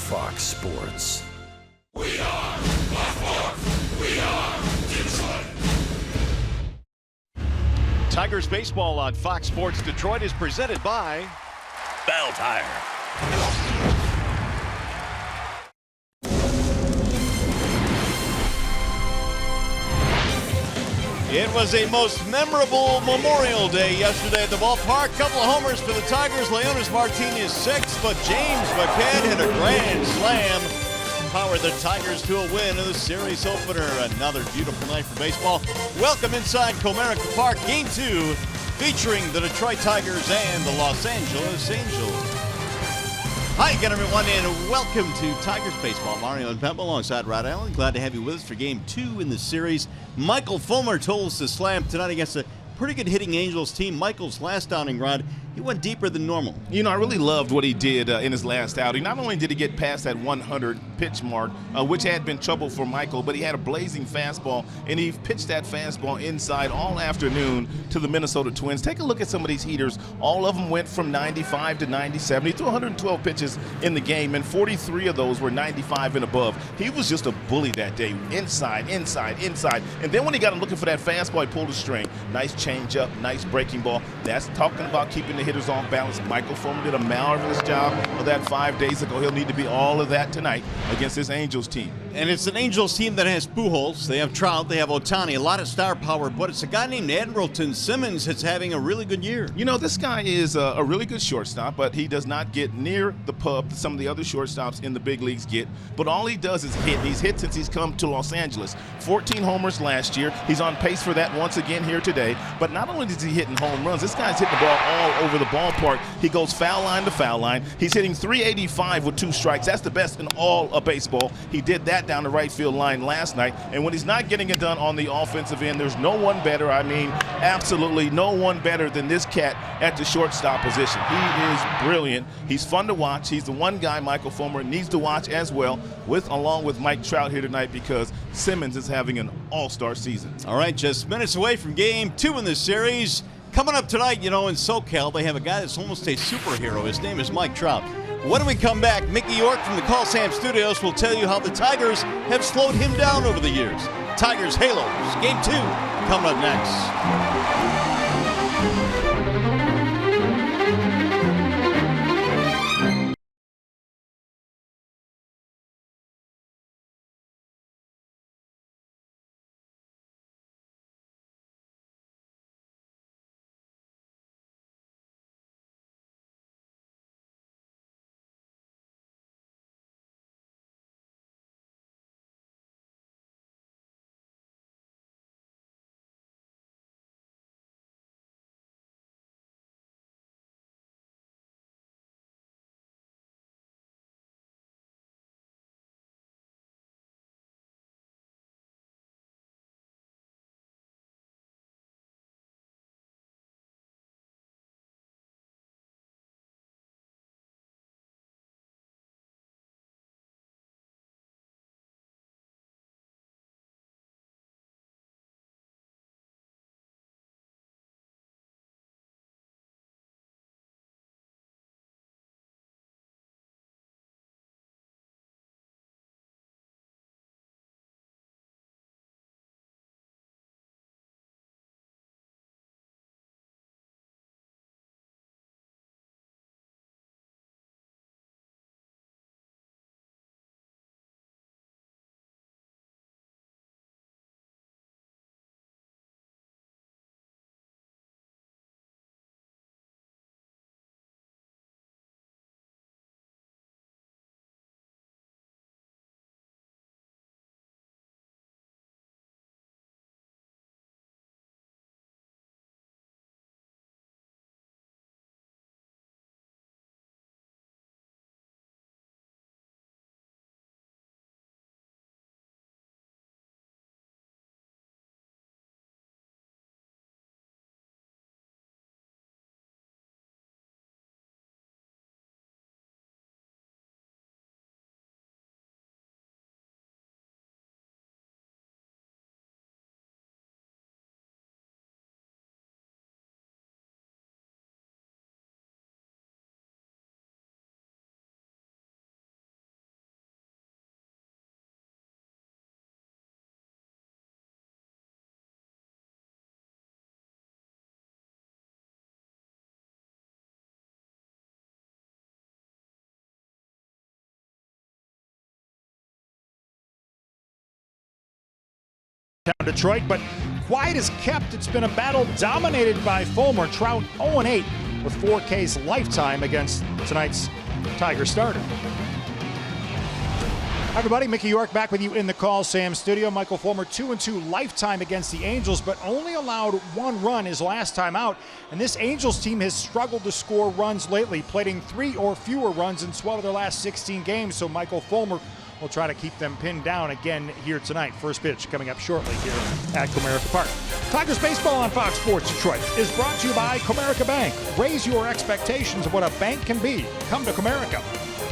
Fox Sports. We are Blackmore. We are Detroit. Tigers baseball on Fox Sports Detroit is presented by Bell Tire. It was a most memorable Memorial Day yesterday at the ballpark. Couple of homers for the Tigers. Leonis Martinez 6, but James McCann hit a grand slam. Powered the Tigers to a win in the series opener. Another beautiful night for baseball. Welcome inside Comerica Park, Game 2, featuring the Detroit Tigers and the Los Angeles Angels. Hi again, everyone, and welcome to Tigers Baseball. Mario and Pemba alongside Rod Allen. Glad to have you with us for Game 2 in the series. Michael Fulmer told us to slam tonight against a pretty good hitting Angels team. Michael's last outing, Rod, he went deeper than normal. You know, I really loved what he did in his last outing. Not only did he get past that 100 pitch mark, which had been trouble for Michael, but he had a blazing fastball, and he pitched that fastball inside all afternoon to the Minnesota Twins. Take a look at some of these heaters. All of them went from 95 to 97. He threw 112 pitches in the game, and 43 of those were 95 and above. He was just a bully that day. Inside, inside, inside. And then when he got him looking for that fastball, he pulled a string. Nice changeup, nice breaking ball. That's talking about keeping the hitters off balance. Michael Fulmer did a marvelous job of that 5 days ago. He'll need to be all of that tonight against this Angels team. And it's an Angels team that has Pujols, they have Trout, they have Ohtani, a lot of star power, but it's a guy named Andrelton Simmons that's having a really good year. You know, this guy is a really good shortstop, but he does not get near the pub that some of the other shortstops in the big leagues get. But all he does is hit. He's hit since he's come to Los Angeles. 14 homers last year. He's on pace for that once again here today. But not only is he hitting home runs, this guy's hitting the ball all over the ballpark. He goes foul line to foul line. He's hitting .385 with 2 strikes. That's the best in all of baseball. He did that down the right field line last night. And when he's not getting it done on the offensive end, there's no one better. I mean, absolutely no one better than this cat at the shortstop position. He is brilliant. He's fun to watch. He's the one guy Michael Fulmer needs to watch as well, along with Mike Trout here tonight, because Simmons is having an all-star season. All right, just minutes away from Game 2 in this series. Coming up tonight, you know, in SoCal, they have a guy that's almost a superhero. His name is Mike Trout. When we come back, Mickey York from the Call Sam Studios will tell you how the Tigers have slowed him down over the years. Tigers Halos, Game 2, coming up next. down Detroit, but quiet as kept. It's been a battle dominated by Fulmer. Trout 0-8 with 4 Ks lifetime against tonight's Tiger starter. Hi everybody, Mickey York back with you in the Call Sam studio. Michael Fulmer 2-2 lifetime against the Angels, but only allowed 1 run his last time out. And this Angels team has struggled to score runs lately, plating 3 or fewer runs in 12 of their last 16 games. So Michael Fulmer will try to keep them pinned down again here tonight. First pitch coming up shortly here at Comerica Park. Tigers baseball on Fox Sports Detroit is brought to you by Comerica Bank. Raise your expectations of what a bank can be. Come to Comerica.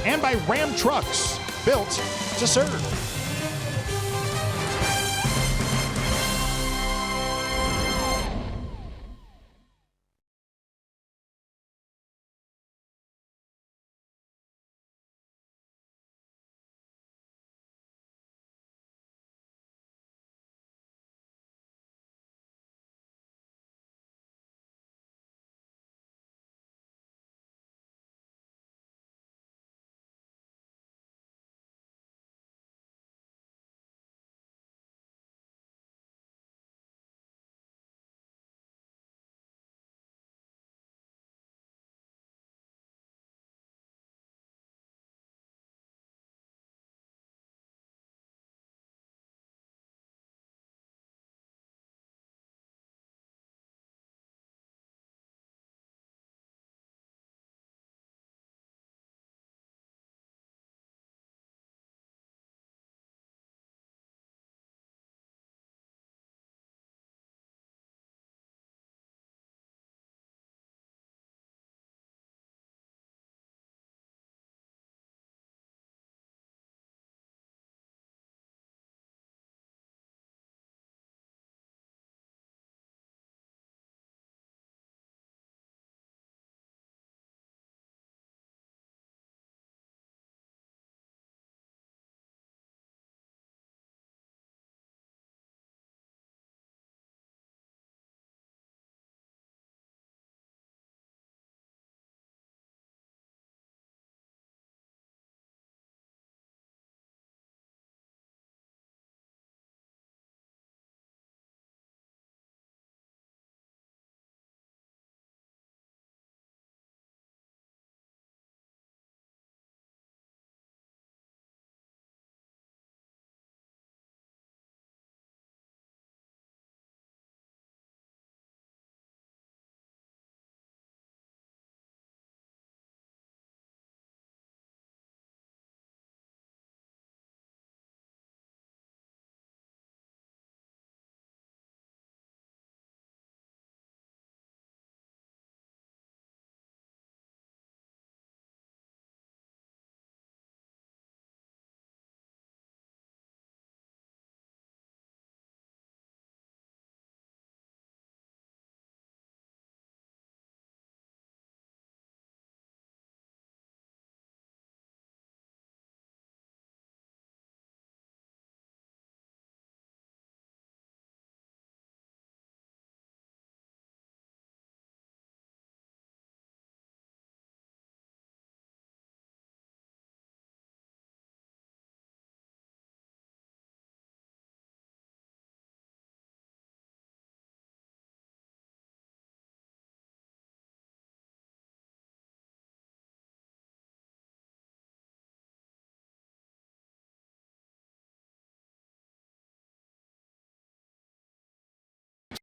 And by Ram Trucks, built to serve.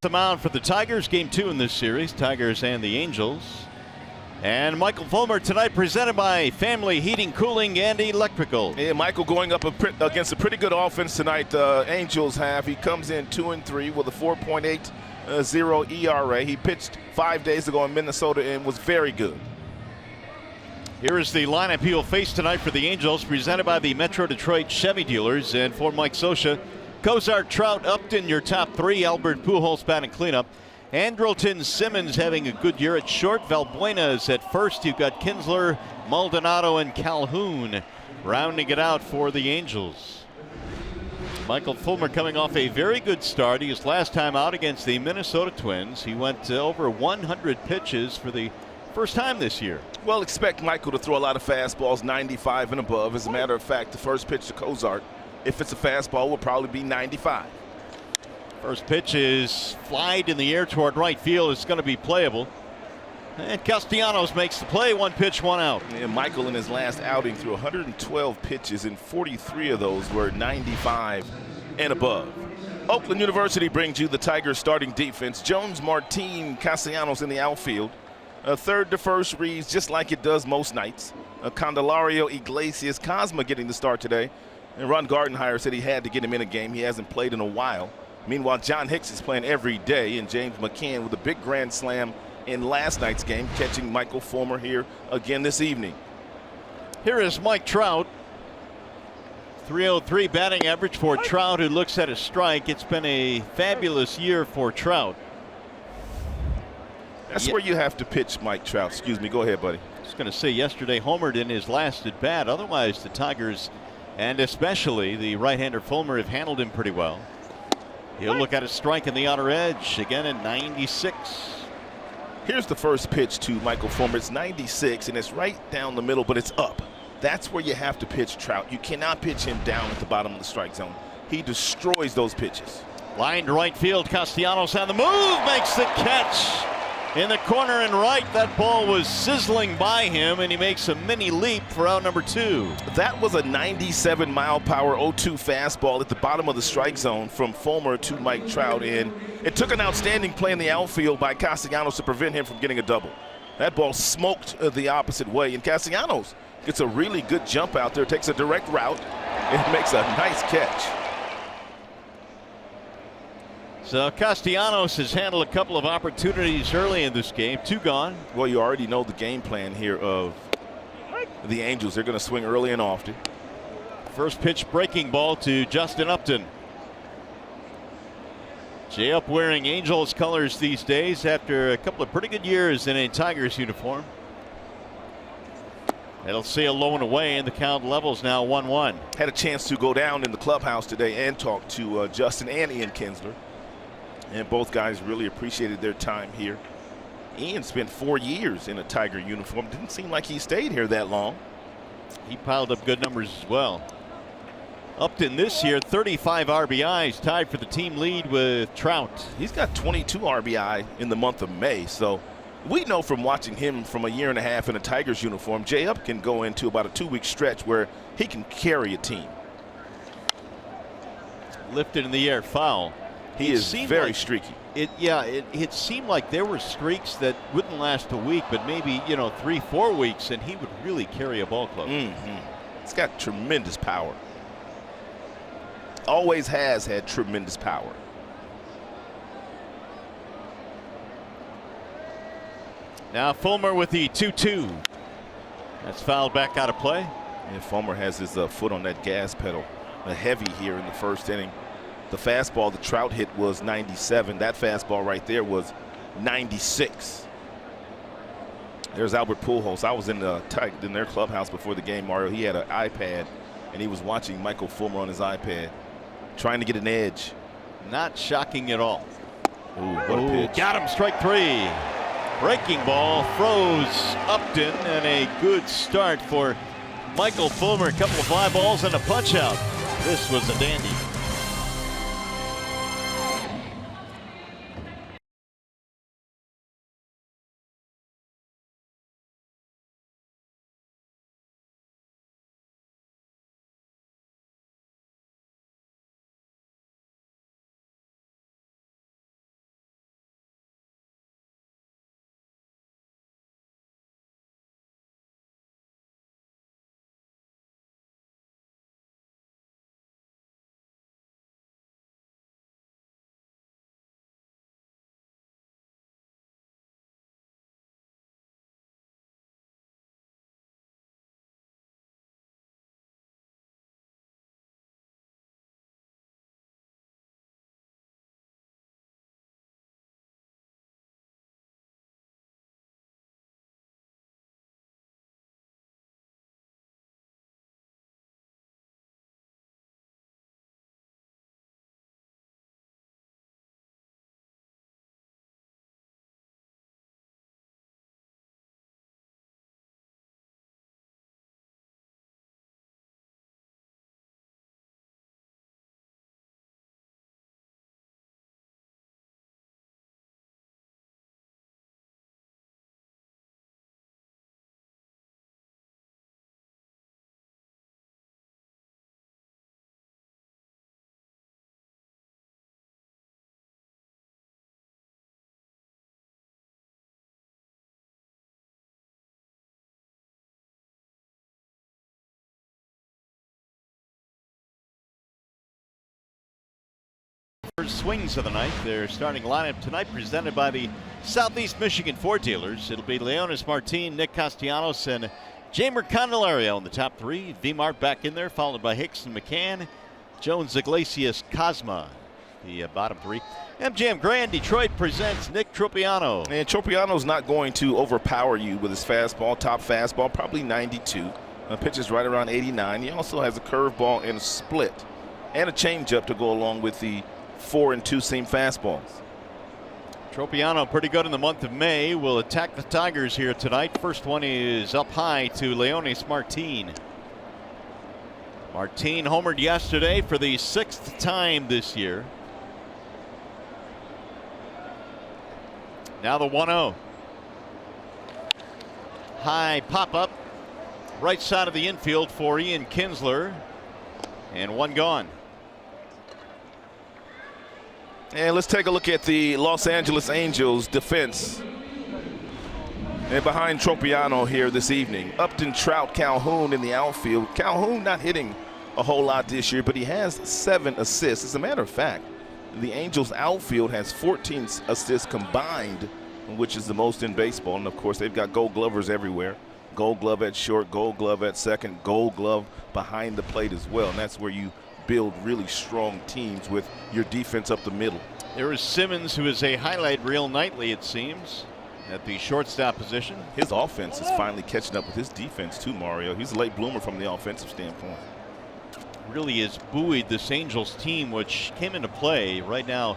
The mound for the Tigers, game 2 in this series, Tigers and the Angels. And Michael Fulmer tonight presented by Family Heating, Cooling, and Electrical. Yeah, Michael going up against a pretty good offense tonight. Angels have. He comes in 2-3 with a 4.80 ERA. He pitched 5 days ago in Minnesota and was very good. Here is the lineup he will face tonight for the Angels, presented by the Metro Detroit Chevy dealers. And for Mike Scioscia, Cozart, Trout, Upton, your top 3. Albert Pujols batting cleanup. Andrelton Simmons having a good year at short. Valbuena is at first. You've got Kinsler, Maldonado, and Calhoun rounding it out for the Angels. Michael Fulmer coming off a very good start. His last time out against the Minnesota Twins, he went over 100 pitches for the first time this year. Well, expect Michael to throw a lot of fastballs 95 and above. As a matter of fact, the first pitch to Cozart, if it's a fastball, will probably be 95. First pitch is flied in the air toward right field. It's going to be playable. And Castellanos makes the play. 1 pitch, 1 out. And Michael in his last outing threw 112 pitches, and 43 of those were 95 and above. Oakland University brings you the Tigers starting defense. Jones, Martin, Castellanos in the outfield. A third to first reads just like it does most nights. Candelario, Iglesias, Cosma getting the start today. And Ron Gardenhire said he had to get him in a game. He hasn't played in a while. Meanwhile, John Hicks is playing every day, and James McCann with a big grand slam in last night's game, catching Michael Fulmer here again this evening. Here is Mike Trout. 303 batting average for Trout, who looks at a strike. It's been a fabulous year for Trout. That's where you have to pitch Mike Trout. Excuse me. Go ahead, buddy. I was going to say yesterday homered in his last at bat. Otherwise, the Tigers, and especially the right-hander Fulmer, have handled him pretty well. He'll look at a strike in the outer edge again in 96. Here's the first pitch to Michael Fulmer. It's 96, and it's right down the middle, but it's up. That's where you have to pitch Trout. You cannot pitch him down at the bottom of the strike zone. He destroys those pitches. Line to right field. Castellanos on the move, makes the catch. In the corner and right, that ball was sizzling by him, and he makes a mini leap for out number 2. That was a 97-mile-per-hour 0-2 fastball at the bottom of the strike zone from Fulmer to Mike Trout, and it took an outstanding play in the outfield by Castellanos to prevent him from getting a double. That ball smoked the opposite way, and Castellanos gets a really good jump out there, takes a direct route, and makes a nice catch. So Castellanos has handled a couple of opportunities early in this game. 2 gone. Well, you already know the game plan here of the Angels. They're going to swing early and often. First pitch breaking ball to Justin Upton. Jay Up wearing Angels colors these days after a couple of pretty good years in a Tigers uniform. It'll sail low and away, and the count levels now 1-1. Had a chance to go down in the clubhouse today and talk to Justin and Ian Kinsler. And both guys really appreciated their time here. Ian spent 4 years in a Tiger uniform. Didn't seem like he stayed here that long. He piled up good numbers as well. Upton this year, 35 RBIs, tied for the team lead with Trout. He's got 22 RBI in the month of May. So we know from watching him from a year and a half in a Tigers uniform, Jay Up can go into about a 2-week stretch where he can carry a team. Lifted in the air, foul. He is very streaky. It seemed like there were streaks that wouldn't last a week, but maybe 3-4 weeks, and he would really carry a ball club. It's got tremendous power. Always has had tremendous power. Now Fulmer with the 2-2. That's fouled back out of play. And Fulmer has his foot on that gas pedal. A heavy here in the first inning. The fastball the Trout hit was 97. That fastball right there was 96. There's Albert Pujols. I was in their clubhouse before the game, Mario. He had an iPad, and he was watching Michael Fulmer on his iPad, trying to get an edge. Not shocking at all. Ooh, what a pitch. Got him, strike 3. Breaking ball froze Upton, and a good start for Michael Fulmer. A couple of fly balls and a punch out. This was a dandy. Swings of the night. Their starting lineup tonight presented by the Southeast Michigan Ford dealers. It'll be Leonis Martin, Nick Castellanos, and Jamer Candelario in the top three. V-Mart back in there, followed by Hicks and McCann. Jones, Iglesias, Cosma, the bottom three. MGM Grand Detroit presents Nick Tropiano. And Tropiano's not going to overpower you with his fastball, top fastball, probably 92. Pitches right around 89. He also has a curveball and a split, and a changeup to go along with the 4 and 2 seam fastballs. Tropiano pretty good in the month of May. Will attack the Tigers here tonight. First one is up high to Leonis Martin. Martin homered yesterday for the 6th time this year. Now the 1-0. High pop up. Right side of the infield for Ian Kinsler. And one gone. And let's take a look at the Los Angeles Angels defense. And behind Tropiano here this evening, Upton, Trout, Calhoun in the outfield. Calhoun not hitting a whole lot this year, but he has 7 assists. As a matter of fact, the Angels outfield has 14 assists combined, which is the most in baseball. And of course, they've got Gold Glovers everywhere. Gold Glove at short, Gold Glove at second, Gold Glove behind the plate as well. And that's where you build really strong teams with your defense up the middle. There is Simmons, who is a highlight reel nightly, it seems, at the shortstop position. His offense is finally catching up with his defense too, Mario. He's a late bloomer from the offensive standpoint. Really has buoyed this Angels team, which came into play right now.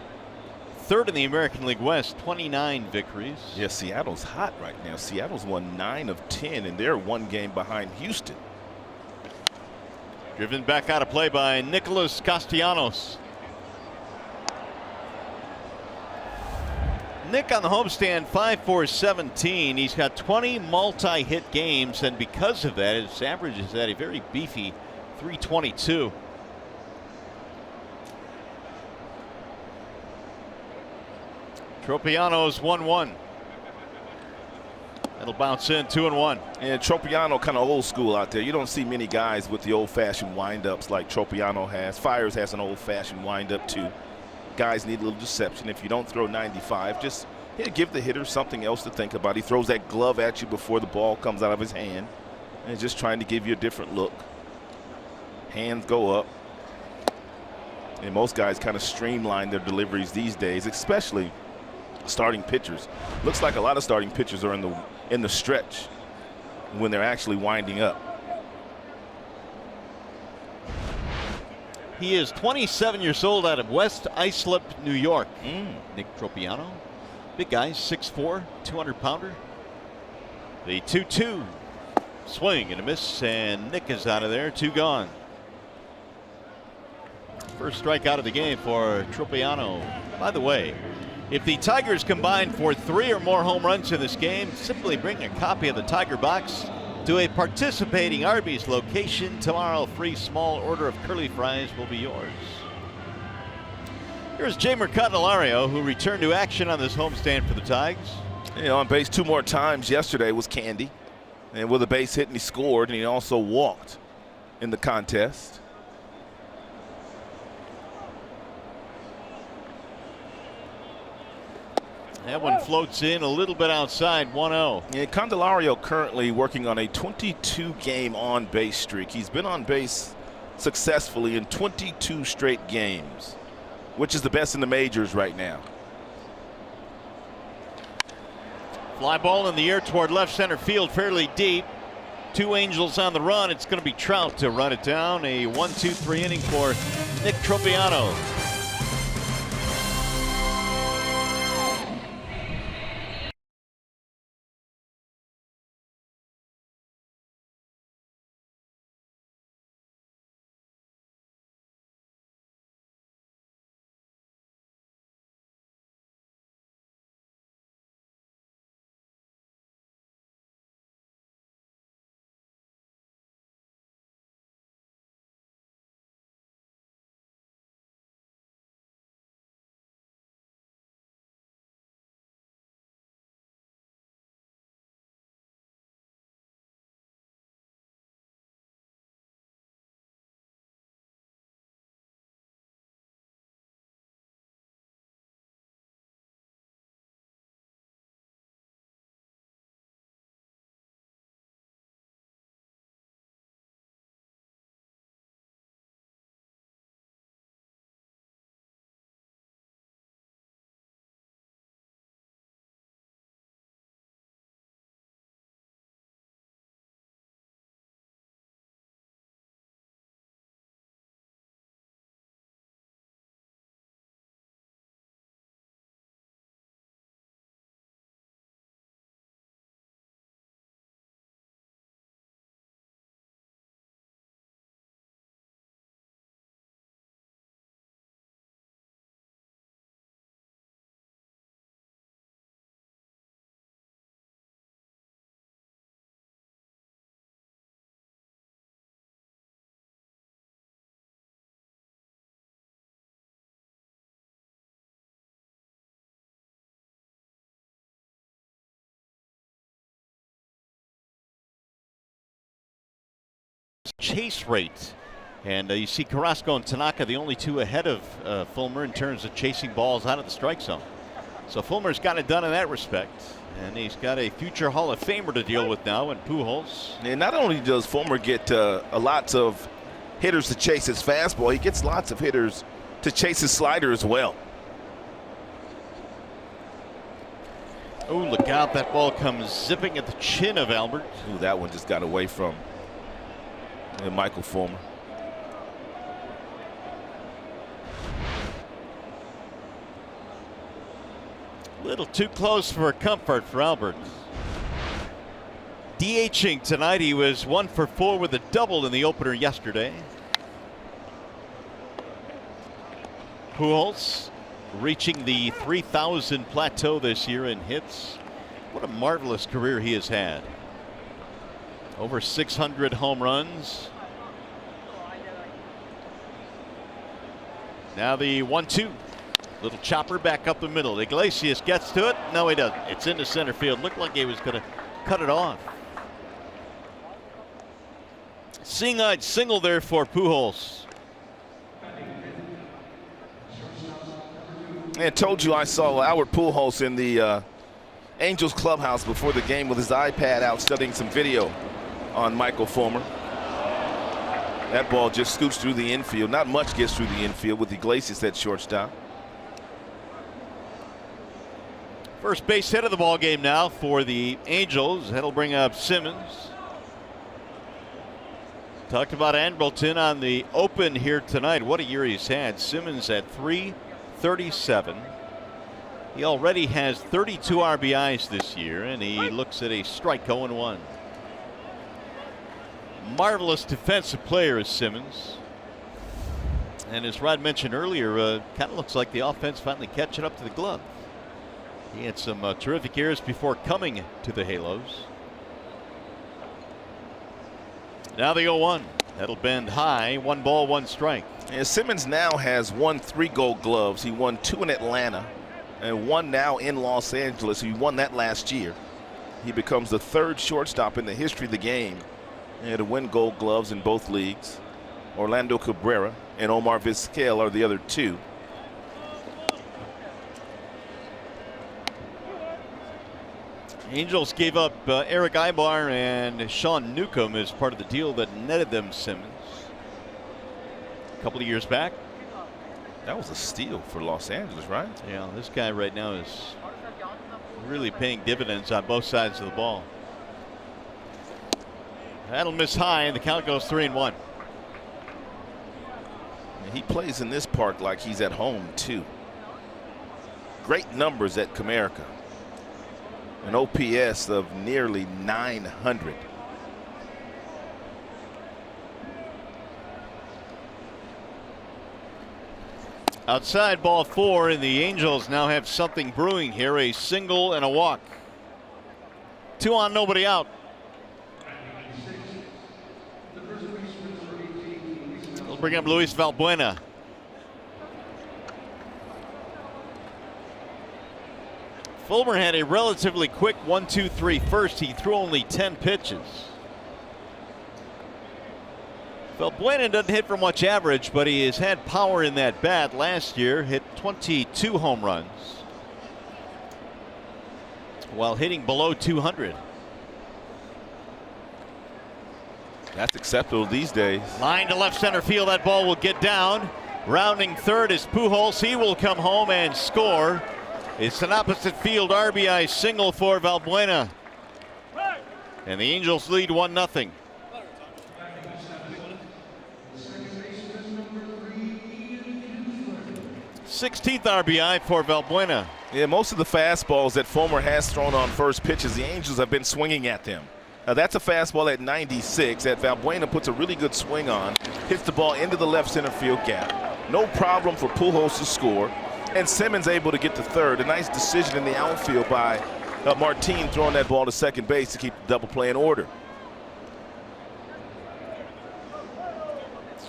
3rd in the American League West, 29 victories. Yeah, Seattle's hot right now. Seattle's won 9 of 10, and they're 1 game behind Houston. Driven back out of play by Nicholas Castellanos. Nick on the homestand, 5-for-17. He's got 20 multi-hit games, and because of that, his average is at a very beefy 322. Tropiano's 1-1. It'll bounce in 2-1. And Tropiano kind of old school out there. You don't see many guys with the old-fashioned windups like Tropiano has. Fires has an old-fashioned windup too. Guys need a little deception. If you don't throw 95, just give the hitter something else to think about. He throws that glove at you before the ball comes out of his hand, and just trying to give you a different look. Hands go up. And most guys kind of streamline their deliveries these days, especially starting pitchers. Looks like a lot of starting pitchers are in the stretch when they're actually winding up. He is 27 years old, out of West Islip, New York. Nick Tropiano. Big guy, 6'4", 200-pounder. The 2-2. Swing and a miss, and Nick is out of there. 2 gone. First strikeout of the game for Tropiano. By the way, if the Tigers combine for 3 or more home runs in this game, simply bring a copy of the Tiger Box to a participating Arby's location tomorrow. Free small order of curly fries will be yours. Here's Jamer Candelario, who returned to action on this homestand for the Tigers. On base 2 more times yesterday was Candy. And with a base hit, and he scored, and he also walked in the contest. That one floats in a little bit outside, 1-0. And Candelario currently working on a 22-game on-base streak. He's been on base successfully in 22 straight games, which is the best in the majors right now. Fly ball in the air toward left center field, fairly deep. 2 Angels on the run. It's going to be Trout to run it down. A 1-2-3 inning for Nick Tropiano. chase rate. And you see Carrasco and Tanaka, the only two ahead of Fulmer in terms of chasing balls out of the strike zone. So Fulmer's got it done in that respect. And he's got a future Hall of Famer to deal with now in Pujols. And not only does Fulmer get lots of hitters to chase his fastball, he gets lots of hitters to chase his slider as well. Oh, look out. That ball comes zipping at the chin of Albert. Ooh, that one just got away from Michael Fulmer. A little too close for comfort for Albert. DHing tonight. He was 1 for 4 with a double in the opener yesterday. Pujols reaching the 3,000 plateau this year in hits. What a marvelous career he has had. Over 600 home runs. Now the 1-2. Little chopper back up the middle. Iglesias gets to it. No, he doesn't. It's into center field. Looked like he was going to cut it off. Seeing-eyed single there for Pujols. And told you I saw Albert Pujols in the Angels clubhouse before the game with his iPad out studying some video on Michael Fulmer. That ball just scoots through the infield. Not much gets through the infield with Iglesias at shortstop. First base hit of the ball game now for the Angels. That'll bring up Simmons. Talked about Andrelton on the open here tonight. What a year he's had. Simmons at .337. He already has 32 RBIs this year, and he looks at a strike 0-1. Marvelous defensive player is Simmons. And as Rod mentioned earlier, kind of looks like the offense finally catching up to the glove. He had some terrific years before coming to the Halos. Now the 0-1. That'll bend high. 1 ball, 1 strike. And Simmons now has won 3 Gold Gloves. He won 2 in Atlanta and 1 now in Los Angeles. He won that last year. He becomes the 3rd shortstop in the history of the game to win Gold Gloves in both leagues. Orlando Cabrera and Omar Vizquel are the other 2. Angels gave up Eric Ibar and Sean Newcomb as part of the deal that netted them Simmons a couple of years back. That was a steal for Los Angeles, right? Yeah, this guy right now is really paying dividends on both sides of the ball. That'll miss high, and the count goes 3-1. He plays in this park like he's at home, too. Great numbers at Comerica. An OPS of nearly 900. Outside ball 4, and the Angels now have something brewing here. A single and a walk. 2 on, nobody out. We'll bring up Luis Valbuena. Fulmer had a relatively quick 1-2-3 first. He threw only 10 pitches. Valbuena doesn't hit for much average, but he has had power in that bat. Last year, hit 22 home runs while hitting below 200. That's acceptable these days. Line to left center field. That ball will get down. Rounding third is Pujols. He will come home and score. It's an opposite field RBI single for Valbuena. And the Angels lead 1-0. #16th RBI for Valbuena. Yeah, most of the fastballs that Fulmer has thrown on first pitches, the Angels have been swinging at them. That's a fastball at 96 that Valbuena puts a really good swing on. Hits the ball into the left center field gap. No problem for Pujols to score. And Simmons able to get to third. A nice decision in the outfield by Martin throwing that ball to second base to keep the double play in order.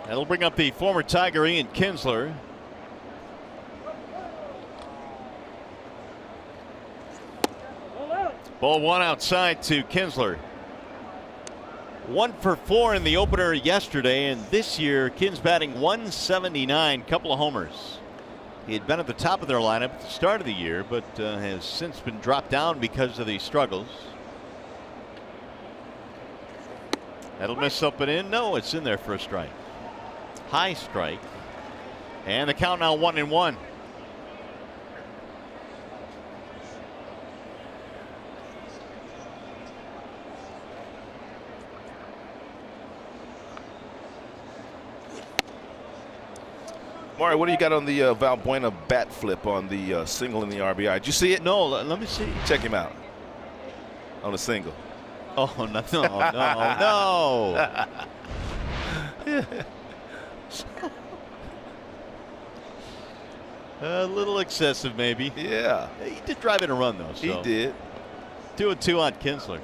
That'll bring up the former Tiger Ian Kinsler. Ball 1 outside to Kinsler. 1 for 4 in the opener yesterday, and this year Kins batting 179, couple of homers. He had been at the top of their lineup at the start of the year, but has since been dropped down because of these struggles. That'll miss up and in. No, it's in there for a strike. High strike. And the count now 1-1. Mario, what do you got on the Valbuena bat flip on the single in the RBI? Did you see it? No, let me see. Check him out on the single. Oh, no. A little excessive, maybe. Yeah. He did drive in a run, though. So. He did. 2-2 on Kinsler.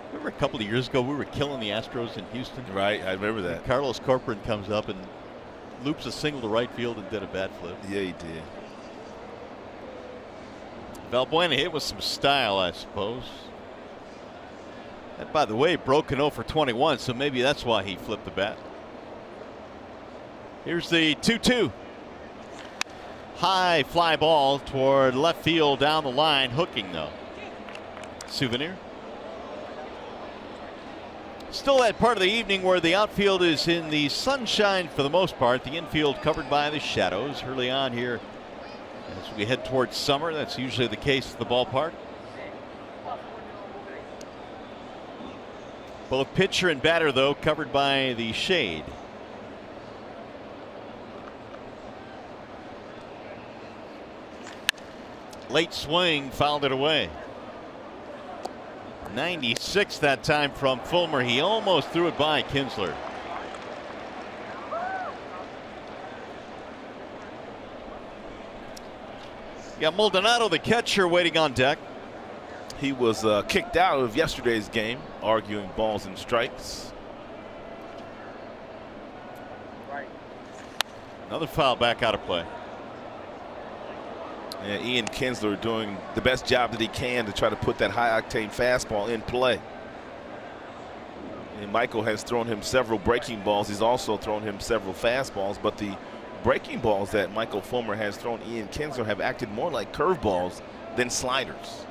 Remember a couple of years ago, we were killing the Astros in Houston? Right, I remember that. And Carlos Corcoran comes up and loops a single to right field and did a bat flip. Yeah, he did. Valbuena hit with some style, I suppose. And by the way, broken 0 for 21, so maybe that's why he flipped the bat. Here's the 2-2. High fly ball toward left field down the line, hooking though. Souvenir. Still that part of the evening where the outfield is in the sunshine for the most part. The infield covered by the shadows early on here. As we head towards summer, that's usually the case at the ballpark. Both pitcher and batter, though, covered by the shade. Late swing, fouled it away. 96 that time from Fulmer. He almost threw it by Kinsler. You got Maldonado, the catcher, waiting on deck. He was kicked out of yesterday's game, arguing balls and strikes. Another foul back out of play. And Ian Kinsler doing the best job that he can to try to put that high-octane fastball in play. And Michael has thrown him several breaking balls. He's also thrown him several fastballs, but the breaking balls that Michael Fulmer has thrown Ian Kinsler have acted more like curveballs than sliders.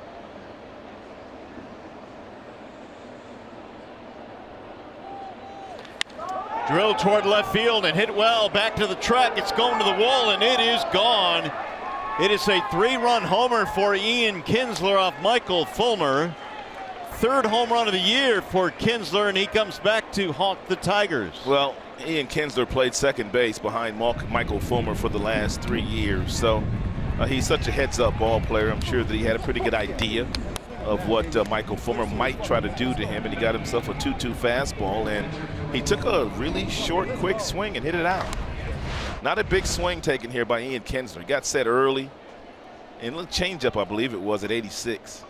Drilled toward left field and hit well. Back to the track. It's going to the wall, and it is gone. It is a 3-run homer for Ian Kinsler off Michael Fulmer. Third home run of the year for Kinsler, and he comes back to haunt the Tigers. Well, Ian Kinsler played second base behind Michael Fulmer for the last 3 years. So he's such a heads-up ball player. I'm sure that he had a pretty good idea of what Michael Fulmer might try to do to him, and he got himself a 2-2 fastball, and he took a really short, quick swing and hit it out. Not a big swing taken here by Ian Kinsler. He got set early, and a little changeup, I believe it was, at 86.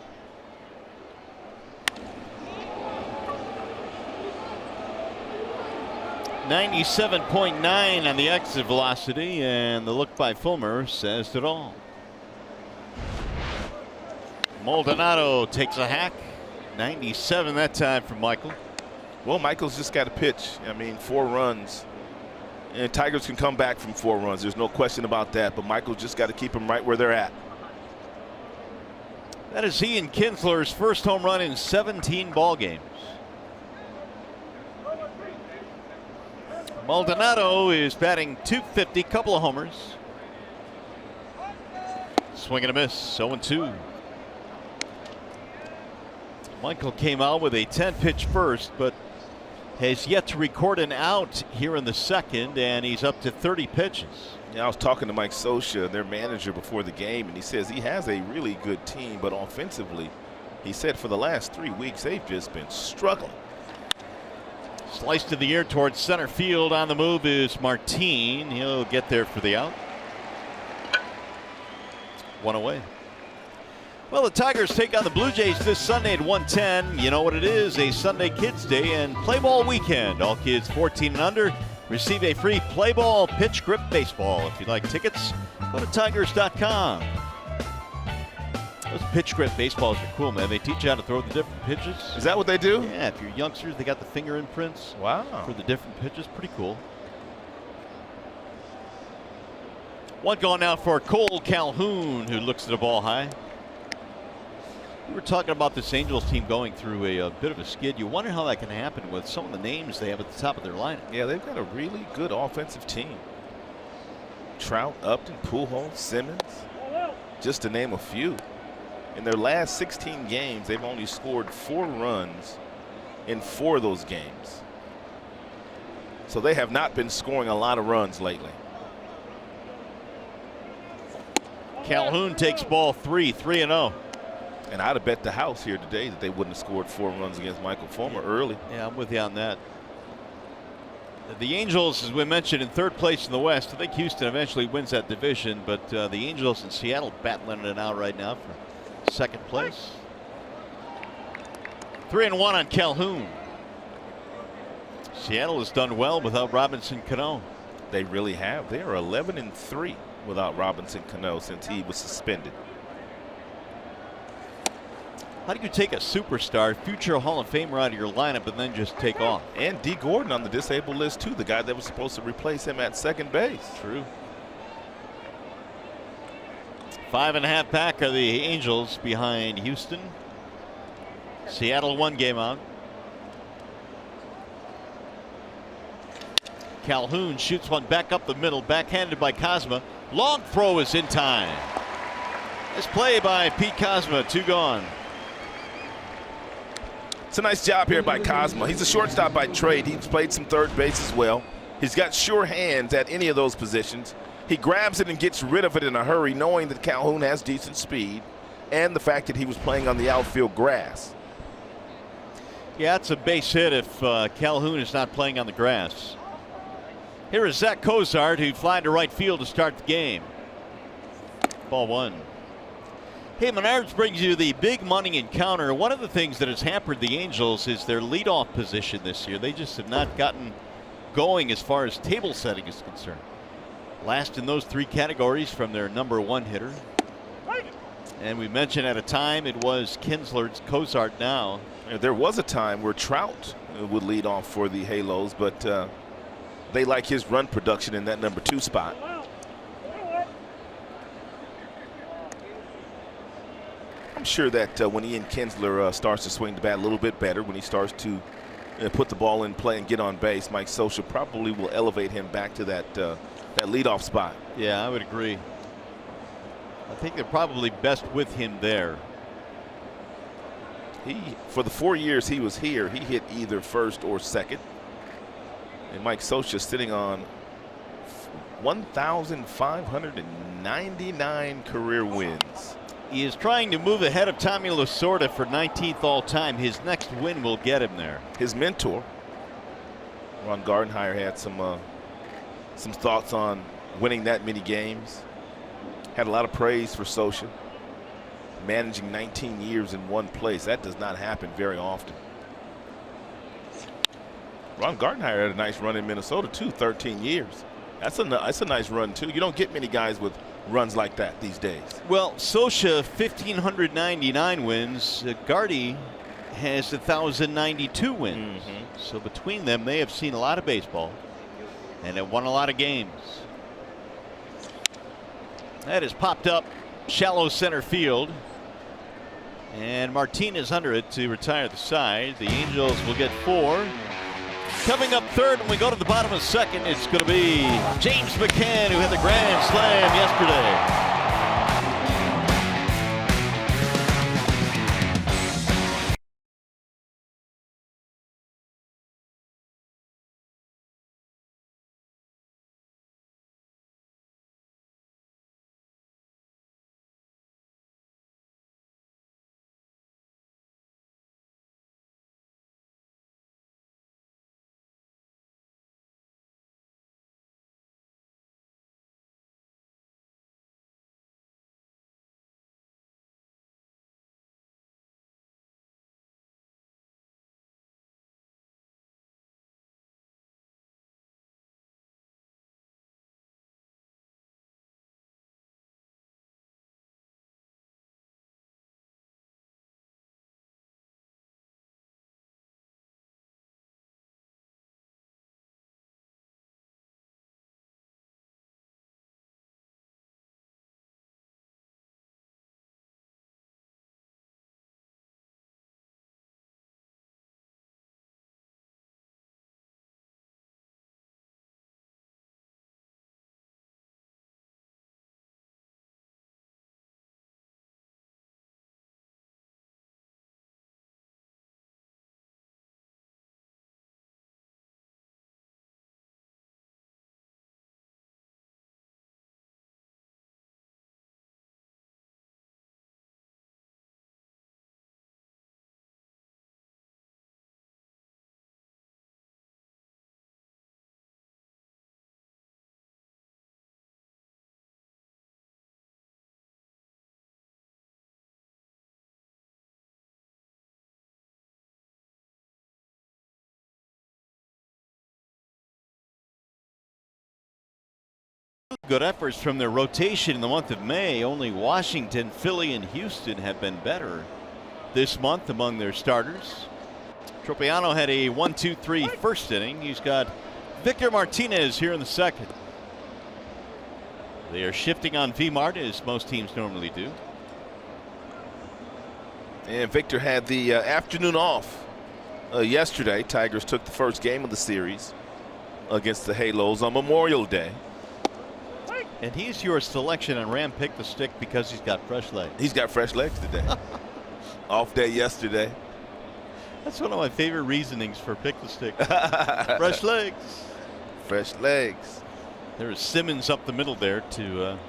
.979 on the exit velocity, and the look by Fulmer says it all. Maldonado takes a hack. 97 that time from Michael. Well, Michael's just got to pitch. I mean, 4 runs. And Tigers can come back from 4 runs. There's no question about that. But Michael's just got to keep them right where they're at. That is Ian Kinsler's first home run in 17 ball games. Maldonado is batting .250, couple of homers. Swing and a miss, 0-2. Michael came out with a 10-pitch first, but has yet to record an out here in the second, and he's up to 30 pitches. Yeah, I was talking to Mike Scioscia, their manager, before the game, and he says he has a really good team, but offensively, he said for the last 3 weeks, they've just been struggling. Slice to the air towards center field. On the move is Martin. He'll get there for the out. 1 away. Well, the Tigers take on the Blue Jays this Sunday at 1:10. You know what it is, a Sunday Kids Day and Play Ball Weekend. All kids 14 and under receive a free Play Ball pitch grip baseball. If you'd like tickets, go to Tigers.com. Those pitch grip baseballs are cool, man. They teach you how to throw the different pitches. Is that what they do? Yeah, if you're youngsters, they got the finger imprints. Wow. For the different pitches. Pretty cool. One gone now for Cole Calhoun, who looks at the ball high. We were talking about this Angels team going through a bit of a skid. You wonder how that can happen with some of the names they have at the top of their lineup. Yeah, they've got a really good offensive team. Trout, Upton, Pujols, Simmons, just to name a few. In their last 16 games, they've only scored 4 runs in 4 of those games. So they have not been scoring a lot of runs lately. Calhoun takes ball 3, 3-0. And I'd have bet the house here today that they wouldn't have scored 4 runs against Michael Fulmer early. Yeah, I'm with you on that. The Angels, as we mentioned, in 3rd place in the West. I think Houston eventually wins that division, but the Angels in Seattle battling it out right now for 2nd place. 3-1 on Calhoun. Seattle has done well without Robinson Cano. They really have. They are 11-3 without Robinson Cano since he was suspended. How do you take a superstar, future Hall of Famer out of your lineup and then just take off? And D. Gordon on the disabled list too, the guy that was supposed to replace him at second base. True. 5.5 back are the Angels behind Houston. Seattle 1 game out. Calhoun shoots one back up the middle, backhanded by Cosma. Long throw is in time. Nice play by Pete Cosma, 2 gone. It's a nice job here by Cosma. He's a shortstop by trade. He's played some third base as well. He's got sure hands at any of those positions. He grabs it and gets rid of it in a hurry, knowing that Calhoun has decent speed and the fact that he was playing on the outfield grass. Yeah, it's a base hit if Calhoun is not playing on the grass. Here is Zach Cozart, who flied to right field to start the game. Ball 1. Hey, Menards brings you the big money encounter. One of the things that has hampered the Angels is their leadoff position this year. They just have not gotten going as far as table setting is concerned. Last in those 3 categories from their number 1 hitter. And we mentioned at a time it was Kinsler's Cozart now. There was a time where Trout would lead off for the Halos, but they like his run production in that number 2 spot. I'm sure that when Ian Kinsler starts to swing the bat a little bit better, when he starts to put the ball in play and get on base, Mike Scioscia probably will elevate him back to that leadoff spot. Yeah, I would agree. I think they're probably best with him there. For the 4 years he was here, he hit either first or second. And Mike Scioscia sitting on 1,599 career wins. He is trying to move ahead of Tommy Lasorda for 19th all time. His next win will get him there. His mentor, Ron Gardenhire, had some thoughts on winning that many games. Had a lot of praise for Scioscia. Managing 19 years in one place, that does not happen very often. Ron Gardenhire had a nice run in Minnesota too, 13 years. That's a nice run too. You don't get many guys with runs like that these days. Well, Scioscia 1,599 wins. Gardy has 1,092 wins. So between them, they have seen a lot of baseball and have won a lot of games. That has popped up shallow center field. And Martinez under it to retire the side. The Angels will get 4. Coming up 3rd when we go to the bottom of 2nd, it's going to be James McCann, who had the grand slam yesterday. Good efforts from their rotation in the month of May. Only Washington, Philly, and Houston have been better this month among their starters. Tropiano had a 1-2-3 first inning. He's got Victor Martinez here in the second. They are shifting on V-Mart as most teams normally do. And Victor had the afternoon off yesterday. Tigers took the first game of the series against the Halos on Memorial Day. And he's your selection on Ram Pick the Stick because he's got fresh legs. He's got fresh legs today. Off day yesterday. That's one of my favorite reasonings for Pick the Stick. Fresh legs. Fresh legs. There's Simmons up the middle there to.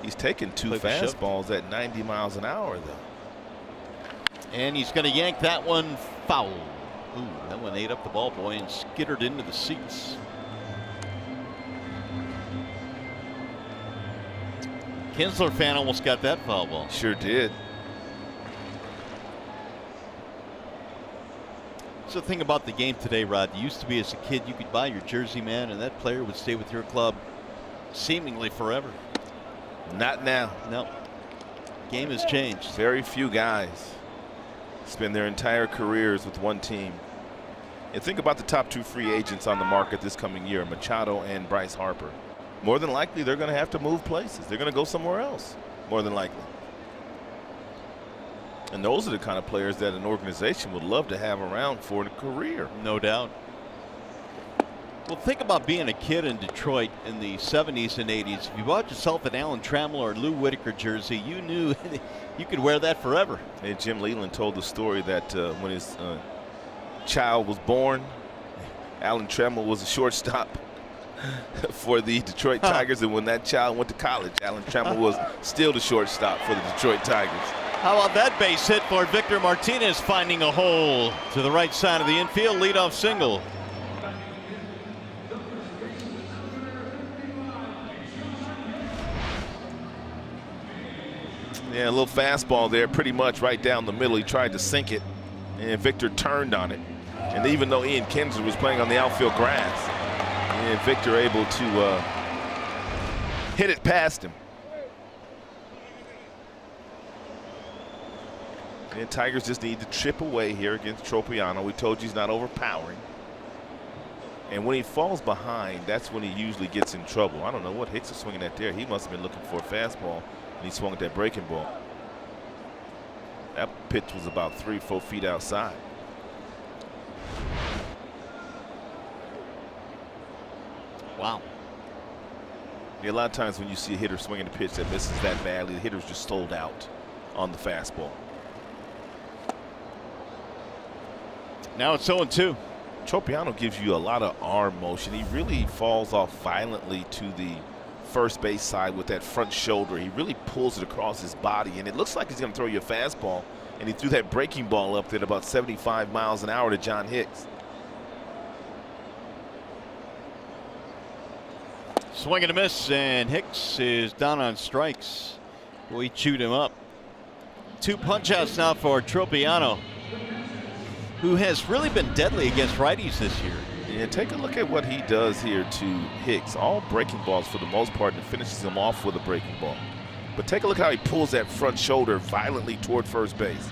He's taking two fastballs at 90 miles an hour, though. And he's going to yank that one foul. Ooh, that one ate up the ball boy and skittered into the seats. Kinsler fan almost got that foul ball. Sure did. So the thing about the game today, Rod, it used to be as a kid you could buy your jersey, man, and that player would stay with your club seemingly forever. Not now. No. Game has changed. Very few guys spend their entire careers with one team. And think about the top two free agents on the market this coming year, Machado and Bryce Harper. More than likely, they're going to have to move places. They're going to go somewhere else, more than likely. And those are the kind of players that an organization would love to have around for a career. No doubt. Well, think about being a kid in Detroit in the 70s and 80s. If you bought yourself an Alan Trammell or Lou Whitaker jersey, you knew you could wear that forever. And Jim Leland told the story that when his child was born, Alan Trammell was a shortstop for the Detroit Tigers, and when that child went to college, Alan Trammell was still the shortstop for the Detroit Tigers. How about that base hit for Victor Martinez, finding a hole to the right side of the infield, leadoff single. Yeah, a little fastball there, pretty much right down the middle. He tried to sink it, and Victor turned on it. And even though Ian Kinsler was playing on the outfield grass, and Victor able to hit it past him. And Tigers just need to chip away here against Tropiano. We told you he's not overpowering. And when he falls behind, that's when he usually gets in trouble. I don't know what Hicks is swinging at there. He must have been looking for a fastball, and he swung at that breaking ball. That pitch was about 3-4 feet outside. Wow. Yeah, a lot of times when you see a hitter swinging a pitch that misses that badly, the hitter's just sold out on the fastball. Now it's 0-2. Tropiano gives you a lot of arm motion. He really falls off violently to the first base side with that front shoulder. He really pulls it across his body, and it looks like he's going to throw you a fastball. And he threw that breaking ball up there at about 75 miles an hour to John Hicks. Swing and a miss, and Hicks is down on strikes. We chewed him up. 2 punch-outs now for Tropiano, who has really been deadly against righties this year. Yeah, take a look at what he does here to Hicks. All breaking balls for the most part, and finishes him off with a breaking ball. But take a look how he pulls that front shoulder violently toward first base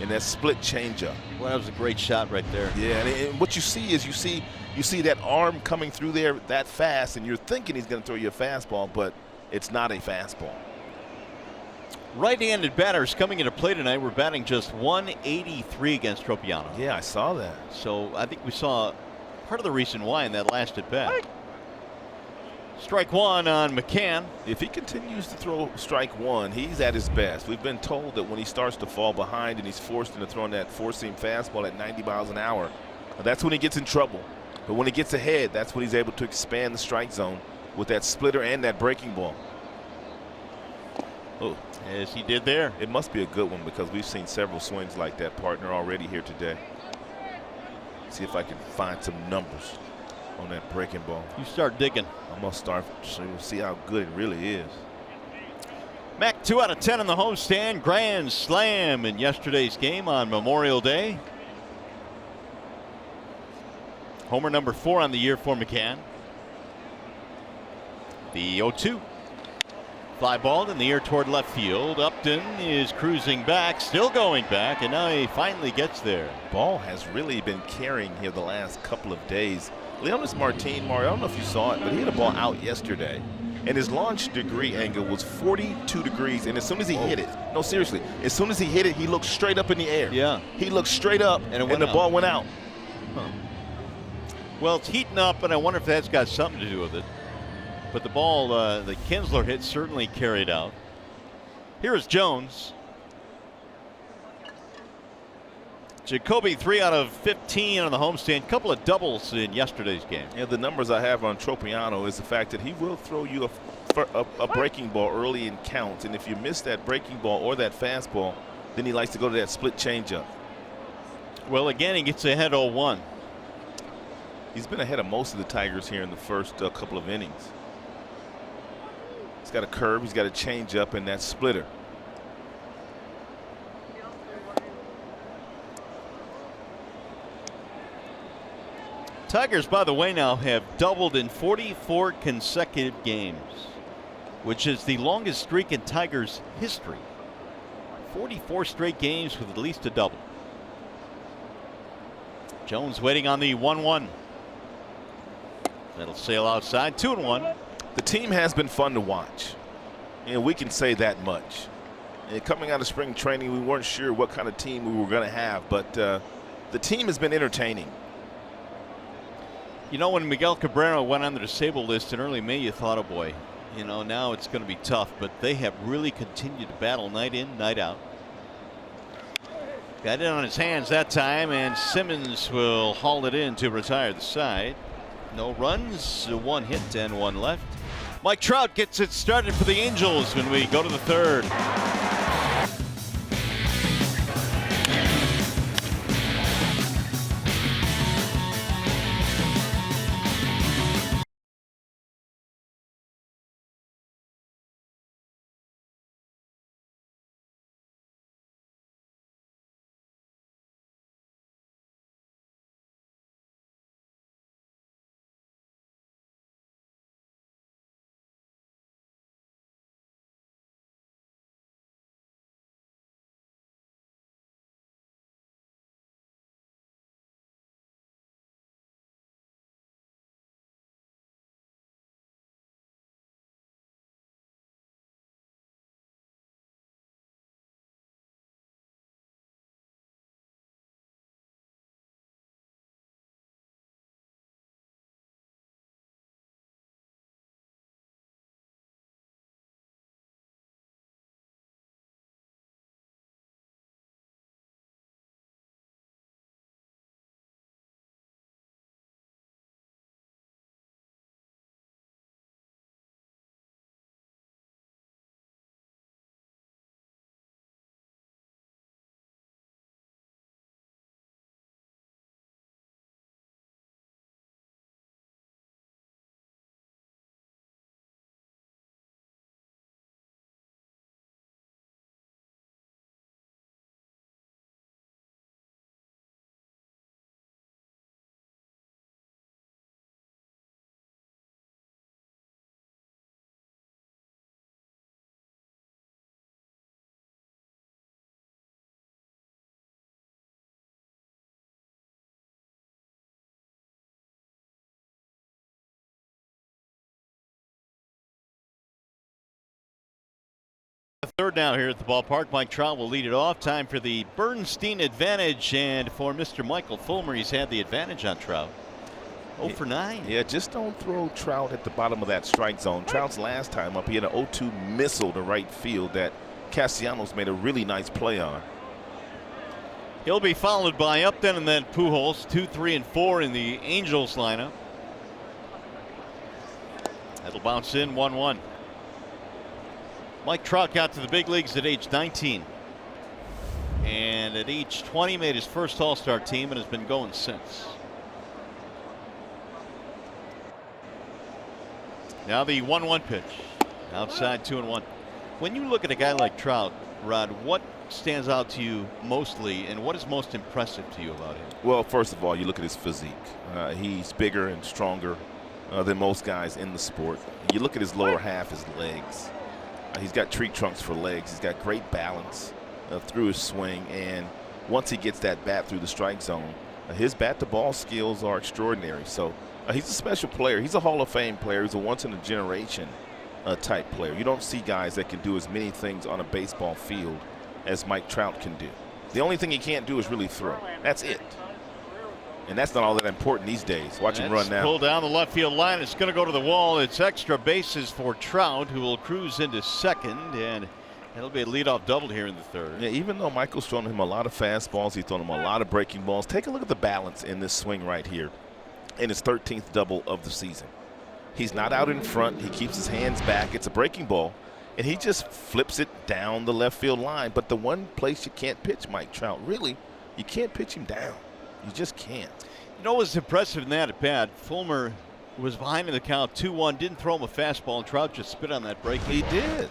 in that split changeup. Well, that was a great shot right there. Yeah, and what you see is you see that arm coming through there that fast, and you're thinking he's going to throw you a fastball, but it's not a fastball. Right-handed batters coming into play tonight. We're batting just 183 against Tropiano. Yeah, I saw that. So I think we saw part of the reason why in that last at bat. Strike one on McCann. If he continues to throw strike one, he's at his best. We've been told that when he starts to fall behind and he's forced into throwing that four-seam fastball at 90 miles an hour, that's when he gets in trouble. But when he gets ahead, that's when he's able to expand the strike zone with that splitter and that breaking ball. Oh, as he did there. It must be a good one because we've seen several swings like that, partner, already here today. See if I can find some numbers on that breaking ball. You start digging. I'm going to start so we'll see how good it really is. Mac 2 out of 10 on the homestand. Grand slam in yesterday's game on Memorial Day. Homer number 4 on the year for McCann. The 0-2. Fly ball in the air toward left field. Upton is cruising back, still going back, and now he finally gets there. Ball has really been carrying here the last couple of days. Leonis Martin, Mario, I don't know if you saw it, but he hit a ball out yesterday, and his launch degree angle was 42 degrees, and as soon as he hit it, no, seriously, as soon as he hit it, he looked straight up in the air. Yeah. He looked straight up, and the ball went out. Huh. Well, it's heating up, and I wonder if that's got something to do with it. But the ball that Kinsler hit certainly carried out. Here is Jones. Jacoby 3 out of 15 on the homestand. Couple of doubles in yesterday's game. Yeah, the numbers I have on Tropiano is the fact that he will throw you a breaking ball early in counts, and if you miss that breaking ball or that fastball, then he likes to go to that split changeup. Well, again, he gets ahead 0-1. He's been ahead of most of the Tigers here in the first couple of innings. He's got a curve, he's got a changeup, and that splitter. Tigers, by the way, now have doubled in 44 consecutive games, which is the longest streak in Tigers history. 44 straight games with at least a double. Jones waiting on the 1-1. That'll sail outside, 2-1. The team has been fun to watch, and we can say that much. And coming out of spring training, we weren't sure what kind of team we were going to have, but the team has been entertaining. You know, when Miguel Cabrera went on the disabled list in early May, you thought, oh boy, you know, now it's going to be tough, but they have really continued to battle night in, night out. Got it on his hands that time, and Simmons will haul it in to retire the side. No runs, 1 hit and 1 left. Mike Trout gets it started for the Angels when we go to the third. Third now here at the ballpark. Mike Trout will lead it off. Time for the Bernstein advantage, and for Mr. Michael Fulmer, he's had the advantage on Trout. 0 for 9. Yeah, just don't throw Trout at the bottom of that strike zone. Trout's last time up, he had an 0-2 missile to right field that Castellanos made a really nice play on. He'll be followed by Upton and then Pujols, 2, 3, and 4 in the Angels lineup. That'll bounce in, 1-1. Mike Trout got to the big leagues at age 19. And at age 20 made his first All-Star team and has been going since. Now the 1-1 pitch. Outside, 2-1. When you look at a guy like Trout, Rod, what stands out to you mostly, and what is most impressive to you about him? Well, first of all, you look at his physique. He's bigger and stronger than most guys in the sport. You look at his lower half, his legs. He's got tree trunks for legs. He's got great balance through his swing. And once he gets that bat through the strike zone, his bat-to-ball skills are extraordinary. So he's a special player. He's a Hall of Fame player. He's a once-in-a-generation type player. You don't see guys that can do as many things on a baseball field as Mike Trout can do. The only thing he can't do is really throw. That's it. And that's not all that important these days. Watch him run now. Pull down the left field line. It's going to go to the wall. It's extra bases for Trout, who will cruise into second, and it'll be a leadoff double here in the third. Yeah, even though Michael's thrown him a lot of fastballs, he's thrown him a lot of breaking balls. Take a look at the balance in this swing right here in his 13th double of the season. He's not out in front. He keeps his hands back. It's a breaking ball, and he just flips it down the left field line. But the one place you can't pitch Mike Trout, really, you can't pitch him down. You just can't. You know what's impressive in that at bat? Fulmer was behind in the count 2-1, didn't throw him a fastball, and Trout just spit on that breaking He ball. did.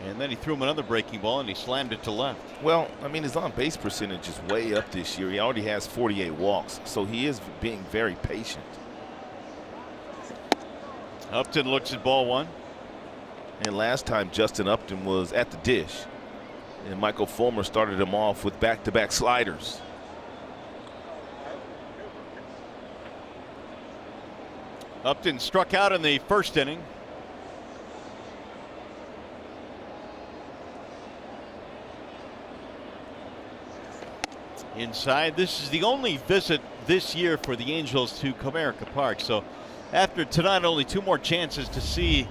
And then he threw him another breaking ball, and he slammed it to left. Well, I mean, his on-base percentage is way up this year. He already has 48 walks, so he is being very patient. Upton looks at ball one. And last time Justin Upton was at the dish, and Michael Fulmer started him off with back-to-back sliders. Upton struck out in the first inning. Inside. This is the only visit this year for the Angels to Comerica Park. So after tonight, only two more chances to see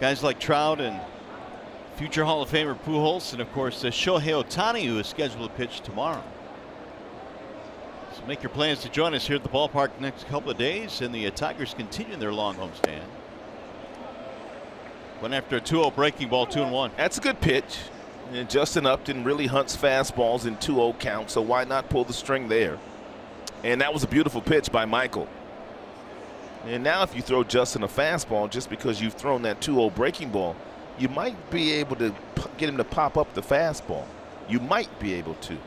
guys like Trout and future Hall of Famer Pujols, and of course Shohei Ohtani, who is scheduled to pitch tomorrow. So make your plans to join us here at the ballpark next couple of days, and the Tigers continue their long homestand. Went after a 2-0 breaking ball, 2-1. That's a good pitch. And Justin Upton really hunts fastballs in 2-0 count, so why not pull the string there? And that was a beautiful pitch by Michael. And now if you throw Justin a fastball just because you've thrown that 2-0 breaking ball, you might be able to get him to pop up the fastball. You might be able to.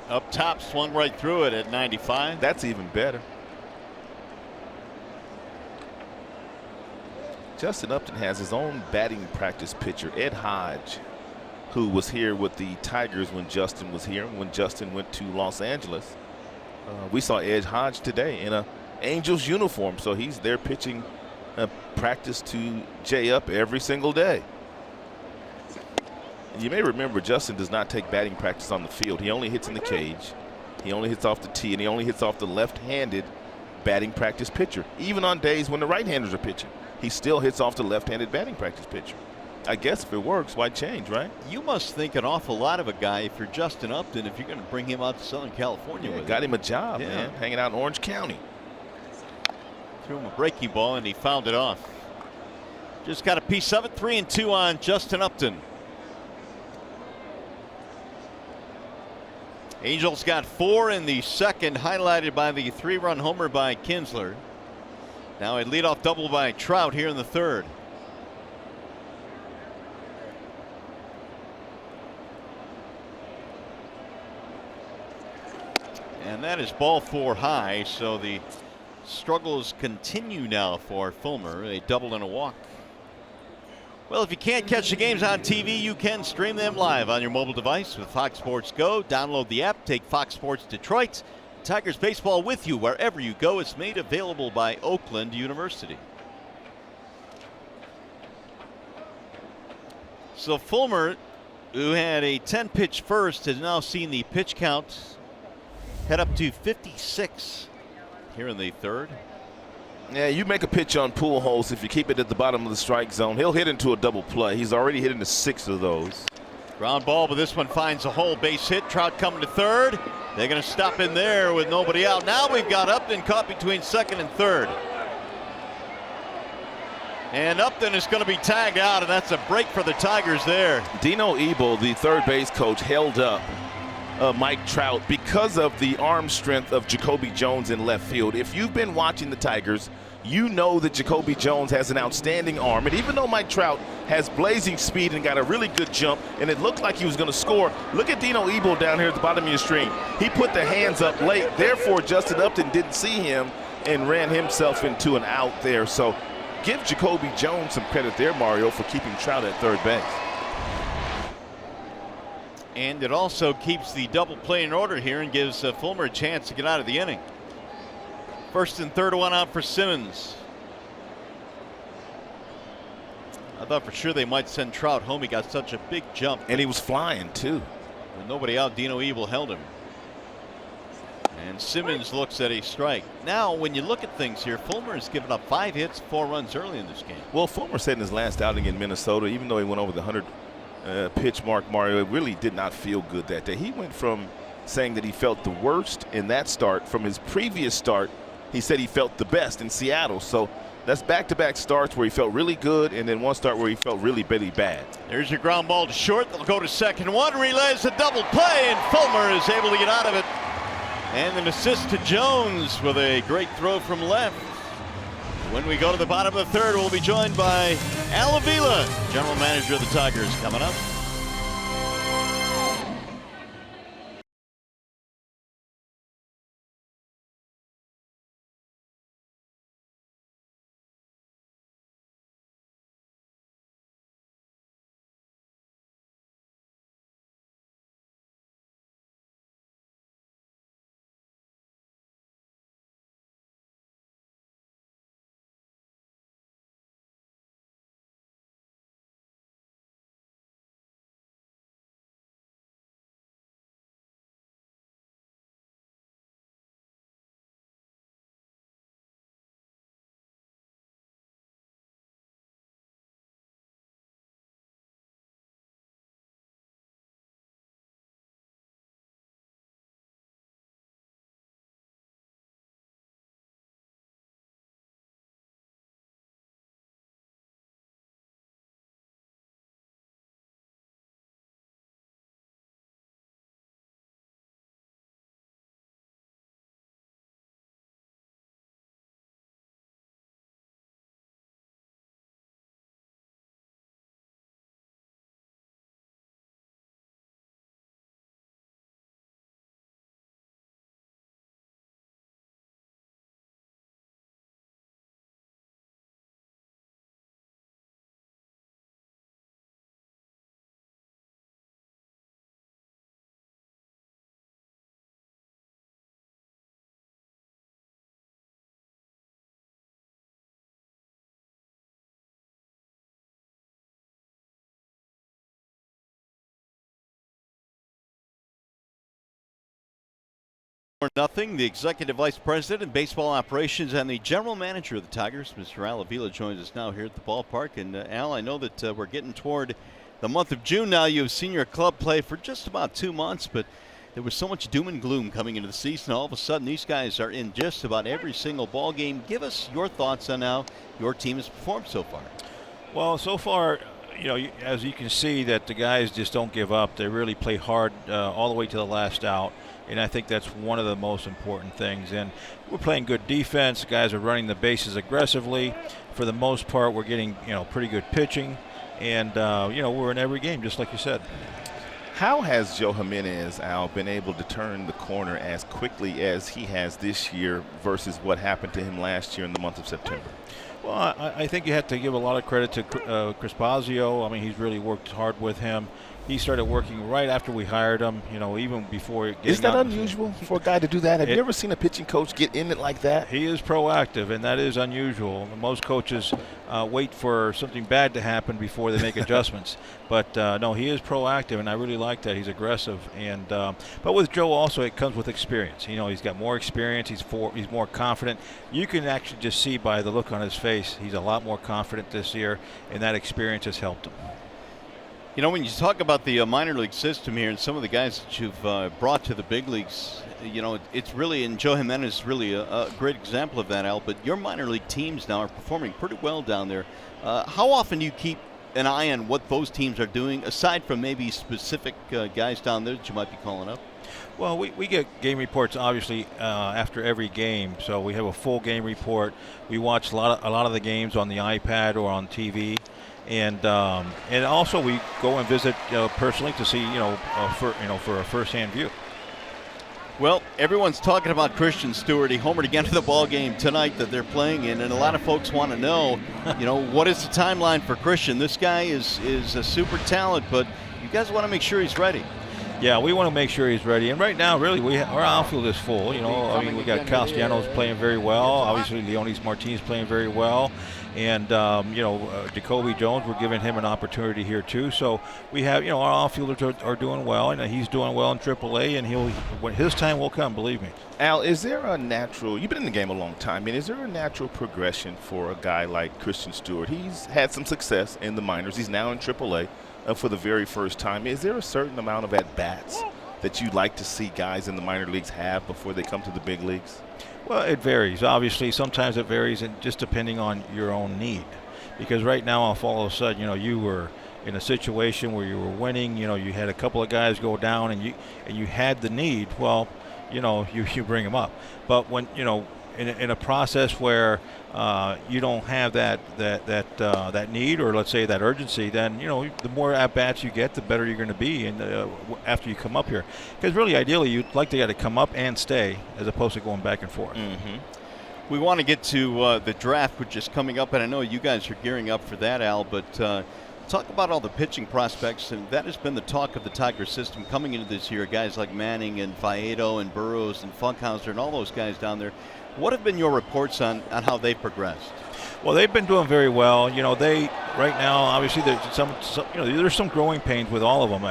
Up top, swung right through it at 95. That's even better. Justin Upton has his own batting practice pitcher, Ed Hodge, who was here with the Tigers when Justin was here. When Justin went to Los Angeles, we saw Ed Hodge today in a Angels uniform, so he's there pitching practice to Jay Up every single day. And you may remember Justin does not take batting practice on the field. He only hits in the cage. He only hits off the tee, and he only hits off the left-handed batting practice pitcher. Even on days when the right-handers are pitching, he still hits off the left-handed batting practice pitcher. I guess if it works, why change, right? You must think an awful lot of a guy if you're Justin Upton, if you're going to bring him out to Southern California with got him a job, Yeah. man, hanging out in Orange County. Threw him a breaking ball, and he fouled it off. Just got a piece of it. 3-2 on Justin Upton. Angels got 4 in the second, highlighted by the 3-run homer by Kinsler. Now a leadoff double by Trout here in the third. And that is ball 4 high, so the struggles continue now for Fulmer. A double and a walk. Well, if you can't catch the games on TV, you can stream them live on your mobile device with Fox Sports Go. Download the app, take Fox Sports Detroit. Tigers baseball with you wherever you go. It's made available by Oakland University. So Fulmer, who had a 10-pitch first, has now seen the pitch count head up to 56 here in the third. Yeah, you make a pitch on Pujols if you keep it at the bottom of the strike zone. He'll hit into a double play. He's already hit into 6 of those. Ground ball, but this one finds a hole. Base hit. Trout coming to third. They're going to stop in there with nobody out. Now we've got Upton caught between second and third. And Upton is going to be tagged out, and that's a break for the Tigers there. Dino Ebel, the third base coach, held up Mike Trout because of the arm strength of Jacoby Jones in left field. If you've been watching the Tigers, you know that Jacoby Jones has an outstanding arm. And even though Mike Trout has blazing speed and got a really good jump, and it looked like he was going to score, look at Dino Ebel down here at the bottom of your screen. He put the hands up late. Therefore, Justin Upton didn't see him and ran himself into an out there. So give Jacoby Jones some credit there, Mario, for keeping Trout at third base. And it also keeps the double play in order here and gives Fulmer a chance to get out of the inning. First and third, one out for Simmons. I thought for sure they might send Trout home. He got such a big jump. And he was flying, too. With nobody out, Dino Evil held him. And Simmons looks at a strike. Now, when you look at things here, Fulmer has given up 5 hits, 4 runs early in this game. Well, Fulmer said in his last outing in Minnesota, even though he went over the 100 pitch mark, Mario, it really did not feel good that day. He went from saying that he felt the worst in that start from his previous start. He said he felt the best in Seattle. So that's back-to-back starts where he felt really good, and then one start where he felt really bad. There's your ground ball to short. They'll go to second. One relays a double play, and Fulmer is able to get out of it. And an assist to Jones with a great throw from left. When we go to the bottom of the third, we'll be joined by Al Avila, general manager of the Tigers, coming up. Nothing. The executive vice president of baseball operations and the general manager of the Tigers, Mr. Al Avila, joins us now here at the ballpark. And Al, I know that we're getting toward the month of June now. You've seen your club play for just about 2 months, but there was so much doom and gloom coming into the season. All of a sudden, these guys are in just about every single ball game. Give us your thoughts on how your team has performed so far. Well, so far, you know, as you can see, that the guys just don't give up. They really play hard all the way to the last out. And I think that's one of the most important things. And we're playing good defense. Guys are running the bases aggressively. For the most part, we're getting, you know, pretty good pitching. And, you know, we're in every game, just like you said. How has Joe Jimenez, Al, been able to turn the corner as quickly as he has this year versus what happened to him last year in the month of September? Well, I think you have to give a lot of credit to Chris Bosio. I mean, he's really worked hard with him. He started working right after we hired him, you know, even before getting Is that out. unusual for a guy to do that? Have you ever seen a pitching coach get in it like that? He is proactive, and that is unusual. Most coaches wait for something bad to happen before they make adjustments. But, no, he is proactive, and I really like that. He's aggressive. And but with Joe also, it comes with experience. You know, he's got more experience. He's more confident. You can actually just see by the look on his face, he's a lot more confident this year, and that experience has helped him. You know, when you talk about the minor league system here and some of the guys that you've brought to the big leagues, you know, it's really, and Joe Jimenez is really a great example of that, Al, but your minor league teams now are performing pretty well down there. How often do you keep an eye on what those teams are doing, aside from maybe specific guys down there that you might be calling up? Well, we get game reports, obviously, after every game. So we have a full game report. We watch a lot of the games on the iPad or on TV. And also we go and visit personally to see, for a first-hand view. Well, everyone's talking about Christian Stewart. He homered again for the ball game tonight that they're playing in, and a lot of folks want to know, what is the timeline for Christian? This guy is a super talent, but you guys want to make sure he's ready. Yeah, we want to make sure he's ready. And right now, really, our outfield is full. We got Castellanos playing very well. Obviously, Leonis Martinez playing very well. And, Jacoby Jones, we're giving him an opportunity here, too. So we have, our outfielders are doing well, and he's doing well in AAA, and when his time will come, believe me. Al, is there a natural, you've been in the game a long time, is there a natural progression for a guy like Christian Stewart? He's had some success in the minors. He's now in AAA for the very first time. Is there a certain amount of at-bats that you'd like to see guys in the minor leagues have before they come to the big leagues? Well, it varies. Obviously, sometimes it varies, and just depending on your own need. Because right now, if all of a sudden, you were in a situation where you were winning, you had a couple of guys go down, and you had the need. Well, you bring them up. But when in a process where you don't have that need, or let's say that urgency, then the more at bats you get, the better you're going to be. And after you come up here, because really, ideally, you'd like to come up and stay as opposed to going back and forth. Mm-hmm. We want to get to the draft, which is coming up, and I know you guys are gearing up for that, Al. But talk about all the pitching prospects, and that has been the talk of the Tiger system coming into this year. Guys like Manning and Faedo and Burroughs and Funkhauser and all those guys down there. What have been your reports on how they've progressed? Well, they've been doing very well. They right now, obviously, there's some growing pains with all of them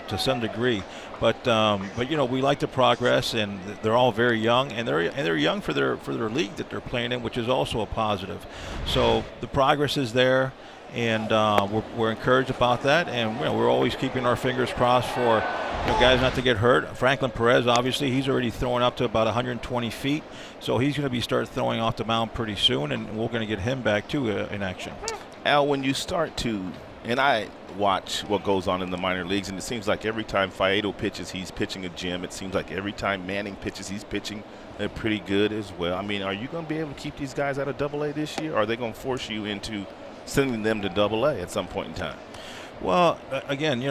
to some degree. But we like the progress, and they're all very young, and they're young for their league that they're playing in, which is also a positive. So the progress is there, and we're encouraged about that, and we're always keeping our fingers crossed for guys not to get hurt. Franklin Perez, obviously, he's already throwing up to about 120 feet, so he's going to start throwing off the mound pretty soon, and we're going to get him back too in action. Al, when you start to, and I watch what goes on in the minor leagues, and it seems like every time Faedo pitches, he's pitching a gem. It seems like every time Manning pitches, he's pitching pretty good as well. Are you going to be able to keep these guys out of AA this year, or are they going to force you into sending them to AA at some point in time? Well, again,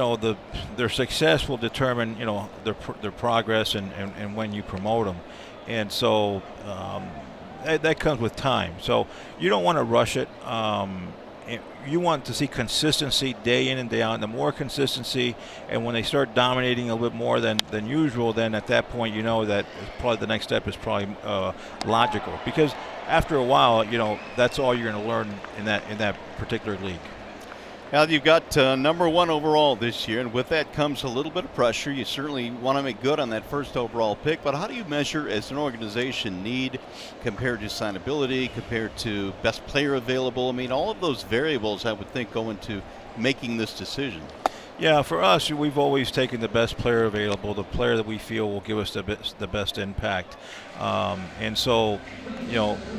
their success will determine, their progress and when you promote them. And so that comes with time. So you don't want to rush it. You want to see consistency day in and day out. And the more consistency, and when they start dominating a little bit more than usual, then at that point that probably the next step is probably logical. Because after a while, that's all you're going to learn in that particular league. Al, you've got number 1 overall this year, and with that comes a little bit of pressure. You certainly want to make good on that first overall pick, but how do you measure as an organization need compared to signability, compared to best player available? All of those variables I would think go into making this decision. Yeah, for us, we've always taken the best player available, the player that we feel will give us the best impact. And so,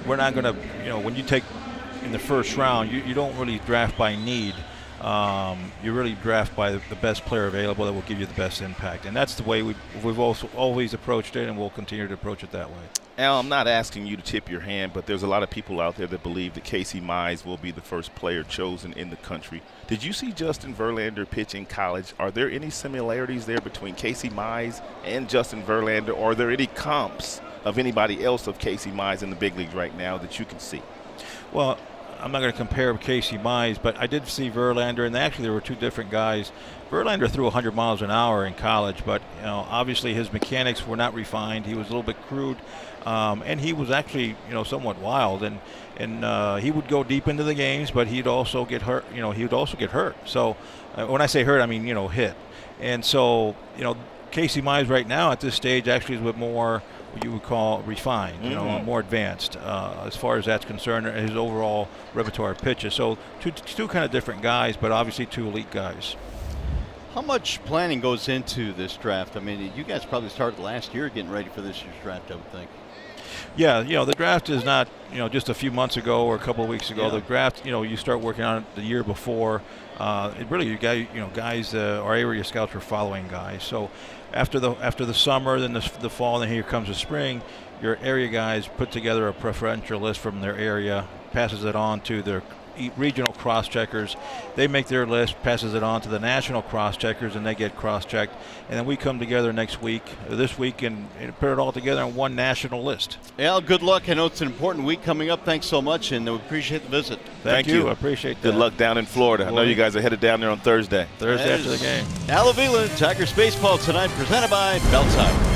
we're not going to, when you take in the first round, you don't really draft by need. You really draft by the best player available that will give you the best impact. And that's the way we've also always approached it, and we'll continue to approach it that way. Al, I'm not asking you to tip your hand, but there's a lot of people out there that believe that Casey Mize will be the first player chosen in the country. Did you see Justin Verlander pitch in college? Are there any similarities there between Casey Mize and Justin Verlander? Or are there any comps of anybody else of Casey Mize in the big leagues right now that you can see? Well, I'm not going to compare Casey Mize, but I did see Verlander, and actually there were two different guys. Verlander threw 100 miles an hour in college, but obviously his mechanics were not refined. He was a little bit crude, and he was actually somewhat wild, and he would go deep into the games, but he'd also get hurt. He would also get hurt. So when I say hurt, I mean hit. And so Casey Mize right now at this stage actually is a bit more what you would call refined, more advanced as far as that's concerned, his overall repertoire of pitches. So two kind of different guys, but obviously two elite guys. How much planning goes into this draft? You guys probably started last year getting ready for this year's draft, I would think. Yeah, the draft is not, just a few months ago or a couple of weeks ago. Yeah. The draft, you start working on it the year before. It really, guys, our area scouts are following guys. So after the summer, then the fall, then here comes the spring. Your area guys put together a preferential list from their area, passes it on to their regional cross-checkers. They make their list, passes it on to the national cross-checkers, and they get cross-checked. And then we come together this week, and put it all together on one national list. Al, good luck. I know it's an important week coming up. Thanks so much, and we appreciate the visit. Thank you. I appreciate that. Good luck down in Florida. I know you guys are headed down there on Thursday. After the game. Al Avila, Tigers baseball tonight, presented by Pastime.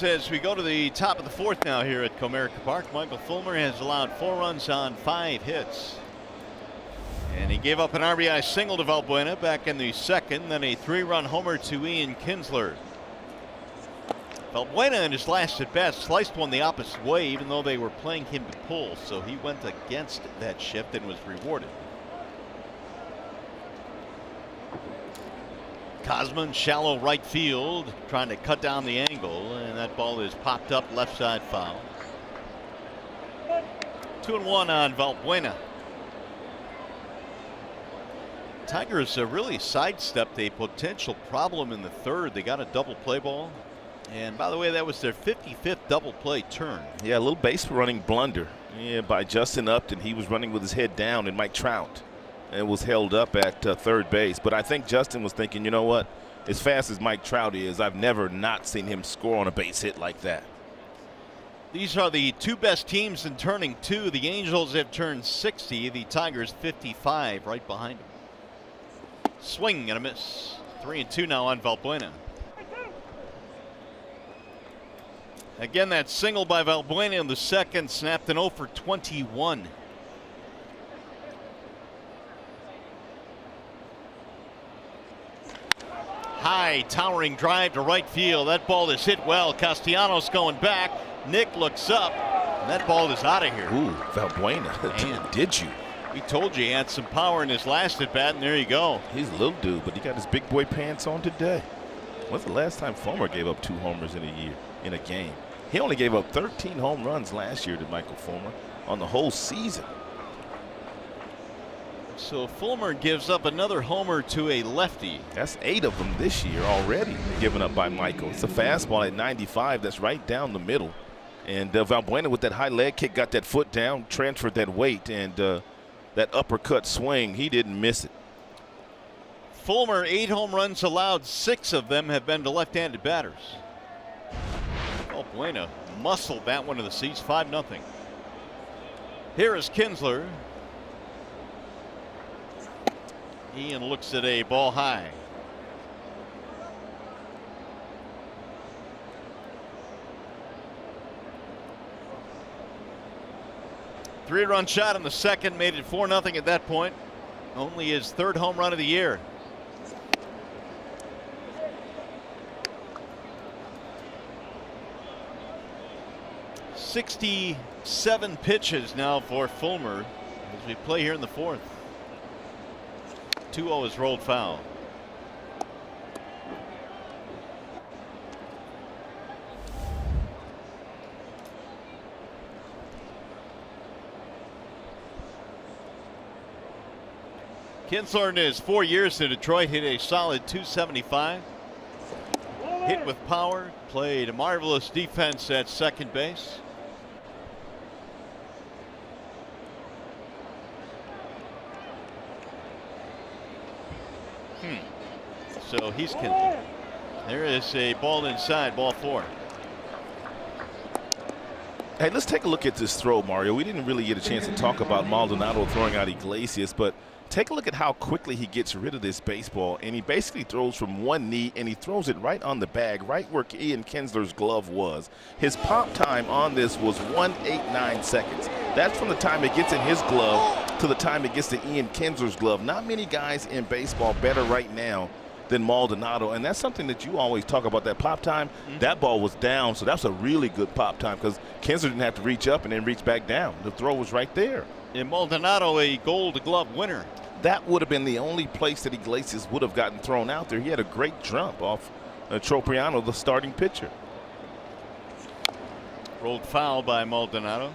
As we go to the top of the fourth now here at Comerica Park, Michael Fulmer has allowed 4 runs on 5 hits. And he gave up an RBI single to Valbuena back in the second, then a 3-run homer to Ian Kinsler. Valbuena in his last at bat sliced one the opposite way, even though they were playing him to pull, so he went against that shift and was rewarded. Cosman, shallow right field, trying to cut down the angle, and that ball is popped up left side foul. 2-1 on Valbuena. Tigers really sidestepped a potential problem in the third. They got a double play ball. And by the way, that was their 55th double play turn. Yeah, a little base running blunder by Justin Upton. He was running with his head down, and Mike Trout and was held up at third base. But I think Justin was thinking, you know what, as fast as Mike Trout is, I've never not seen him score on a base hit like that. These are the 2 best teams in turning 2. The Angels have turned 60, the Tigers 55 right behind them. Swing and a miss. 3-2 now on Valbuena. Again, that single by Valbuena in the second snapped an 0 for 21. High towering drive to right field. That ball is hit well. Castellanos going back. Nick looks up, and that ball is out of here. Ooh, Valbuena. Did you? We told you he had some power in his last at bat, and there you go. He's a little dude, but he got his big boy pants on today. When's the last time Fulmer gave up 2 homers in a game? He only gave up 13 home runs last year to Michael Fulmer on the whole season. So Fulmer gives up another homer to a lefty. That's 8 of them this year already given up by Michael. It's a fastball at 95 that's right down the middle. And Valbuena with that high leg kick got that foot down, transferred that weight, and that uppercut swing, he didn't miss it. Fulmer, 8 home runs allowed, 6 of them have been to left-handed batters. Valbuena muscled that one to the seats, 5-0. Here is Kinsler. Ian looks at a ball high. Three-run shot in the second, made it 4-0 at that point. Only his 3rd home run of the year. 67 pitches now for Fulmer as we play here in the fourth. 2-0 is rolled foul. Kinsler in his 4 years in Detroit hit a solid .275. Hit with power, played a marvelous defense at second base. So he's Kinsler. There is a ball inside, ball 4. Hey, let's take a look at this throw, Mario. We didn't really get a chance to talk about Maldonado throwing out Iglesias, but take a look at how quickly he gets rid of this baseball, and he basically throws from one knee, and he throws it right on the bag, right where Ian Kinsler's glove was. His pop time on this was 1.89 seconds. That's from the time it gets in his glove to the time it gets to Ian Kinsler's glove. Not many guys in baseball better right now than Maldonado, and that's something that you always talk about, that pop time. That ball was down, so that's a really good pop time because Kinsler didn't have to reach up and then reach back down. The throw was right there. And Maldonado, a Gold Glove winner. That would have been the only place that Iglesias would have gotten thrown out there. He had a great jump off Tropiano, the starting pitcher. Rolled foul by Maldonado.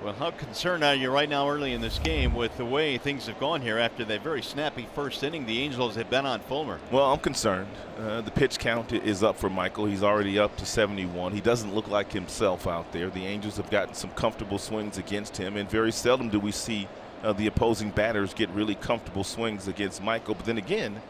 Well, how concerned are you right now early in this game with the way things have gone here after that very snappy first inning the Angels have been on Fulmer? Well, I'm concerned. The pitch count is up for Michael. He's already up to 71. He doesn't look like himself out there. The Angels have gotten some comfortable swings against him, and very seldom do we see the opposing batters get really comfortable swings against Michael. But then again,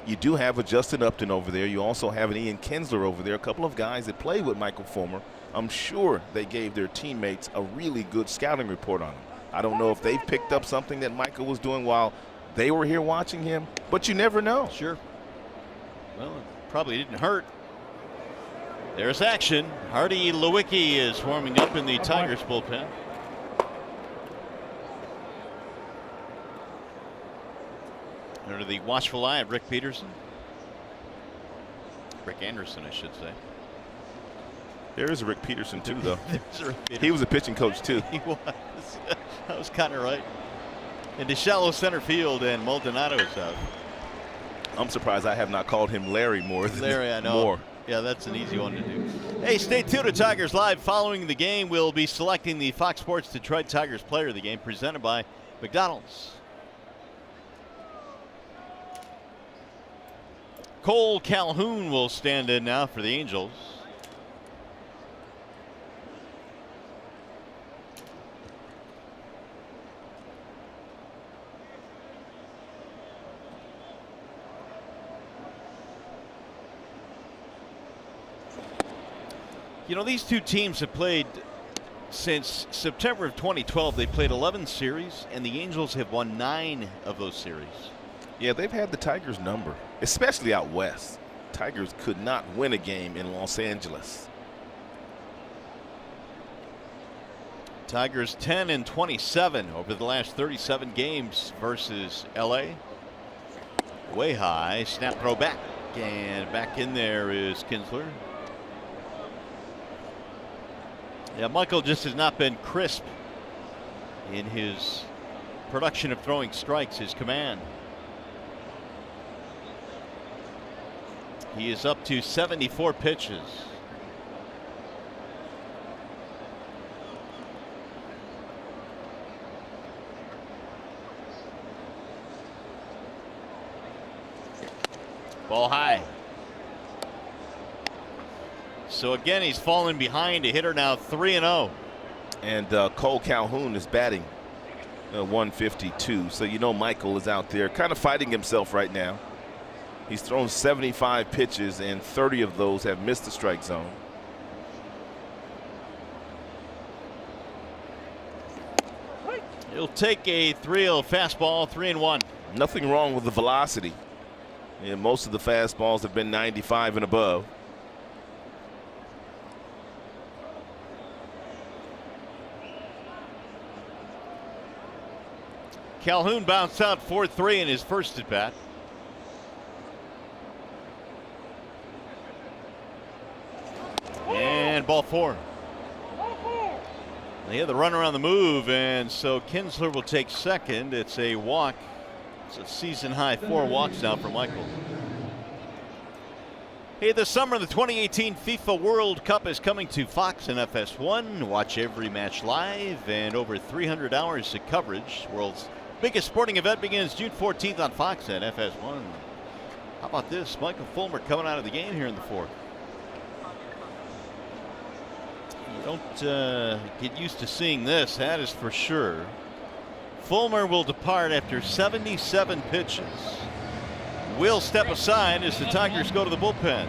you do have a Justin Upton over there. You also have an Ian Kinsler over there, a couple of guys that play with Michael Fulmer. I'm sure they gave their teammates a really good scouting report on him. I don't know if they've picked up something that Michael was doing while they were here watching him, but you never know. Sure. Well, it probably didn't hurt. There's action. Hardy Lewicki is warming up in the Tigers bullpen. Under the watchful eye of Rick Peterson. Rick Anderson, I should say. There is a Rick Peterson, too, though. Peterson. He was a pitching coach, too. He was. That was kind of right. Into shallow center field, and Maldonado is out. I'm surprised I have not called him Larry more than Larry, I know. More. Yeah, that's an easy one to do. Hey, stay tuned to Tigers Live. Following the game, we'll be selecting the Fox Sports Detroit Tigers player of the game, presented by McDonald's. Cole Calhoun will stand in now for the Angels. You know, these two teams have played since September of 2012. They played 11 series, and the Angels have won 9 of those series. Yeah, they've had the Tigers' number, especially out west. Tigers could not win a game in Los Angeles. Tigers 10-27 over the last 37 games versus LA. Way high, snap throw back, and back in there is Kinsler. Yeah, Michael just has not been crisp in his production of throwing strikes, his command. He is up to 74 pitches. Ball high. So again, he's fallen behind a hitter now 3-0. And Cole Calhoun is batting 152. So you know Michael is out there kind of fighting himself right now. He's thrown 75 pitches, and 30 of those have missed the strike zone. He'll take a 3-0 fastball, 3-1. Nothing wrong with the velocity. Yeah, most of the fastballs have been 95 and above. Calhoun bounced out 4-3 in his first at bat. And ball 4. They had the runner on the move, and so Kinsler will take second. It's a walk. It's a season high 4 walks now for Michael. Hey, this summer the 2018 FIFA World Cup is coming to Fox and FS1. Watch every match live and over 300 hours of coverage. World's biggest sporting event begins June 14th on Fox and FS1. How about this? Michael Fulmer coming out of the game here in the 4th. You don't get used to seeing this, that is for sure. Fulmer will depart after 77 pitches. Will step aside as the Tigers go to the bullpen.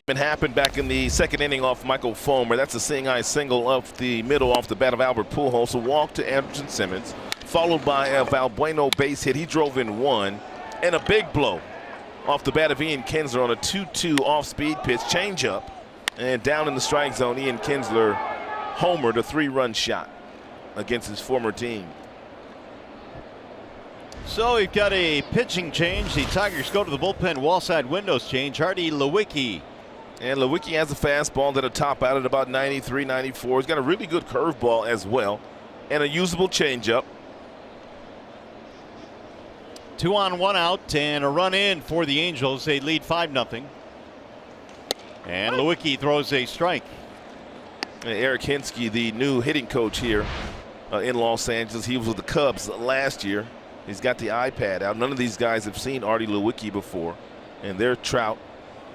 It happened back in the second inning off Michael Fulmer. That's a seeing eye single up the middle off the bat of Albert Pujols. A walk to Anderson Simmons, followed by a Valbueno base hit. He drove in 1, and a big blow off the bat of Ian Kinsler on a 2-2 off-speed pitch, changeup, and down in the strike zone. Ian Kinsler homered a 3-run shot against his former team. So we've got a pitching change. The Tigers go to the bullpen. Wall side windows change. Hardy Lewicki. And Lewicki has a fastball that'll top out at about 93, 94. He's got a really good curveball as well, and a usable changeup. 2 on, 1 out, and a run in for the Angels. They lead 5-0. And Lewicki throws a strike. And Eric Hinsky, the new hitting coach here in Los Angeles. He was with the Cubs last year. He's got the iPad out. None of these guys have seen Artie Lewicki before, and they're Trout.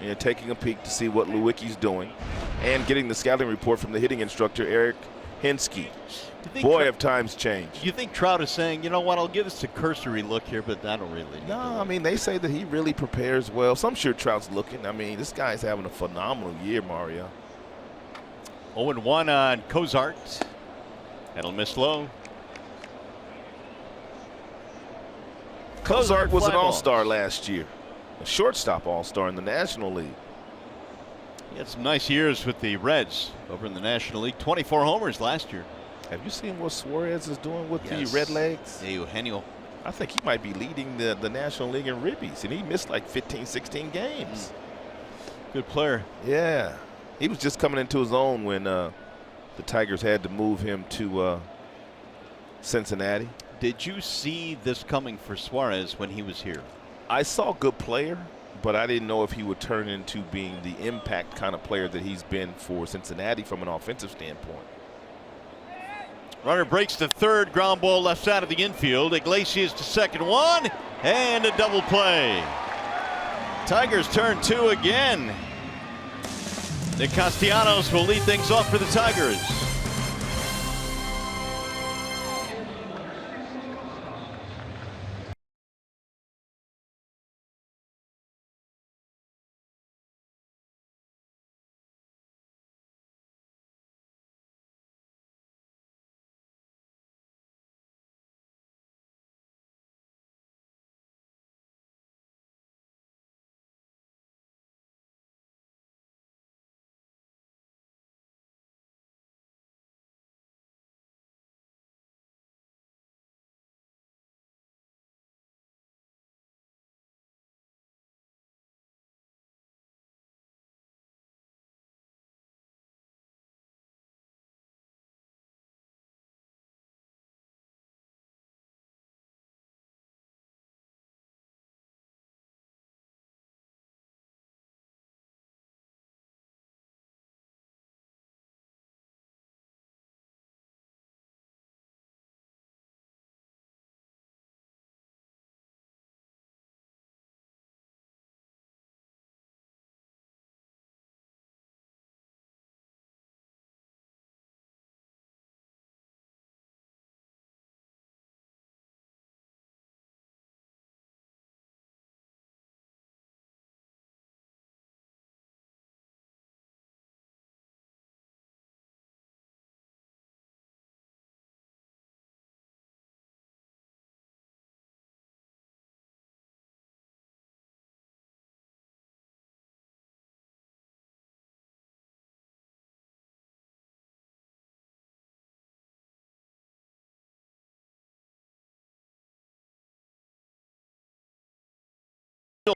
And taking a peek to see what Lewicki's doing and getting the scouting report from the hitting instructor, Eric Hinsky. Boy, have times changed. You think Trout is saying, you know what, I'll give this a cursory look here, but I don't really need No, I mean, they say that he really prepares well. So I'm sure Trout's looking. I mean, this guy's having a phenomenal year, Mario. 0-1 on Cozart. That'll miss low. Cozart was an all-star last year. A shortstop all-star in the National League. He had some nice years with the Reds over in the National League. 24 homers last year. Have you seen what Suarez is doing with the Red Legs? Eugenio. I think he might be leading the National League in ribbies, and he missed like 15, 16 games. Good player. Yeah. He was just coming into his own when the Tigers had to move him to Cincinnati. Did you see this coming for Suarez when he was here? I saw a good player, but I didn't know if he would turn into being the impact kind of player that he's been for Cincinnati from an offensive standpoint. Runner breaks to third, ground ball left side of the infield. Iglesias to second, 1, and a double play. Tigers turn 2 again. Nick Castellanos will lead things off for the Tigers.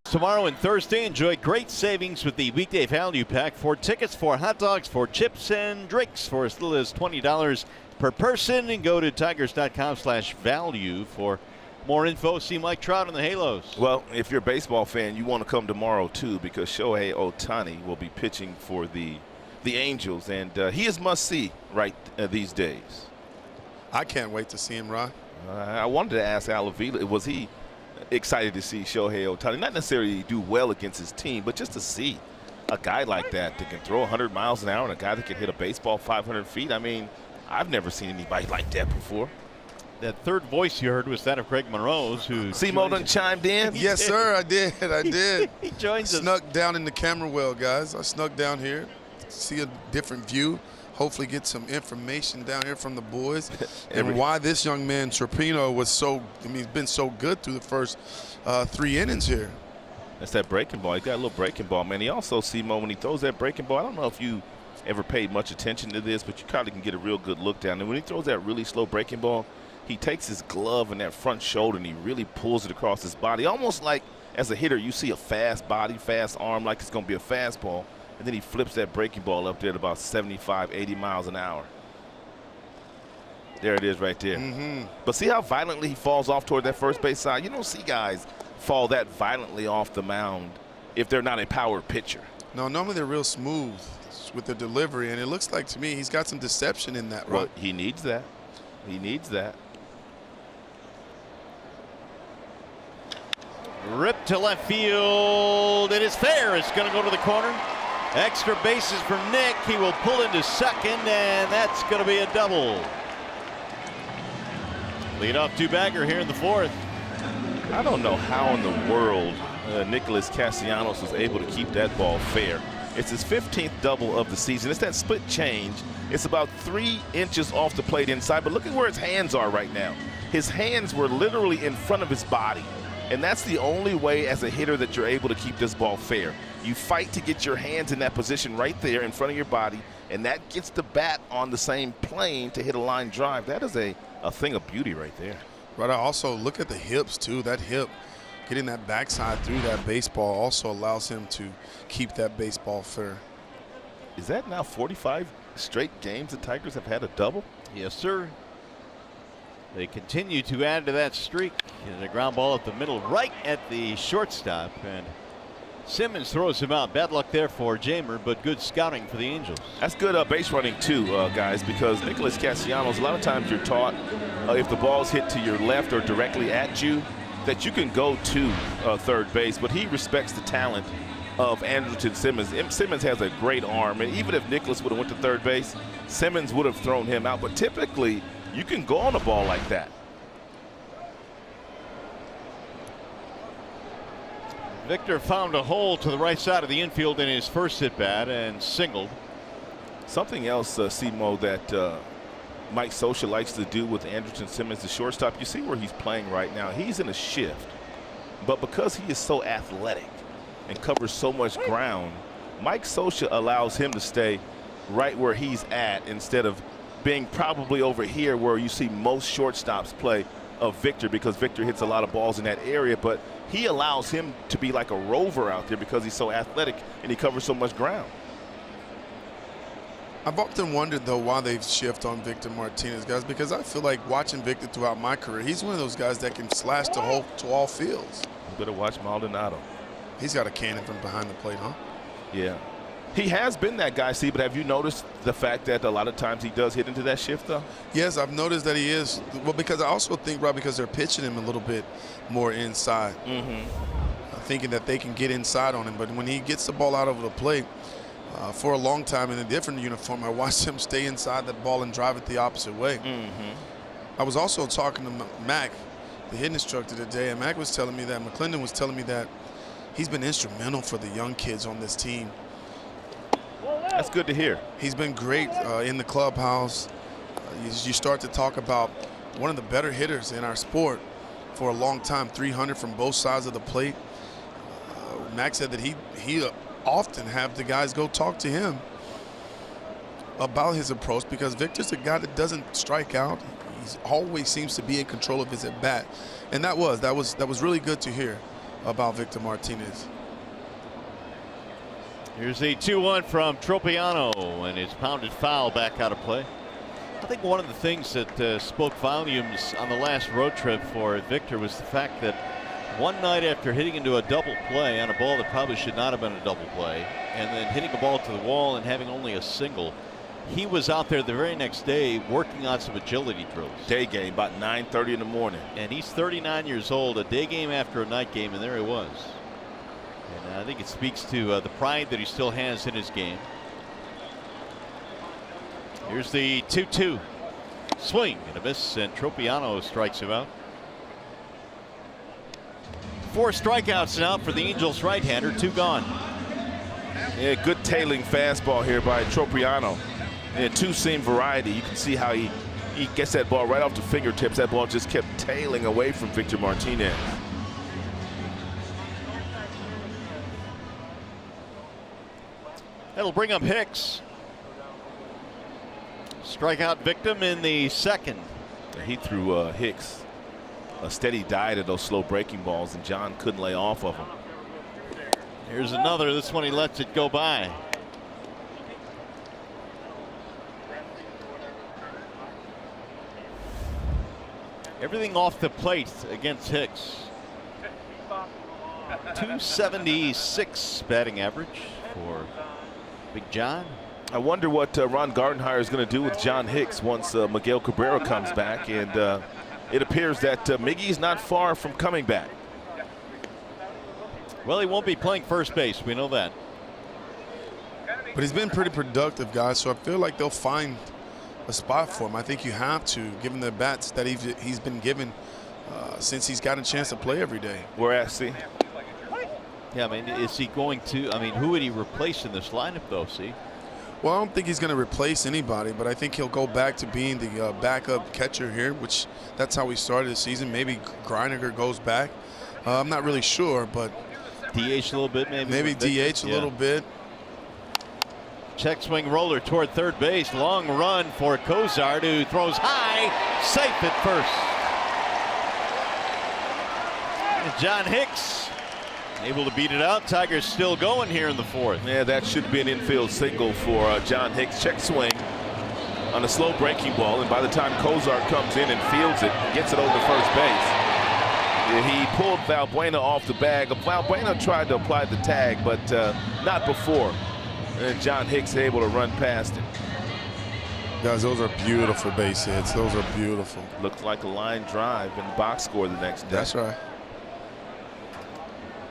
Tomorrow and Thursday, enjoy great savings with the weekday value pack for tickets, for hot dogs, for chips and drinks for as little as $20 per person. And go to tigers.com/value for more info. See Mike Trout on the Halos. Well, if you're a baseball fan, you want to come tomorrow too, because Shohei Ohtani will be pitching for the Angels, and he is must-see right these days. I can't wait to see him, Ron. I wanted to ask Al Avila, was he excited to see Shohei Ohtani? Not necessarily do well against his team, but just to see a guy like that can throw 100 miles an hour and a guy that can hit a baseball 500 feet. I mean, I've never seen anybody like that before. That third voice you heard was that of Craig Monroe's, who Simo done chimed in. Yes, sir, I did. I did. He joins us. Snuck down in the camera well, guys. I snuck down here, see a different view. Hopefully get some information down here from the boys and why this young man, Trapino, was so, he's been so good through the first 3 innings here. That's that breaking ball. He got a little breaking ball, man. He also, Simo, when he throws that breaking ball, I don't know if you ever paid much attention to this, but you kind of can get a real good look down. And when he throws that really slow breaking ball, he takes his glove and that front shoulder and he really pulls it across his body. Almost like as a hitter, you see a fast body, fast arm, like it's going to be a fastball. And then he flips that breaking ball up there at about 75, 80 miles an hour. There it is right there. But see how violently he falls off toward that first base side? You don't see guys fall that violently off the mound if they're not a power pitcher. No, normally they're real smooth with their delivery, and it looks like to me he's got some deception in that. Well, he needs that. He needs that. Ripped to left field. It is fair. It's going to go to the corner. Extra bases for Nick. He will pull into second, and that's going to be a double. Leadoff two-bagger here in the fourth. I don't know how in the world Nicholas Castellanos was able to keep that ball fair. It's his 15th double of the season. It's that split change. It's about 3 inches off the plate inside, but look at where his hands are right now. His hands were literally in front of his body. And that's the only way as a hitter that you're able to keep this ball fair. You fight to get your hands in that position right there in front of your body, and that gets the bat on the same plane to hit a line drive. That is a thing of beauty right there. Right, I also look at the hips too. That hip, getting that backside through that baseball also allows him to keep that baseball fair. Is that now 45 straight games the Tigers have had a double? Yes, sir. They continue to add to that streak. And a ground ball at the middle, right at the shortstop. And Simmons throws him out. Bad luck there for Jamer, but good scouting for the Angels. That's good base running too, guys, because Nicholas Castellanos, a lot of times you're taught if the ball's hit to your left or directly at you, that you can go to third base, but he respects the talent of Andrelton Simmons. Simmons has a great arm, and even if Nicholas would have went to third base, Simmons would have thrown him out. But typically, you can go on a ball like that. Victor found a hole to the right side of the infield in his first at bat and singled. Something else, Simo, that Mike Scioscia likes to do with Andrelton Simmons, the shortstop. You see where he's playing right now. He's in a shift, but because he is so athletic and covers so much ground, Mike Scioscia allows him to stay right where he's at instead of being probably over here where you see most shortstops play of Victor, because Victor hits a lot of balls in that area, but he allows him to be like a rover out there because he's so athletic and he covers so much ground. I've often wondered, though, why they shift on Victor Martinez, guys, because I feel like watching Victor throughout my career, he's one of those guys that can slash to all fields. You better watch Maldonado. He's got a cannon from behind the plate, huh? Yeah. He has been that guy, Steve, but have you noticed the fact that a lot of times he does hit into that shift, though? Yes, I've noticed that he is. Well, because I also think, Rob, because they're pitching him a little bit more inside. Thinking that they can get inside on him. But when he gets the ball out over the plate, for a long time in a different uniform, I watched him stay inside that ball and drive it the opposite way. I was also talking to Mac, the hitting instructor today, and Mac was telling me that, McClendon was telling me that he's been instrumental for the young kids on this team. That's good to hear. He's been great in the clubhouse. You start to talk about one of the better hitters in our sport for a long time, 300 from both sides of the plate. Max said that he often have the guys go talk to him about his approach, because Victor's a guy that doesn't strike out. He always seems to be in control of his at bat, and that was really good to hear. about Victor Martinez. Here's a 2-1 from Tropiano, and it's pounded foul back out of play. I think one of the things that spoke volumes on the last road trip for Victor was the fact that one night after hitting into a double play on a ball that probably should not have been a double play, and then hitting a ball to the wall and having only a single, he was out there the very next day working on some agility drills. Day game, about 9:30 in the morning. And he's 39 years old, a day game after a night game, and there he was. And I think it speaks to the pride that he still has in his game. Here's the 2-2. Swing and a miss, and Tropiano strikes him out. 4 strikeouts now for the Angels right-hander, 2 gone. Yeah, good tailing fastball here by Tropiano. And 2-seam variety. You can see how he gets that ball right off the fingertips. That ball just kept tailing away from Victor Martinez. That'll bring up Hicks. Strikeout victim in the second. He threw Hicks a steady diet of those slow breaking balls, and John couldn't lay off of him. Here's another. This one he lets it go by. Everything off the plate against Hicks. 276 batting average for Big John. I wonder what Ron Gardenhire is going to do with John Hicks once Miguel Cabrera comes back, and it appears that Miggy's not far from coming back. Well, he won't be playing first base. We know that. But he's been pretty productive, guys, so I feel like they'll find a spot for him. I think you have to, given the bats that he's been given since he's gotten a chance to play every day. We're at C. Yeah, I mean, is he going to, I mean, who would he replace in this lineup, though, see? Well, I don't think he's going to replace anybody, but I think he'll go back to being the backup catcher here, which that's how we started the season. Maybe Greiniger goes back. I'm not really sure, but DH a little bit, maybe. Maybe DH a little bit. Check swing roller toward third base. Long run for Cozart, who throws high, safe at first. And John Hicks able to beat it out. Tigers still going here in the fourth. Yeah, that should be an infield single for John Hicks. Check swing on a slow breaking ball, and by the time Cozart comes in and fields it, gets it over to first base. He pulled Valbuena off the bag. Valbuena tried to apply the tag, but not before. And John Hicks able to run past it. Guys, those are beautiful base hits. Those are beautiful. Looked like a line drive and box score the next day. That's right.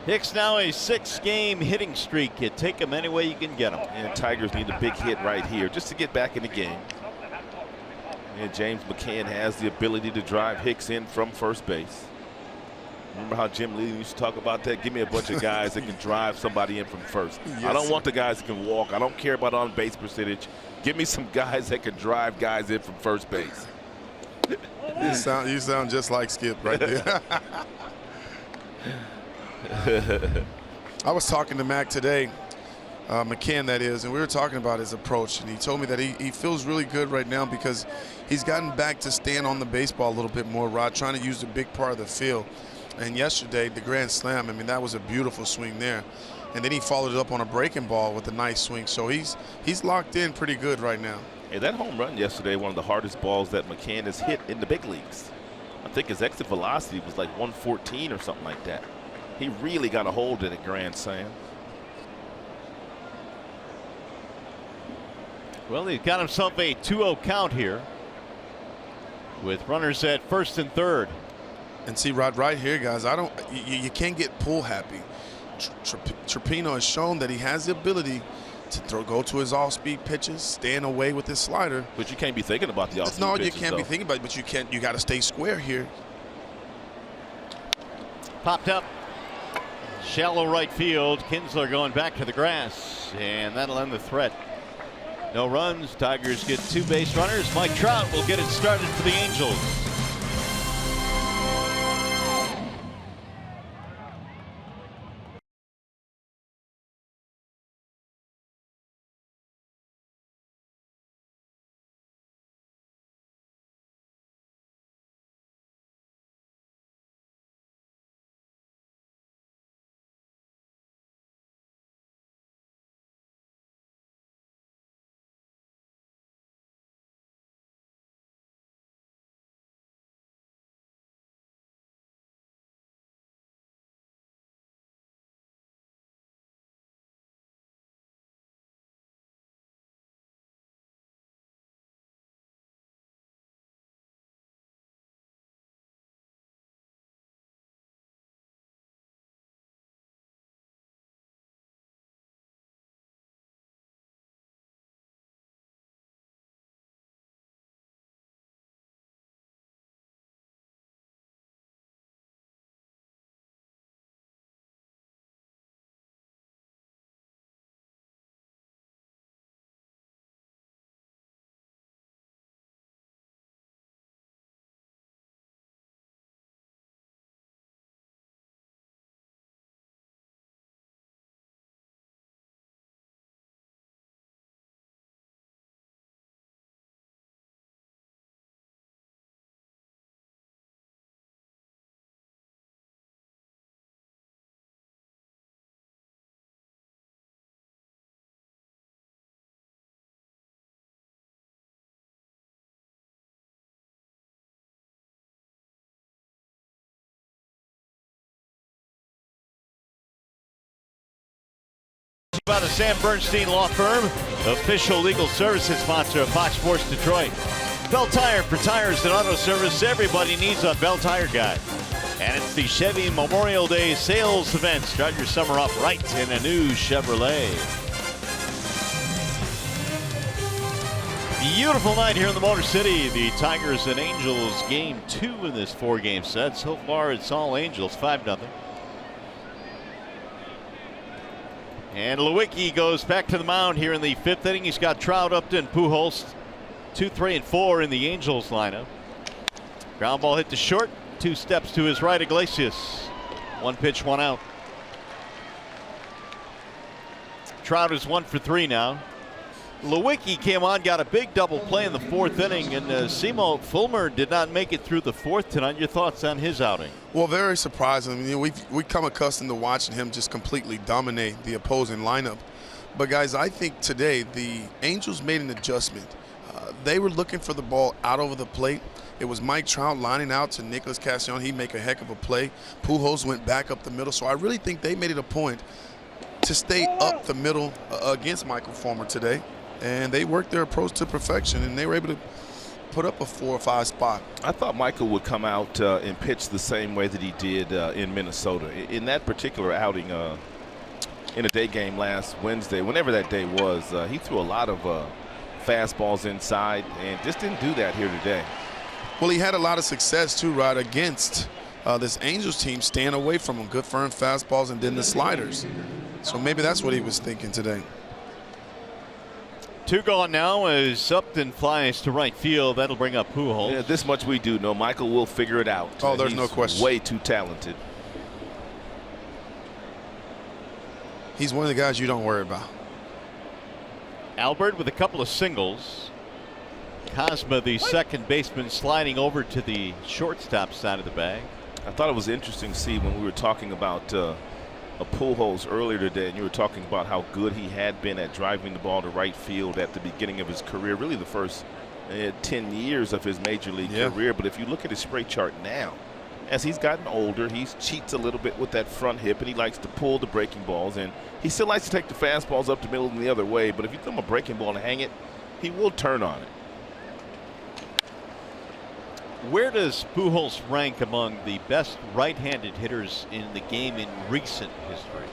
Hicks now a 6-game hitting streak. You take him any way you can get him. And Tigers need a big hit right here just to get back in the game. And James McCann has the ability to drive Hicks in from first base. Remember how Jim Lee used to talk about that? Give me a bunch of guys that can drive somebody in from first. Yes, I don't sir. want the guys that can walk. I don't care about on-base percentage. Give me some guys that can drive guys in from first base. You sound just like Skip right there. I was talking to Mac today, McCann that is, and we were talking about his approach, and he told me that he feels really good right now because he's gotten back to stand on the baseball a little bit more, Rod, trying to use the big part of the field. And yesterday, the grand slam, I mean, that was a beautiful swing there. And then he followed it up on a breaking ball with a nice swing. So he's locked in pretty good right now. Hey, that home run yesterday, one of the hardest balls that McCann has hit in the big leagues. I think his exit velocity was like 114 or something like that. He really got a hold of it, grand slam. Well, he's got himself a 2-0 count here with runners at first and third. And see, Rod, right here, guys, you can't get pull happy. Tropiano has shown that he has the ability to go to his off-speed pitches, staying away with his slider. But you can't be thinking about the off-speed pitches. No, you can't be thinking about it, but you got to stay square here. Popped up. Shallow right field. Kinsler going back to the grass, and that'll end the threat. No runs. Tigers get 2 base runners. Mike Trout will get it started for the Angels. By the Sam Bernstein Law Firm, official legal services sponsor of Fox Sports Detroit. Bell Tire, for tires and auto service everybody needs a Bell Tire guy. And it's the Chevy Memorial Day sales event. Start your summer off right in a new Chevrolet. Beautiful night here in the Motor City. The Tigers and Angels game 2 in this 4-game set. So far it's all Angels, 5-0. And Lewicki goes back to the mound here in the 5th inning. He's got Trout, Upton, Pujols, 2, 3, and 4 in the Angels lineup. Ground ball hit to short. 2 steps to his right, Iglesias. 1 pitch, 1 out. Trout is 1 for 3 now. Lewicki came on, got a big double play in the 4th inning, and Simo Fulmer did not make it through the 4th tonight. Your thoughts on his outing? Well, very surprising. We've come accustomed to watching him just completely dominate the opposing lineup. But, guys, I think today the Angels made an adjustment. They were looking for the ball out over the plate. It was Mike Trout lining out to Nicholas Castellanos. He'd make a heck of a play. Pujols went back up the middle. So I really think they made it a point to stay up the middle against Michael Fulmer today. And they worked their approach to perfection, and they were able to put up a 4 or 5 spot. I thought Michael would come out and pitch the same way that he did in Minnesota. In that particular outing in a day game last Wednesday, whenever that day was, he threw a lot of fastballs inside and just didn't do that here today. Well, he had a lot of success, too, Rod, against this Angels team, staying away from him. Good firm fastballs and then the sliders. So maybe that's what he was thinking today. 2 gone now as Upton flies to right field. That'll bring up Pujols. Yeah, this much we do know. Michael will figure it out. Oh, there's He's no question. Way too talented. He's one of the guys you don't worry about. Albert with a couple of singles. Cosma, the second baseman, sliding over to the shortstop side of the bag. I thought it was interesting to see when we were talking about a Pujols earlier today, and you were talking about how good he had been at driving the ball to right field at the beginning of his career, really the first 10 years of his major league career. But if you look at his spray chart now, as he's gotten older, he cheats a little bit with that front hip, and he likes to pull the breaking balls, and he still likes to take the fastballs up the middle and the other way. But if you throw him a breaking ball and hang it, he will turn on it. Where does Pujols rank among the best right-handed hitters in the game in recent history?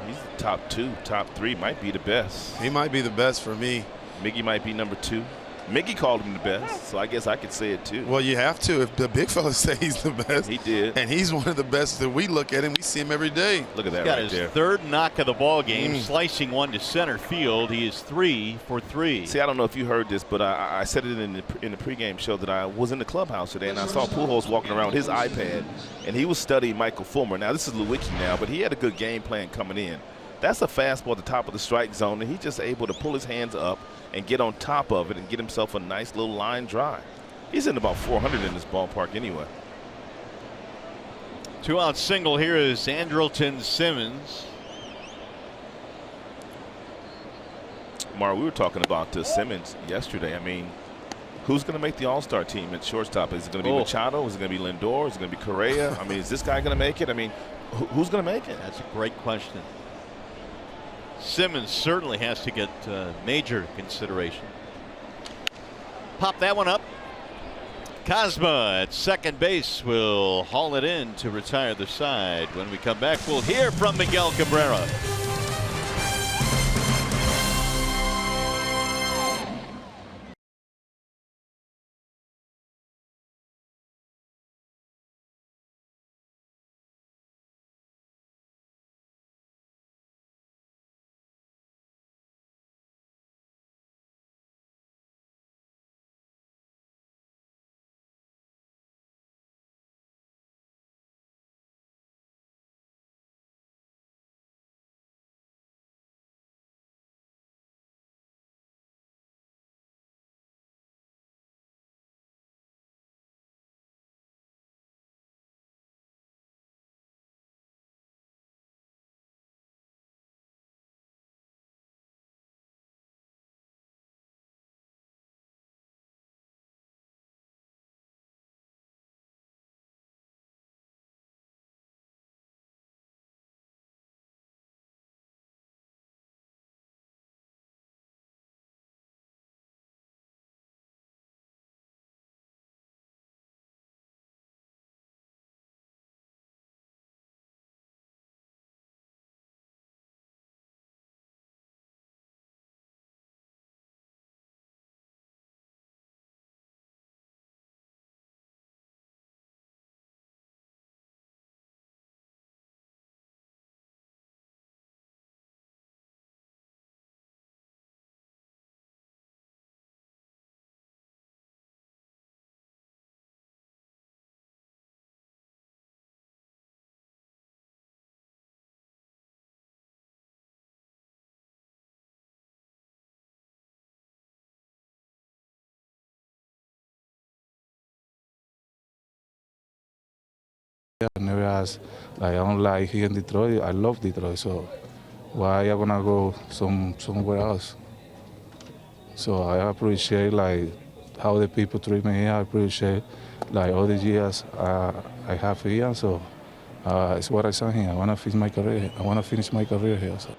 He's the top 2, top 3, might be the best. He might be the best for me. Miggy might be number 2. Miggy called him the best, so I guess I could say it too. Well, you have to. If the big fella say he's the best. He did. And he's one of the best that we look at him. We see him every day. Look at that Got right his there. 3rd knock of the ball game, slicing one to center field. He is 3 for 3. See, I don't know if you heard this, but I said it in the pregame show that I was in the clubhouse today, and I saw Pujols walking around with his iPad, and he was studying Michael Fulmer. Now, this is Lewicki now, but he had a good game plan coming in. That's a fastball at the top of the strike zone, and he's just able to pull his hands up and get on top of it and get himself a nice little line drive. He's in about 400 in this ballpark anyway. 2-out single here is Andrelton Simmons. Mar, we were talking about Simmons yesterday. I mean, who's going to make the All-Star team at shortstop? Is it going to be Machado? Is it going to be Lindor? Is it going to be Correa? I mean, is this guy going to make it? I mean, who's going to make it? That's a great question. Simmons certainly has to get major consideration. Pop that one up. Cosma at second base will haul it in to retire the side. When we come back, we'll hear from Miguel Cabrera. I never asked, like, I don't like here in Detroit. I love Detroit, so why am I gonna go somewhere else? So I appreciate like how the people treat me here. I appreciate like all the years I have here. So it's what I said here. I wanna finish my career. I wanna finish my career here. So.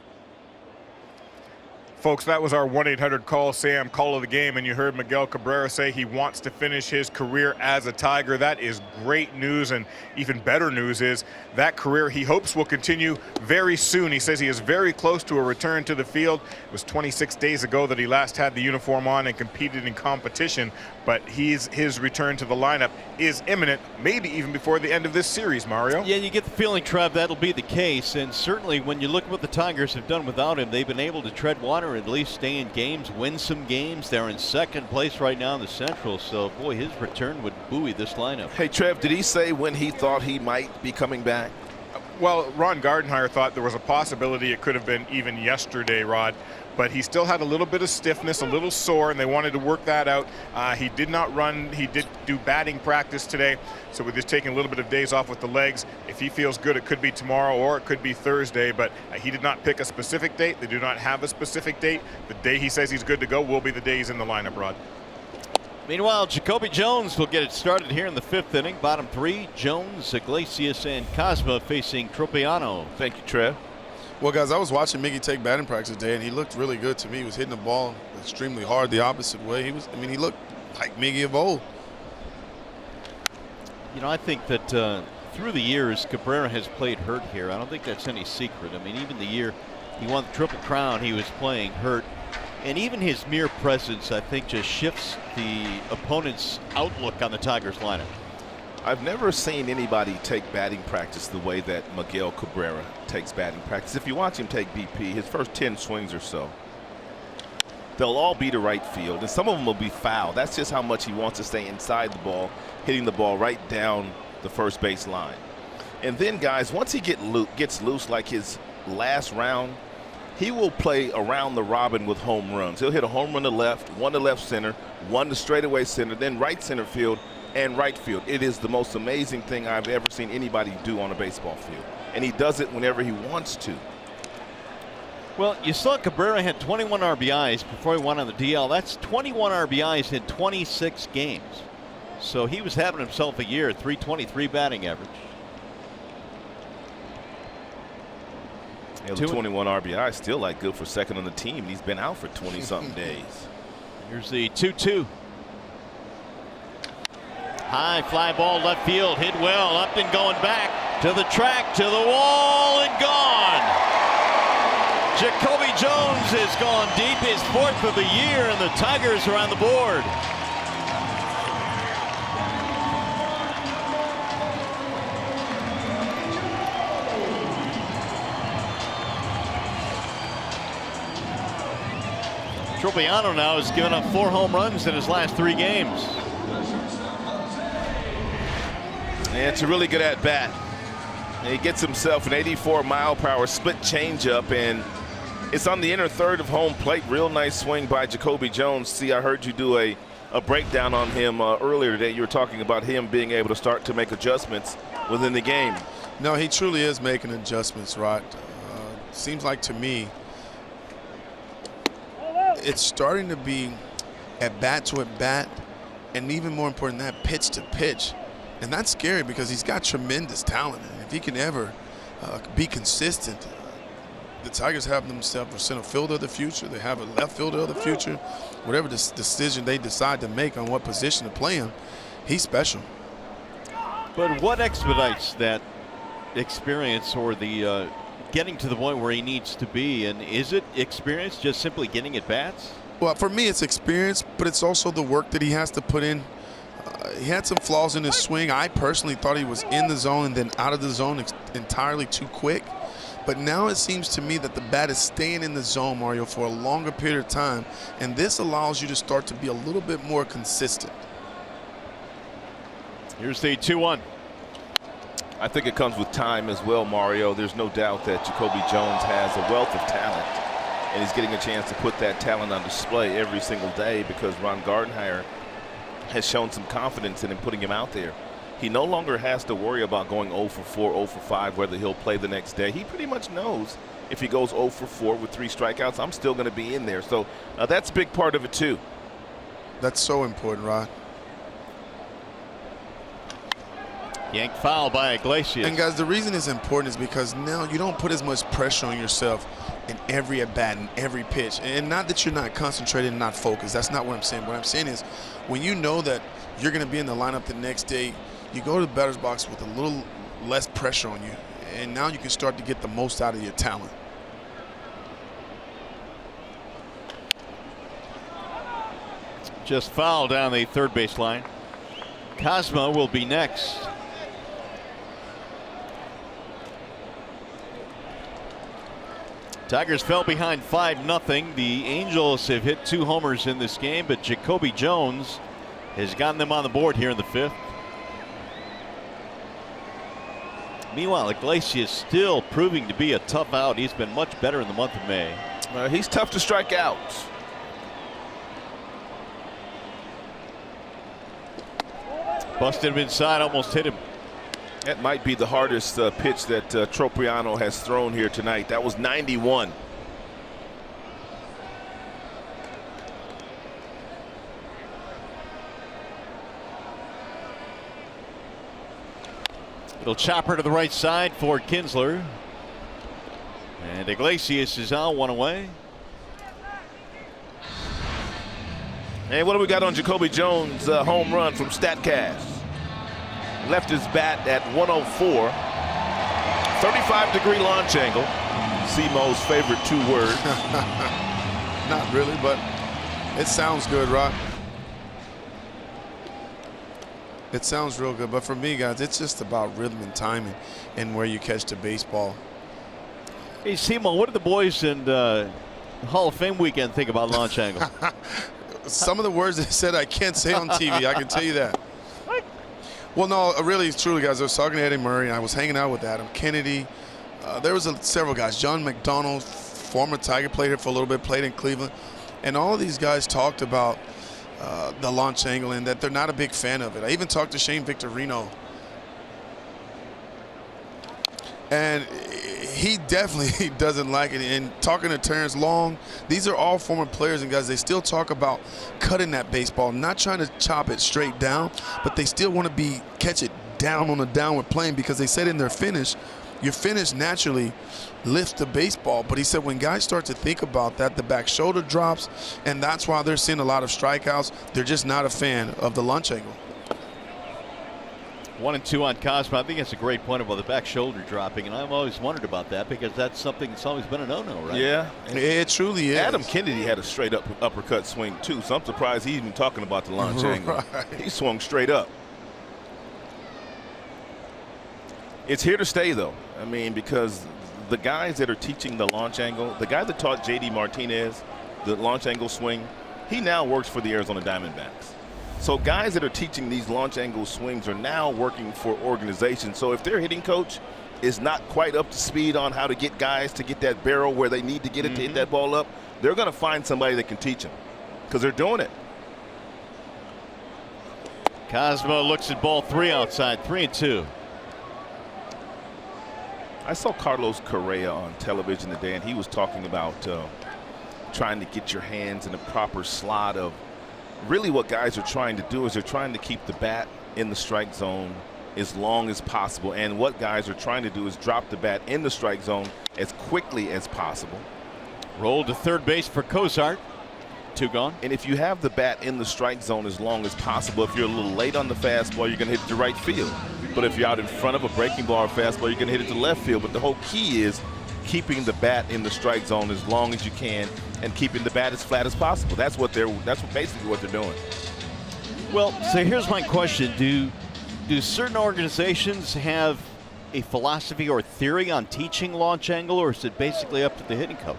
Folks, that was our 1-800-CALL-SAM call of the game, and you heard Miguel Cabrera say he wants to finish his career as a Tiger. That is great news, and even better news is that career he hopes will continue very soon. He says he is very close to a return to the field. It was 26 days ago that he last had the uniform on and competed in competition, but his return to the lineup is imminent, maybe even before the end of this series, Mario. Yeah, you get the feeling, Trev, that'll be the case, and certainly when you look at what the Tigers have done without him, they've been able to tread water, at least stay in games, win some games. They're in second place right now in the Central, so boy, his return would buoy this lineup. Hey, Trev, did he say when he thought he might be coming back? Well, Ron Gardenhire thought there was a possibility it could have been even yesterday, Rod, but he still had a little bit of stiffness, a little sore, and they wanted to work that out. He did not run. He did do batting practice today, so we're just taking a little bit of days off with the legs. If he feels good, it could be tomorrow or it could be Thursday, but he did not pick a specific date. They do not have a specific date. The day he says he's good to go will be the day he's in the lineup, Rod. Meanwhile, Jacoby Jones will get it started here in the 5th inning. Bottom 3, Jones, Iglesias, and Cosma facing Tropiano. Thank you, Trev. Well, guys, I was watching Miggy take batting practice today, and he looked really good to me. He was hitting the ball extremely hard the opposite way. He looked like Miggy of old. You know, I think that through the years, Cabrera has played hurt here. I don't think that's any secret. I mean, even the year he won the Triple Crown, he was playing hurt. And even his mere presence, I think, just shifts the opponent's outlook on the Tigers lineup. I've never seen anybody take batting practice the way that Miguel Cabrera takes batting practice. If you watch him take BP, his first 10 swings or so, they'll all be to right field, and some of them will be foul. That's just how much he wants to stay inside the ball, hitting the ball right down the first base line. And then, guys, once he gets loose like his last round, he will play around the robin with home runs. He'll hit a home run to left, one to left center, one to straightaway center, then right center field and right field. It is the most amazing thing I've ever seen anybody do on a baseball field. And he does it whenever he wants to. Well, you saw Cabrera had 21 RBIs before he went on the DL. That's 21 RBIs in 26 games. So he was having himself a year, 323 batting average. Yeah, 21 RBI, still like good for second on the team. He's been out for 20-something days. Here's the 2-2. High fly ball left field, hit well, Upton going back to the track, to the wall, and gone. Jacoby Jones has gone deep, his 4th of the year, and the Tigers are on the board. Tropiano now has given up 4 home runs in his last 3 games. And it's a really good at-bat. He gets himself an 84-mile-per-hour split changeup, and it's on the inner third of home plate. Real nice swing by Jacoby Jones. See, I heard you do a breakdown on him earlier today. You were talking about him being able to start to make adjustments within the game. No, he truly is making adjustments, Rod. Seems like to me it's starting to be at bat to at bat, and even more important than that, pitch to pitch. And that's scary because he's got tremendous talent. And if he can ever be consistent, the Tigers have themselves a center fielder of the future. They have a left fielder of the future. Whatever decision they decide to make on what position to play him, he's special. But what expedites that experience or the getting to the point where he needs to be? And is it experience, just simply getting at bats? Well, for me, it's experience, but it's also the work that he has to put in. He had some flaws in his swing. I personally thought he was in the zone and then out of the zone entirely too quick. But now it seems to me that the bat is staying in the zone, Mario, for a longer period of time, and this allows you to start to be a little bit more consistent. Here's the 2-1. I think it comes with time as well, Mario. There's no doubt that Jacoby Jones has a wealth of talent, and he's getting a chance to put that talent on display every single day because Ron Gardenhire has shown some confidence in him putting him out there. he no longer has to worry about going 0 for 4, 0 for 5, whether he'll play the next day. He pretty much knows if he goes 0 for 4 with 3 strikeouts, I'm still going to be in there. So that's a big part of it, too. That's so important, Rod. Yanked foul by Iglesias. And guys, the reason it's important is because now you don't put as much pressure on yourself in every at-bat and every pitch. And not that you're not concentrated and not focused. That's not what I'm saying. What I'm saying is when you know that you're going to be in the lineup the next day, you go to the batter's box with a little less pressure on you. And now you can start to get the most out of your talent. Just foul down the third base line. Cosmo will be next. Tigers fell behind 5-0. The Angels have hit 2 homers in this game, but Jacoby Jones has gotten them on the board here in the 5th. Meanwhile, Iglesias still proving to be a tough out. He's been much better in the month of May. He's tough to strike out. Busted him inside, almost hit him. That might be the hardest pitch that Tropiano has thrown here tonight. That was 91. Little chopper to the right side for Kinsler. And Iglesias is on, 1 away. And what do we got on Jacoby Jones' home run from StatCast? Left his bat at 104. 35-degree launch angle. Simo's favorite 2 words. Not really, but it sounds good, Rock. It sounds real good. But for me, guys, it's just about rhythm and timing and where you catch the baseball. Hey, Simo, what did the boys in Hall of Fame weekend think about launch angle? Some of the words they said I can't say on TV. I can tell you that. Well, no, really, truly, guys, I was talking to Eddie Murray, and I was hanging out with Adam Kennedy. There was several guys. John McDonald, former Tiger, played here for a little bit, played in Cleveland. And all of these guys talked about the launch angle and that they're not a big fan of it. I even talked to Shane Victorino. And he definitely doesn't like it. And talking to Terrence Long, these are all former players, and guys, they still talk about cutting that baseball, not trying to chop it straight down, but they still want to catch it down on a downward plane, because they said in their finish, your finish naturally lifts the baseball. But he said when guys start to think about that, the back shoulder drops, and that's why they're seeing a lot of strikeouts. They're just not a fan of the launch angle. 1-2 on Cosmo. I think that's a great point about the back shoulder dropping, and I've always wondered about that because that's something that's always been a no-no, right? Yeah, it truly is. Adam Kennedy had a straight up uppercut swing too, so I'm surprised he's even talking about the launch angle. He swung straight up. It's here to stay, though. I mean, because the guys that are teaching the launch angle, the guy that taught J.D. Martinez the launch angle swing, he now works for the Arizona Diamondbacks. So guys that are teaching these launch angle swings are now working for organizations. So if their hitting coach is not quite up to speed on how to get guys to get that barrel where they need to get it to hit that ball up, they're going to find somebody that can teach them because they're doing it. Cosmo looks at ball 3 outside, 3-2. I saw Carlos Correa on television today, and he was talking about trying to get your hands in the proper slot of really what guys are trying to do is they're trying to keep the bat in the strike zone as long as possible. And what guys are trying to do is drop the bat in the strike zone as quickly as possible. Rolled to third base for Cozart. 2 gone. And if you have the bat in the strike zone as long as possible, if you're a little late on the fastball, you're going to hit it to right field. But if you're out in front of a breaking ball or fastball, you're going to hit it to left field. But the whole key is keeping the bat in the strike zone as long as you can and keeping the bat as flat as possible. That's basically what they're doing. Well, so here's my question. Do certain organizations have a philosophy or theory on teaching launch angle, or is it basically up to the hitting coach?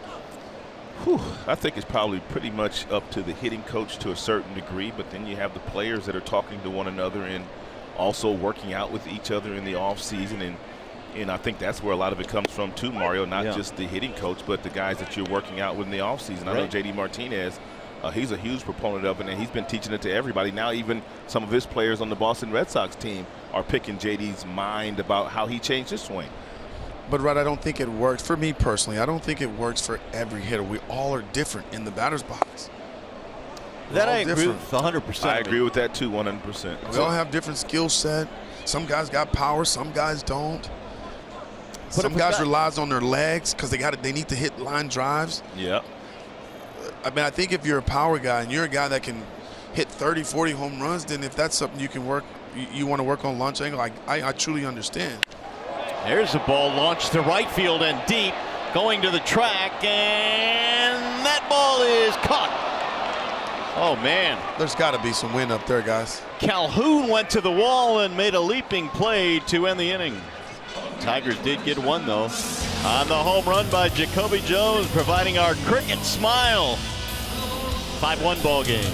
I think it's probably pretty much up to the hitting coach to a certain degree, but then you have the players that are talking to one another and also working out with each other in the off season, and I think that's where a lot of it comes from too, Mario, not just the hitting coach, but the guys that you're working out with in the offseason. I know J.D. Martinez He's a huge proponent of it, and he's been teaching it to everybody. Now even some of his players on the Boston Red Sox team are picking JD's mind about how he changed his swing. But, Rod, I don't think it works. For me personally, I don't think it works for every hitter. We all are different in the batter's box. That I agree with 100%. I agree with that too, 100%. We all have different skill set. Some guys got power, some guys don't. Some guys relies on their legs because they need to hit line drives. Yeah. I mean, I think if you're a power guy and you're a guy that can hit 30, 40 home runs, then if that's something you can work, you want to work on launch angle, I truly understand. There's a ball launched to right field and deep, going to the track, and that ball is caught. Oh, man. There's got to be some wind up there, guys. Calhoun went to the wall and made a leaping play to end the inning. Tigers did get one, though, on the home run by Jacoby Jones, providing our cricket smile. 5-1 ball game.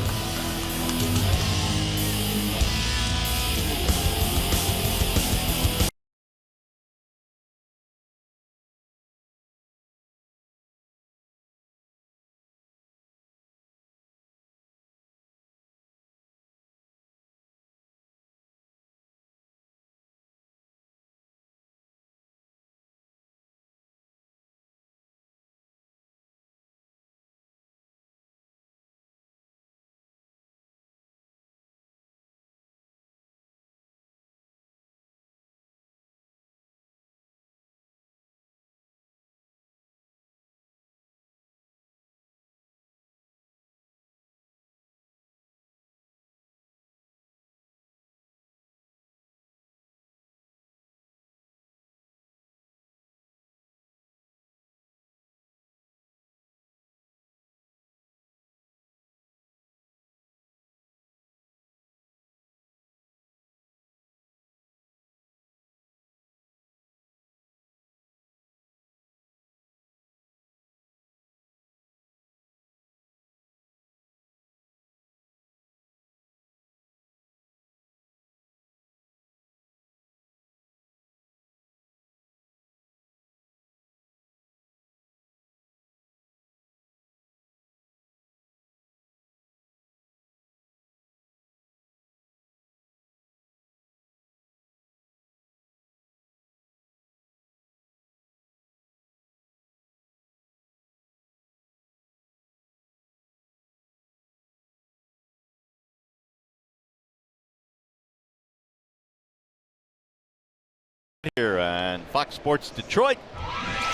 Here on Fox Sports Detroit,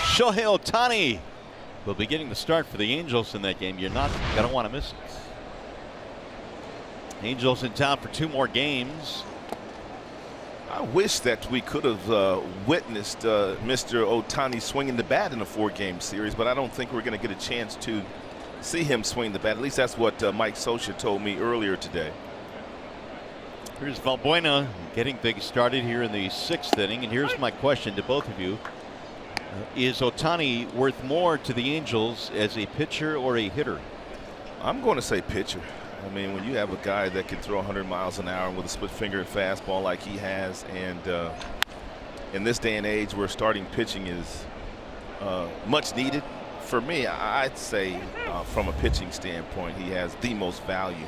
Shohei Ohtani will be getting the start for the Angels in that game. You're not going to want to miss it. Angels in town for 2 more games. I wish that we could have witnessed Mr. Ohtani swinging the bat in a 4-game series, but I don't think we're going to get a chance to see him swing the bat. At least that's what Mike Scioscia told me earlier today. Here's Valbuena getting things started here in the 6th inning. And here's my question to both of you. Is Ohtani worth more to the Angels as a pitcher or a hitter? I'm going to say pitcher. I mean, when you have a guy that can throw 100 miles an hour with a split finger fastball like he has, and in this day and age where starting pitching is much needed, for me, I'd say from a pitching standpoint, he has the most value.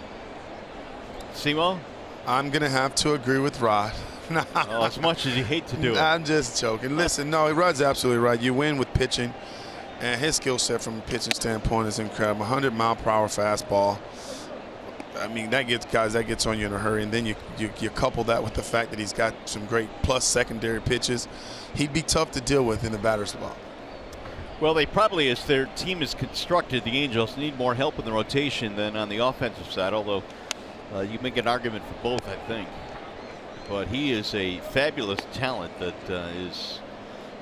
Simo? I'm going to have to agree with Rod. As much as you hate to do it. I'm just joking. Listen, no, Rod's absolutely right. You win with pitching, and his skill set from a pitching standpoint is incredible. 100-mile-per-hour fastball. I mean, that gets on you in a hurry, and then you couple that with the fact that he's got some great plus secondary pitches. He'd be tough to deal with in the batter's box. Well, they probably, as their team is constructed, the Angels need more help in the rotation than on the offensive side, although you make an argument for both, I think. But he is a fabulous talent that is,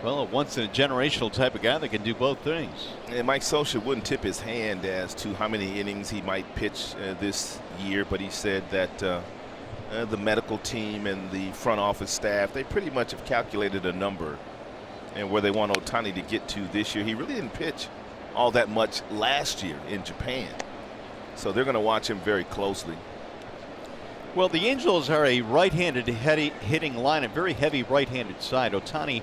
well, a once-in-a-generational type of guy that can do both things. And Mike Scioscia wouldn't tip his hand as to how many innings he might pitch this year, but he said that the medical team and the front office staff, they pretty much have calculated a number and where they want Ohtani to get to this year. He really didn't pitch all that much last year in Japan, so they're going to watch him very closely. Well, the Angels are a right-handed hitting line, a very heavy right-handed side. Ohtani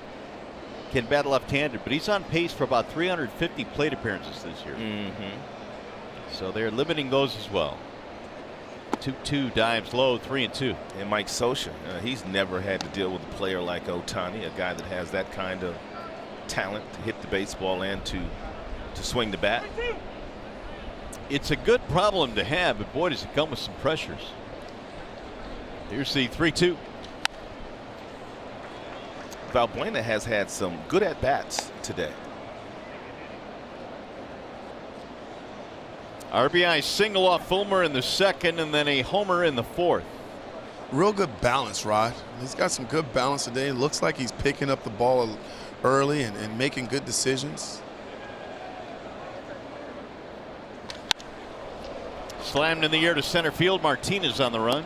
can bat left-handed, but he's on pace for about 350 plate appearances this year. So they're limiting those as well. 2-2 dives low, 3-2. And Mike Scioscia, he's never had to deal with a player like Ohtani, a guy that has that kind of talent to hit the baseball and to swing the bat. It's a good problem to have, but boy, does it come with some pressures. Here's the 3-2. Valbuena has had some good at-bats today. RBI single off Fulmer in the second, and then a homer in the fourth. Real good balance, Rod. He's got some good balance today. It looks like he's picking up the ball early and making good decisions. Slammed in the air to center field. Martinez on the run.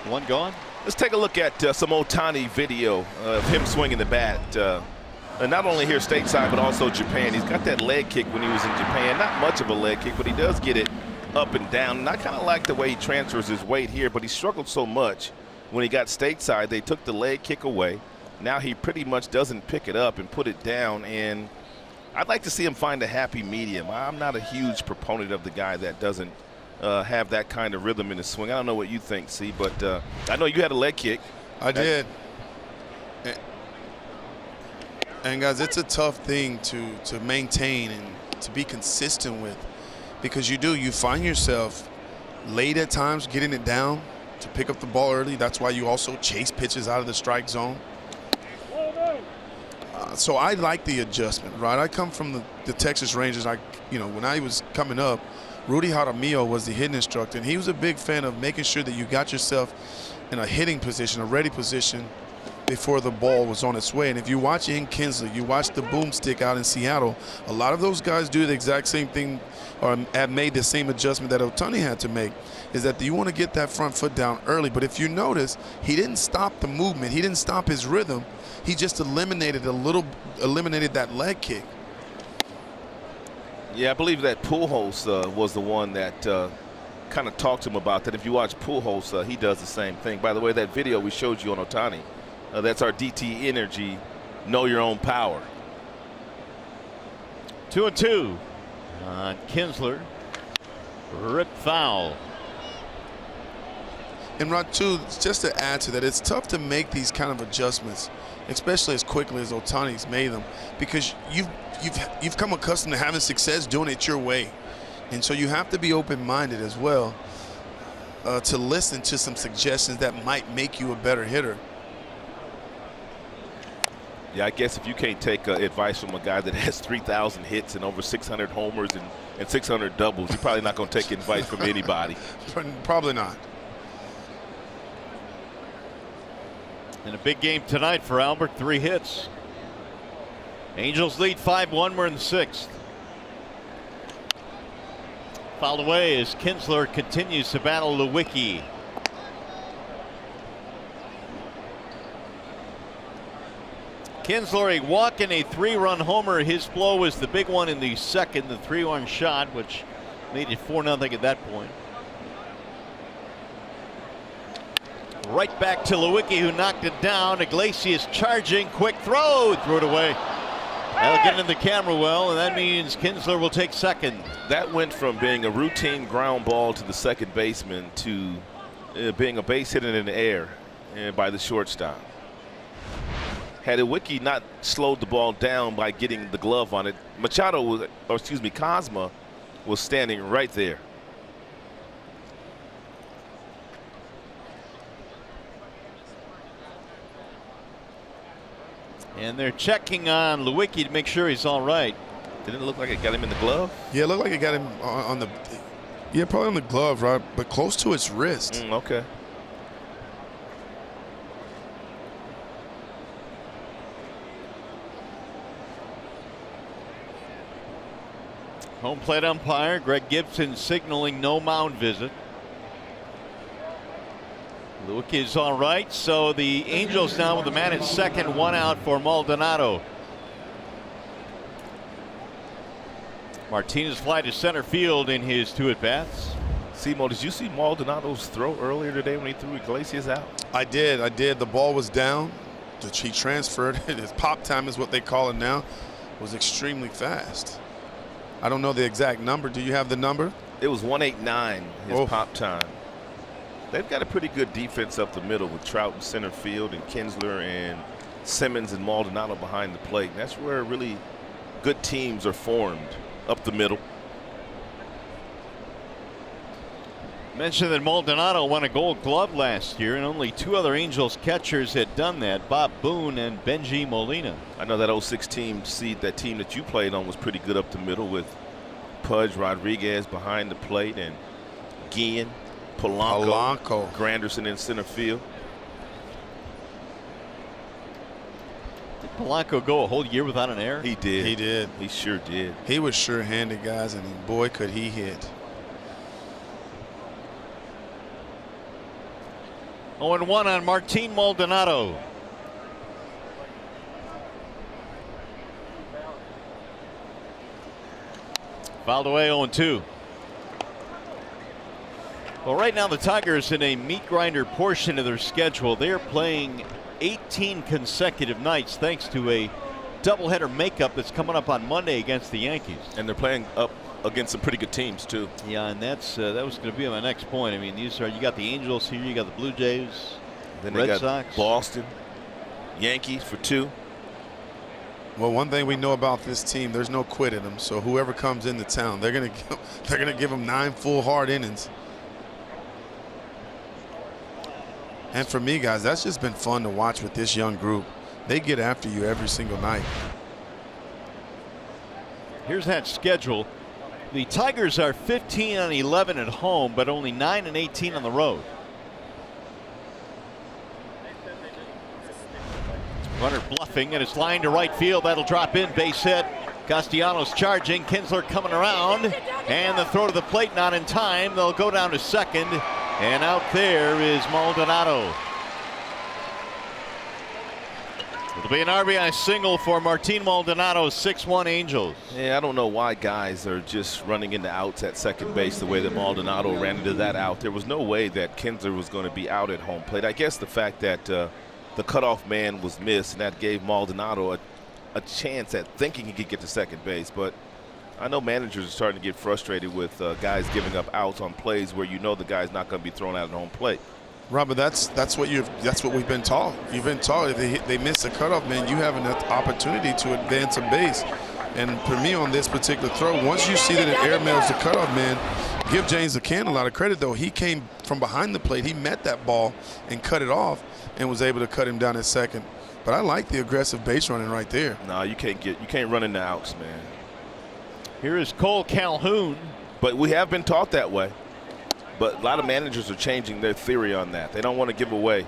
One gone. Let's take a look at some Ohtani video of him swinging the bat. And not only here stateside, but also Japan. He's got that leg kick when he was in Japan. Not much of a leg kick, but he does get it up and down. And I kind of like the way he transfers his weight here, but he struggled so much when he got stateside. They took the leg kick away. Now he pretty much doesn't pick it up and put it down. And I'd like to see him find a happy medium. I'm not a huge proponent of the guy that doesn't have that kind of rhythm in his swing. I don't know what you think, C, but I know you had a leg kick. I did. And guys, it's a tough thing to maintain and to be consistent with, because you find yourself late at times getting it down to pick up the ball early. That's why you also chase pitches out of the strike zone. So I like the adjustment, right? I come from the Texas Rangers. When I was coming up, Rudy Jaramillo was the hitting instructor, and he was a big fan of making sure that you got yourself in a hitting position, a ready position, before the ball was on its way. And if you watch Ian Kinsley, you watch the boomstick out in Seattle, a lot of those guys do the exact same thing, or have made the same adjustment that Ohtani had to make, is that you want to get that front foot down early. But if you notice, he didn't stop the movement. He didn't stop his rhythm. He just eliminated that leg kick. Yeah, I believe that Pujols was the one that kind of talked to him about that. If you watch Pujols, he does the same thing. By the way, that video we showed you on Ohtani, that's our DT Energy, know your own power. 2-2 on Kinsler. Rip foul. And Rod, too, just to add to that, it's tough to make these kind of adjustments, especially as quickly as Ohtani's made them, because you've come accustomed to having success doing it your way. And so you have to be open-minded as well to listen to some suggestions that might make you a better hitter. Yeah, I guess if you can't take advice from a guy that has 3,000 hits and over 600 homers and 600 doubles, you're probably not going to take advice from anybody. Probably not. And a big game tonight for Albert, 3 hits. Angels lead 5-1. We're in the 6th. Fouled away as Kinsler continues to battle Lewicki. Kinsler a walk and a 3-run homer. His blow was the big one in the second, the 3-1 shot, which made it 4-0 at that point. Right back to Lewicki, who knocked it down. Iglesias charging, quick throw, threw it away. That'll get into the camera well, and that means Kinsler will take second. That went from being a routine ground ball to the second baseman to being a base hit in the air by the shortstop. Had Lewicki not slowed the ball down by getting the glove on it, Cosma was standing right there. And they're checking on Lewicki to make sure he's all right. Didn't it look like it got him in the glove? Yeah, it looked like it got him on the, yeah, probably on the glove, right? But close to his wrist. Okay. Home plate umpire Greg Gibson signaling no mound visit. Lewicki is all right, so the Angels now with the man at second, 1 out for Maldonado. Martinez fly to center field in his 2 at-bats. Simo, did you see Maldonado's throw earlier today when he threw Iglesias out? I did. The ball was down. He transferred. His pop time is what they call it now. Was extremely fast. I don't know the exact number. Do you have the number? It was 189, his Oh. pop time. They've got a pretty good defense up the middle with Trout in center field and Kinsler and Simmons and Maldonado behind the plate. And that's where really good teams are formed, up the middle. Mentioned that Maldonado won a Gold Glove last year, and only 2 other Angels catchers had done that, Bob Boone and Benji Molina. I know that 06 team, that team that you played on was pretty good up the middle with Pudge Rodriguez behind the plate and Guillen, Polanco, Granderson in center field. Did Polanco go a whole year without an error? He did. He did. He sure did. He was sure-handed, guys, and boy, could he hit. 0-1 on Martin Maldonado. Fouled away 0-2. Well, right now the Tigers in a meat grinder portion of their schedule. They are playing 18 consecutive nights thanks to a doubleheader makeup that's coming up on Monday against the Yankees. And they're playing up against some pretty good teams too. Yeah, and that was going to be my next point. I mean, you got the Angels here, you got the Blue Jays, then Red they got Sox, Boston, Yankees for 2. Well, one thing we know about this team, there's no quit in them. So whoever comes into town, they're gonna give them 9 full hard innings. And for me, guys, that's just been fun to watch with this young group. They get after you every single night. Here's that schedule. The Tigers are 15-11 at home, but only 9-18 on the road. Runner bluffing, and it's lined to right field. That'll drop in, base hit. Castellanos charging, Kinsler coming around, and the throw to the plate not in time. They'll go down to second, and out there is Maldonado. It'll be an RBI single for Martin Maldonado, 6-1 Angels. Yeah, I don't know why guys are just running into outs at second base the way that Maldonado ran into that out. There was no way that Kinsler was going to be out at home plate. I guess the fact that the cutoff man was missed, and that gave Maldonado a chance at thinking he could get to second base. But I know managers are starting to get frustrated with guys giving up outs on plays where you know the guy's not going to be thrown out at home plate. Robert, that's what we've been taught. You've been taught if they miss the cutoff man, you have an opportunity to advance a base. And for me on this particular throw, once you see that it airmails the cutoff man, give James McCann a lot of credit though. He came from behind the plate, he met that ball and cut it off and was able to cut him down at second. But I like the aggressive base running right there. No, you can't run into outs, man. Here is Cole Calhoun. But we have been taught that way. But a lot of managers are changing their theory on that. They don't want to give away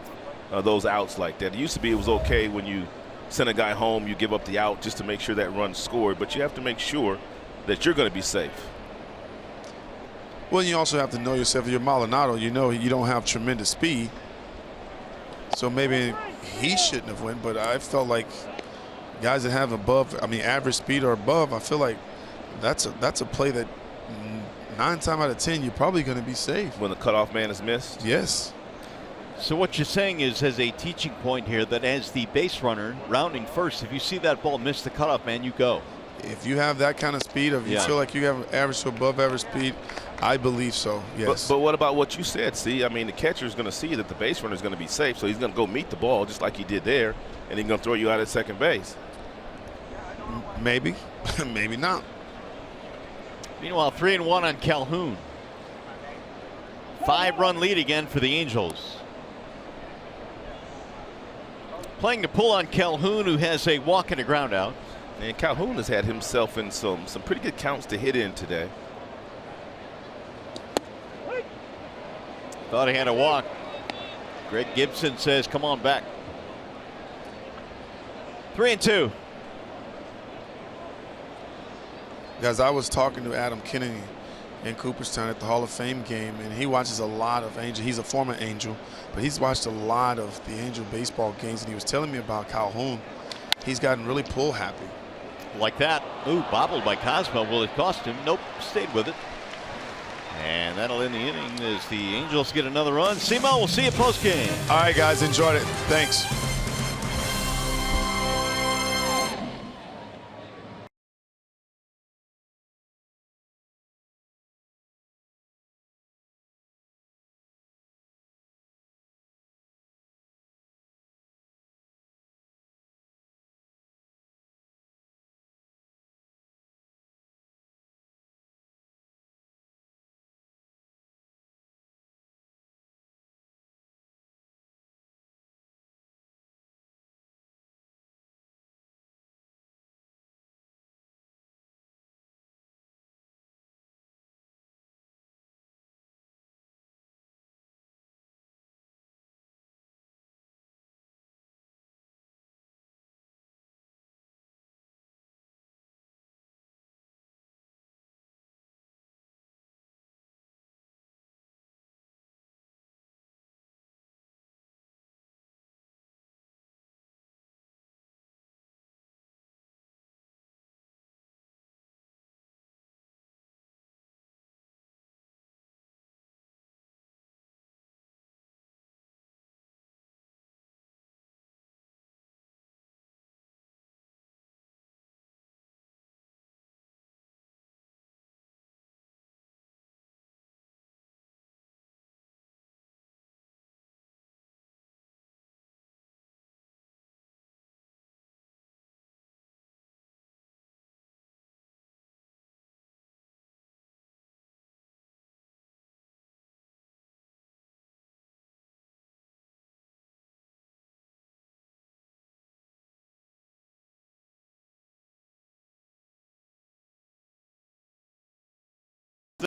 those outs like that. It used to be it was okay when you send a guy home, you give up the out just to make sure that run's scored. But you have to make sure that you're going to be safe. Well, you also have to know yourself. If you're Maldonado, you know you don't have tremendous speed. So maybe he shouldn't have went. But I felt like guys that have average speed or above, I feel like that's a play that 9 times out of 10 you're probably going to be safe. When the cutoff man is missed? Yes. So what you're saying is, as a teaching point here, that as the base runner rounding first, if you see that ball miss the cutoff man, you go. If you have that kind of speed, if you feel like you have average to above average speed, I believe so, yes. But what about what you said? See, I mean, the catcher is going to see that the base runner is going to be safe, so he's going to go meet the ball just like he did there, and he's going to throw you out at second base. Maybe, maybe not. Meanwhile, 3-1 on Calhoun. 5-run lead again for the Angels. Playing the pull on Calhoun, who has a walk and a ground out. And Calhoun has had himself in some pretty good counts to hit in today. Thought he had a walk. Greg Gibson says, come on back. 3-2. Guys, I was talking to Adam Kennedy in Cooperstown at the Hall of Fame game, and he watches a lot of Angel. He's a former Angel, but he's watched a lot of the Angel baseball games, and he was telling me about Calhoun. He's gotten really pull happy. Like that. Ooh, bobbled by Cosmo. Will it cost him? Nope, stayed with it. And that'll end the inning as the Angels get another run. Simo, we'll see you post game. All right, guys, enjoyed it. Thanks.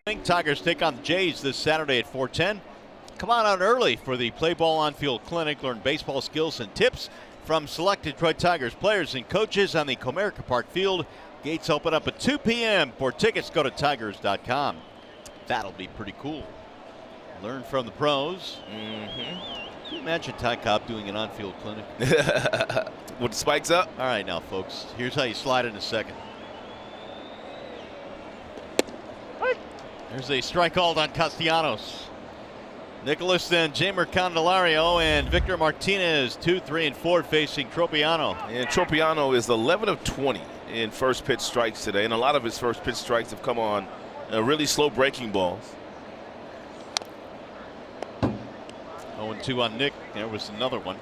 thing. Tigers take on the Jays this Saturday at 4:10. Come on out early for the Play Ball On-Field Clinic. Learn baseball skills and tips from select Detroit Tigers players and coaches on the Comerica Park field. Gates open up at 2 p.m. For tickets, go to Tigers.com. That'll be pretty cool. Learn from the pros. Can you imagine Ty Cobb doing an on-field clinic? With the spikes up? All right, now, folks, here's how you slide in a second. There's a strike called on Castellanos. Nicholas, then Jamer Candelario and Victor Martinez, 2, 3, and 4 facing Tropiano. And Tropiano is 11 of 20 in first pitch strikes today, and a lot of his first pitch strikes have come on really slow breaking balls. 0-2 on Nick. There was another one.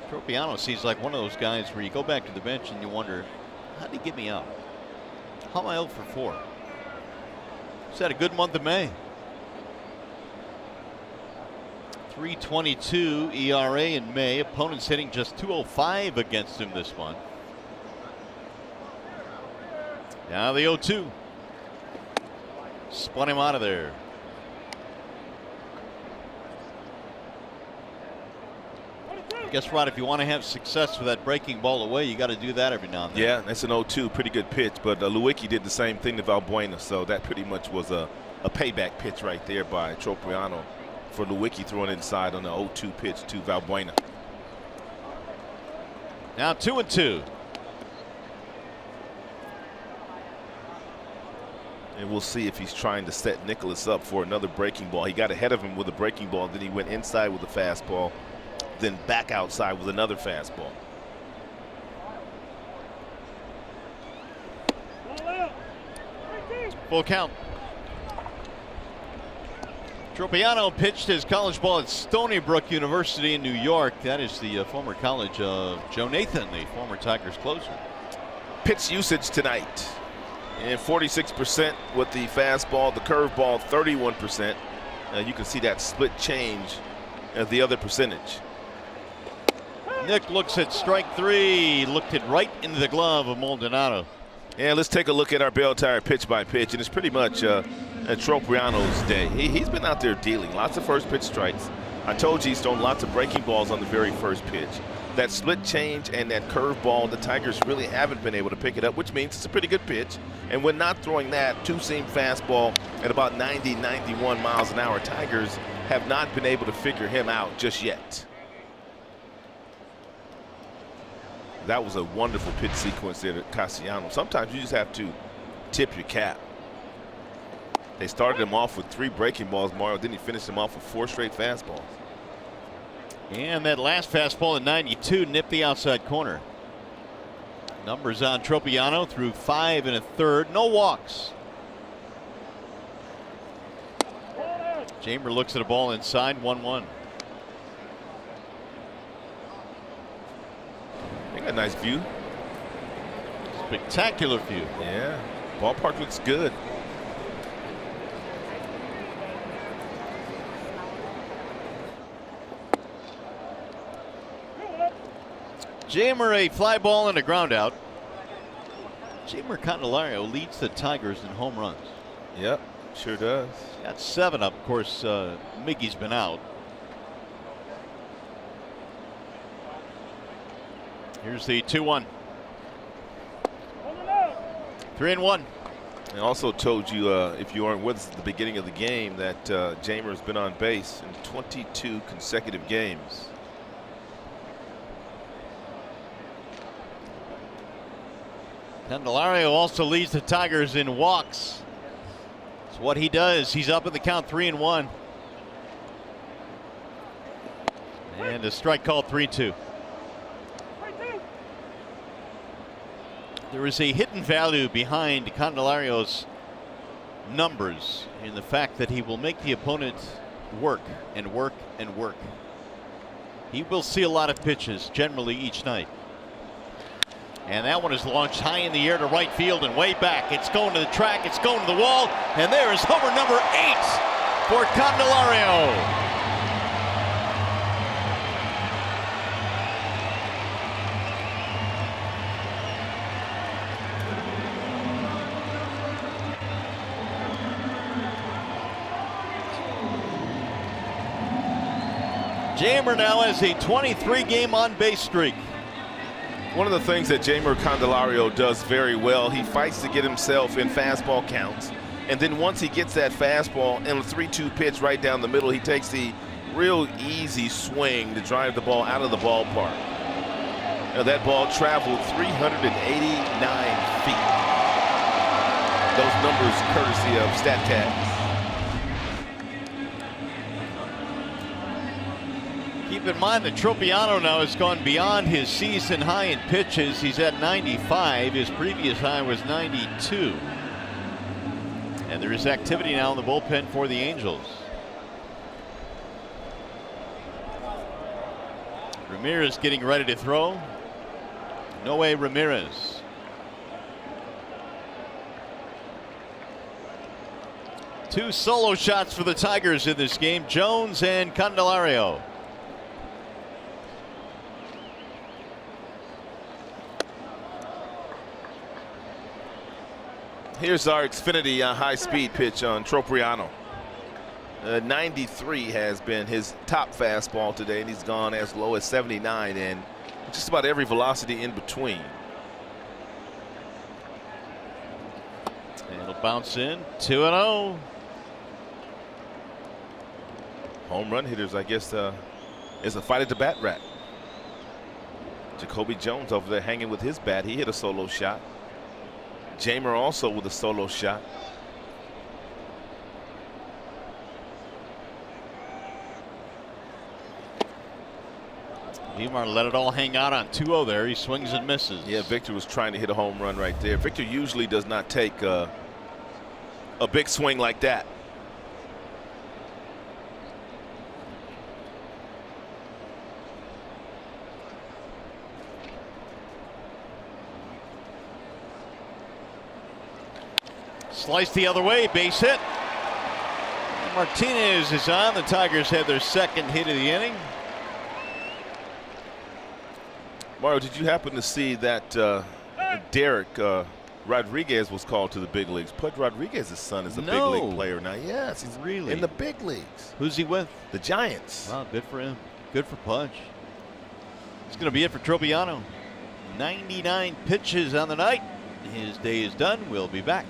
Tropiano seems like one of those guys where you go back to the bench and you wonder, how did he get me out? How am I 0 for 4? He's had a good month of May. 3.22 ERA in May. Opponents hitting just 2.05 against him this month. Now the 0-2. Spun him out of there. I guess, Rod, if you want to have success with that breaking ball away, you got to do that every now and then. Yeah, that's an 0-2, pretty good pitch. But Lewicki did the same thing to Valbuena, so that pretty much was a payback pitch right there by Tropiano for Lewicki throwing inside on the 0-2 pitch to Valbuena. Now 2-2. And we'll see if he's trying to set Nicholas up for another breaking ball. He got ahead of him with a breaking ball, then he went inside with a fastball, then back outside with another fastball. Full count. Tropiano pitched his college ball at Stony Brook University in New York. That is the former college of Joe Nathan, the former Tigers closer. Pitch usage tonight. And 46% with the fastball, the curveball 31%. You can see that split change as the other percentage. Nick looks at strike 3, looked it right into the glove of Maldonado. And let's take a look at our Bell Tire pitch by pitch, and it's pretty much Tropiano's day. He's been out there dealing lots of first pitch strikes. I told you he's thrown lots of breaking balls on the very first pitch. That split change and that curveball, the Tigers really haven't been able to pick it up, which means it's a pretty good pitch. And when not throwing that two-seam fastball at about 90, 91 miles an hour, Tigers have not been able to figure him out just yet. That was a wonderful pitch sequence there to Castellanos. Sometimes you just have to tip your cap. They started him off with 3 breaking balls, Mario. Then he finished him off with 4 straight fastballs. And that last fastball at 92 nipped the outside corner. Numbers on Tropiano through 5 1/3. No walks. Jamer looks at a ball inside, 1-1. They got a nice view. Spectacular view. Yeah, ballpark looks good. Jamer a fly ball and a ground out. Jamer Candelario leads the Tigers in home runs. Yep, sure does. Got 7 up. Of course, Miggy's been out. Here's the 2-1. 3-1. I also told you, if you aren't with us at the beginning of the game, that Jamer's been on base in 22 consecutive games. Candelario also leads the Tigers in walks. It's what he does. He's up in the count, 3-1. And a strike called 3-2. There is a hidden value behind Candelario's numbers in the fact that he will make the opponent work and work and work. He will see a lot of pitches generally each night. And that one is launched high in the air to right field and way back. It's going to the track, it's going to the wall, and there is homer number 8 for Candelario. Jamer now has a 23-game on-base streak. One of the things that Jamer Candelario does very well, he fights to get himself in fastball counts. And then once he gets that fastball in a 3-2 pitch right down the middle, he takes the real easy swing to drive the ball out of the ballpark. Now that ball traveled 389 feet. Those numbers courtesy of StatCast. Keep in mind that Tropiano now has gone beyond his season high in pitches. He's at 95. His previous high was 92. And there is activity now in the bullpen for the Angels. Ramirez getting ready to throw. Noe Ramirez. Two solo shots for the Tigers in this game, Jones and Candelario. Here's our Xfinity high-speed pitch on Tropiano. 93 has been his top fastball today, and he's gone as low as 79, and just about every velocity in between. And it'll bounce in, 2-0. Home run hitters, I guess, is a fight at the bat rack. Jacoby Jones over there hanging with his bat. He hit a solo shot. Jamer also with a solo shot. Neymar let it all hang out on 2-0 there. He swings and misses. Yeah, Victor was trying to hit a home run right there. Victor usually does not take a big swing like that. Sliced the other way, base hit. Martinez is on. The Tigers have their second hit of the inning. Mario, did you happen to see that Derek Rodriguez was called to the big leagues? Pudge Rodriguez's son is a big league player now. Yes, he's really in the big leagues. Who's he with? The Giants. Wow, good for him. Good for Pudge. It's going to be it for Tropiano. 99 pitches on the night. His day is done. We'll be back.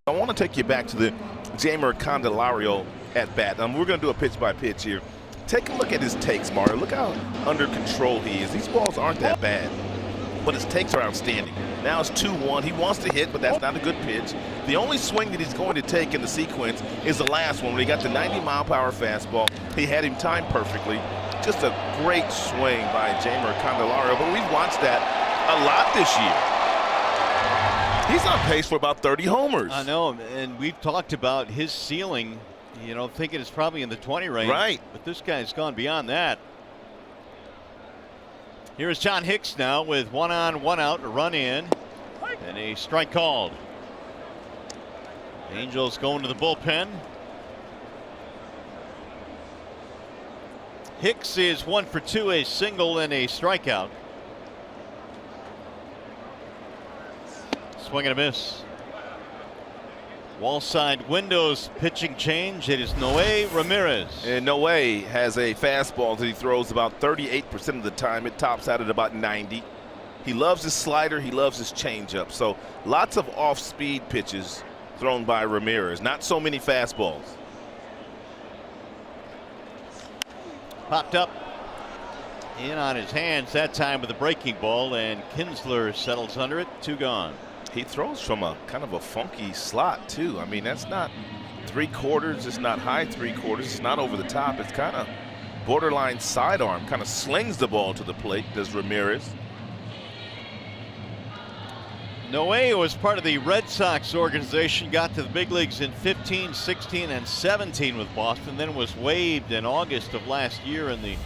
I want to take you back to the Jamer Candelario at bat. We're going to do a pitch by pitch here. Take a look at his takes, Mario. Look how under control he is. These balls aren't that bad, but his takes are outstanding. Now it's 2-1. He wants to hit, but that's not a good pitch. The only swing that he's going to take in the sequence is the last one when he got the 90-mile-per-hour fastball. He had him timed perfectly. Just a great swing by Jamer Candelario, but we've watched that a lot this year. He's on pace for about 30 homers. I know, and we've talked about his ceiling, you know, thinking it's probably in the 20 range. Right. But this guy's gone beyond that. Here's John Hicks now with 1 on, 1 out, a run in, and a strike called. Angels going to the bullpen. Hicks is 1 for 2, a single and a strikeout. Swing and a miss. Wall side windows pitching change. It is Noe Ramirez. And Noe has a fastball that he throws about 38% of the time. It tops out at about 90. He loves his slider. He loves his changeup. So lots of off-speed pitches thrown by Ramirez. Not so many fastballs. Popped up in on his hands that time with a breaking ball, and Kinsler settles under it. 2 gone. He throws from a kind of a funky slot too. I mean, that's not 3/4. It's not high 3/4. It's not over the top. It's kind of borderline sidearm. Kind of slings the ball to the plate. Does Ramirez? Noe was part of the Red Sox organization, got to the big leagues in 15, 16, and 17 with Boston, then was waived in August of last year, and the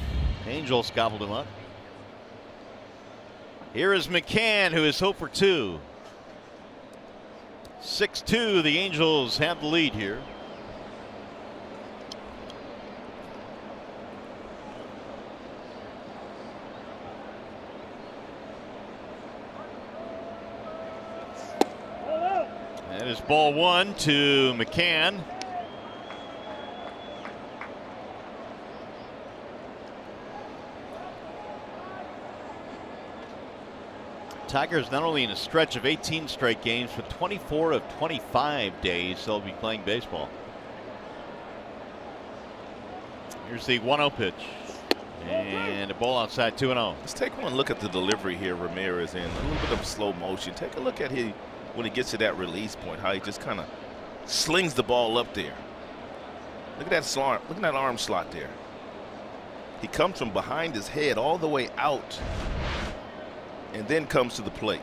Angels gobbled him up. Here is McCann, who is 0 for 2. 6-2, the Angels have the lead here. That is ball 1 to McCann. Tigers not only in a stretch of 18 straight games, but 24 of 25 days they'll be playing baseball. Here's the 1-0 pitch. And a ball outside, 2-0. Let's take one look at the delivery here, Ramirez, in a little bit of slow motion. Take a look at him when he gets to that release point, how he just kind of slings the ball up there. Look at that slot, look at that arm slot there. He comes from behind his head all the way out and then comes to the plate.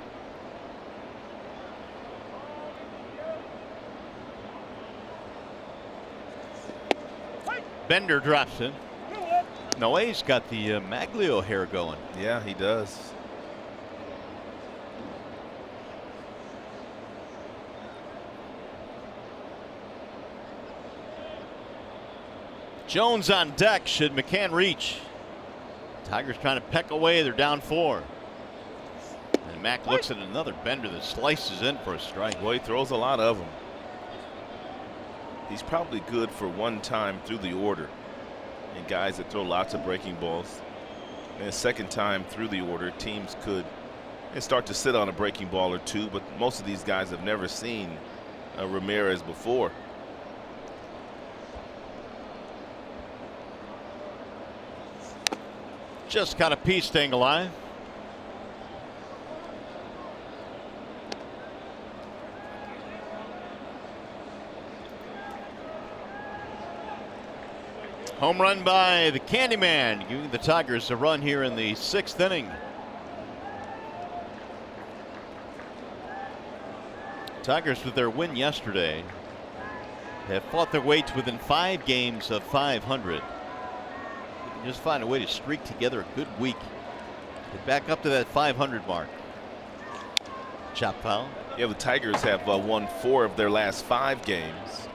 Bender drops in. Noe's got the Maglio hair going. Yeah, he does. Jones on deck. Should McCann reach? Tigers trying to peck away. They're down 4. And Mack looks at another Bender that slices in for a strike. Boy, he throws a lot of them. He's probably good for one time through the order. And guys that throw lots of breaking balls. And a second time through the order, teams could start to sit on a breaking ball or two. But most of these guys have never seen Ramirez before. Just got a piece staying alive. Home run by the Candyman, giving the Tigers a run here in the 6th inning. Tigers, with their win yesterday, have fought their way to within 5 games of 500. Just find a way to streak together a good week. Get back up to that 500 mark. Chop foul. Yeah, the Tigers have won 4 of their last 5 games.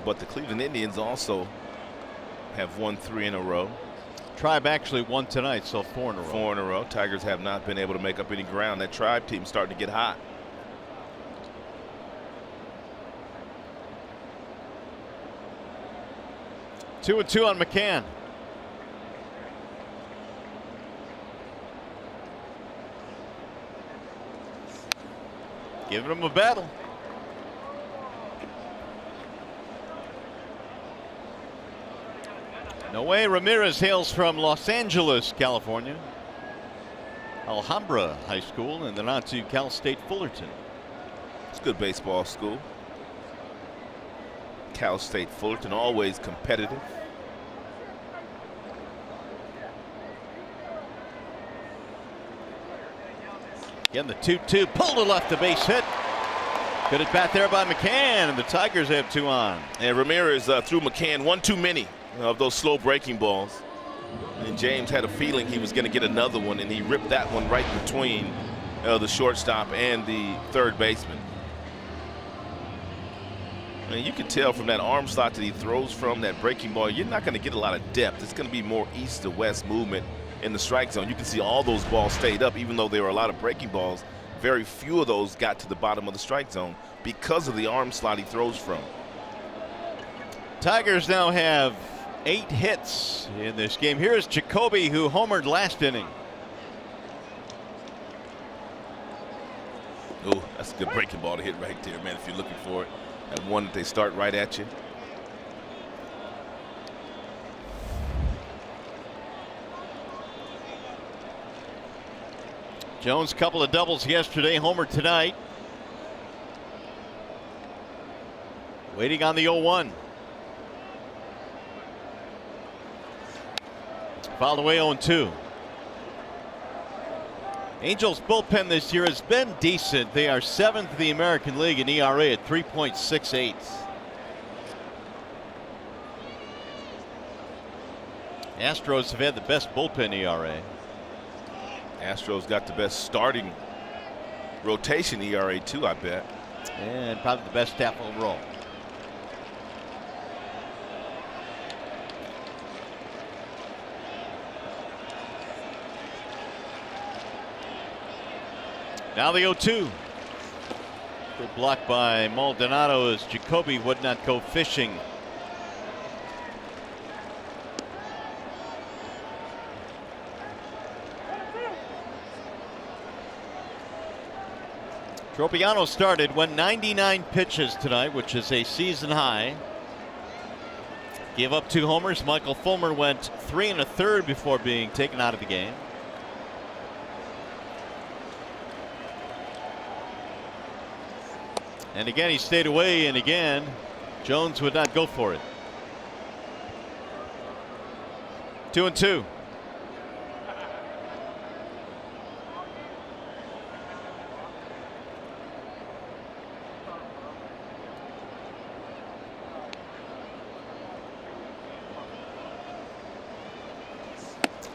But the Cleveland Indians also have won 3 in a row. Tribe actually won tonight, so 4 in a row. 4 in a row. Tigers have not been able to make up any ground. That Tribe team starting to get hot. Two and 2 on McCann. Giving him a battle. Noe Ramirez hails from Los Angeles, California. Alhambra High School, and then on to Cal State Fullerton. It's a good baseball school. Cal State Fullerton, always competitive. Again, the 2-2, pulled to left, the base hit. Good at bat there by McCann, and the Tigers have 2 on. And Ramirez threw McCann one too many of those slow breaking balls. And James had a feeling he was going to get another one, and he ripped that one right between the shortstop and the third baseman. And you can tell from that arm slot that he throws from, that breaking ball, you're not going to get a lot of depth. It's going to be more east to west movement in the strike zone. You can see all those balls stayed up, even though there were a lot of breaking balls. Very few of those got to the bottom of the strike zone because of the arm slot he throws from. Tigers now have 8 hits in this game. Here's Jacoby, who homered last inning. Oh, that's a good breaking ball to hit right there, man, if you're looking for it. That one that they start right at you. Jones, couple of doubles yesterday, homer tonight. Waiting on the 0-1. Fouled away 0-2. Angels bullpen this year has been decent. They are 7th in the American League in ERA at 3.68. Astros have had the best bullpen ERA. Astros got the best starting rotation ERA too, I bet. And probably the best staff overall. Now the 0-2. Good block by Maldonado as Jacoby would not go fishing. Tropiano started, went 99 pitches tonight, which is a season high. Gave up 2 homers. Michael Fulmer went 3 1/3 before being taken out of the game. And again, he stayed away, and again, Jones would not go for it. 2-2.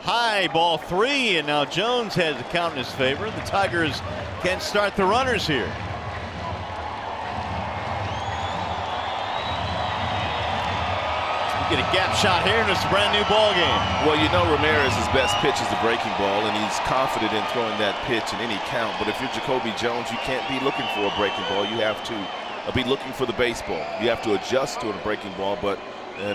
High, ball 3, and now Jones has the count in his favor. The Tigers can start the runners here. Get a gap shot here, and it's a brand new ball game. Well, you know Ramirez's best pitch is the breaking ball, and he's confident in throwing that pitch in any count. But if you're Jacoby Jones, you can't be looking for a breaking ball. You have to be looking for the baseball. You have to adjust to a breaking ball, but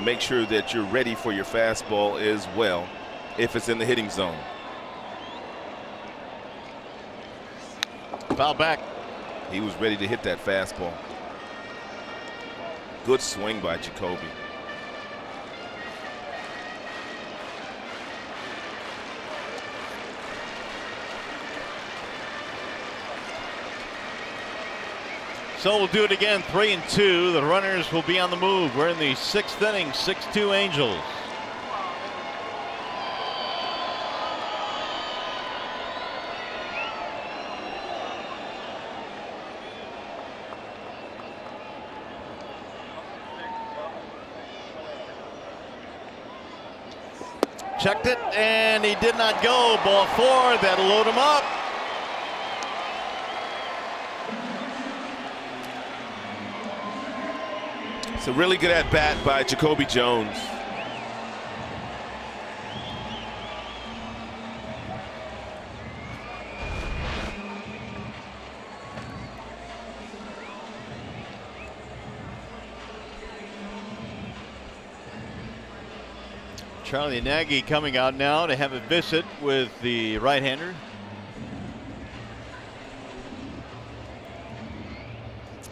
make sure that you're ready for your fastball as well if it's in the hitting zone. Foul back. He was ready to hit that fastball. Good swing by Jacoby. So we'll do it again, 3-2. The runners will be on the move. We're in the 6th inning, 6-2 Angels. Checked it, and he did not go. Ball 4, that'll load him up. It's a really good at-bat by Jacoby Jones. Charlie Nagy coming out now to have a visit with the right-hander.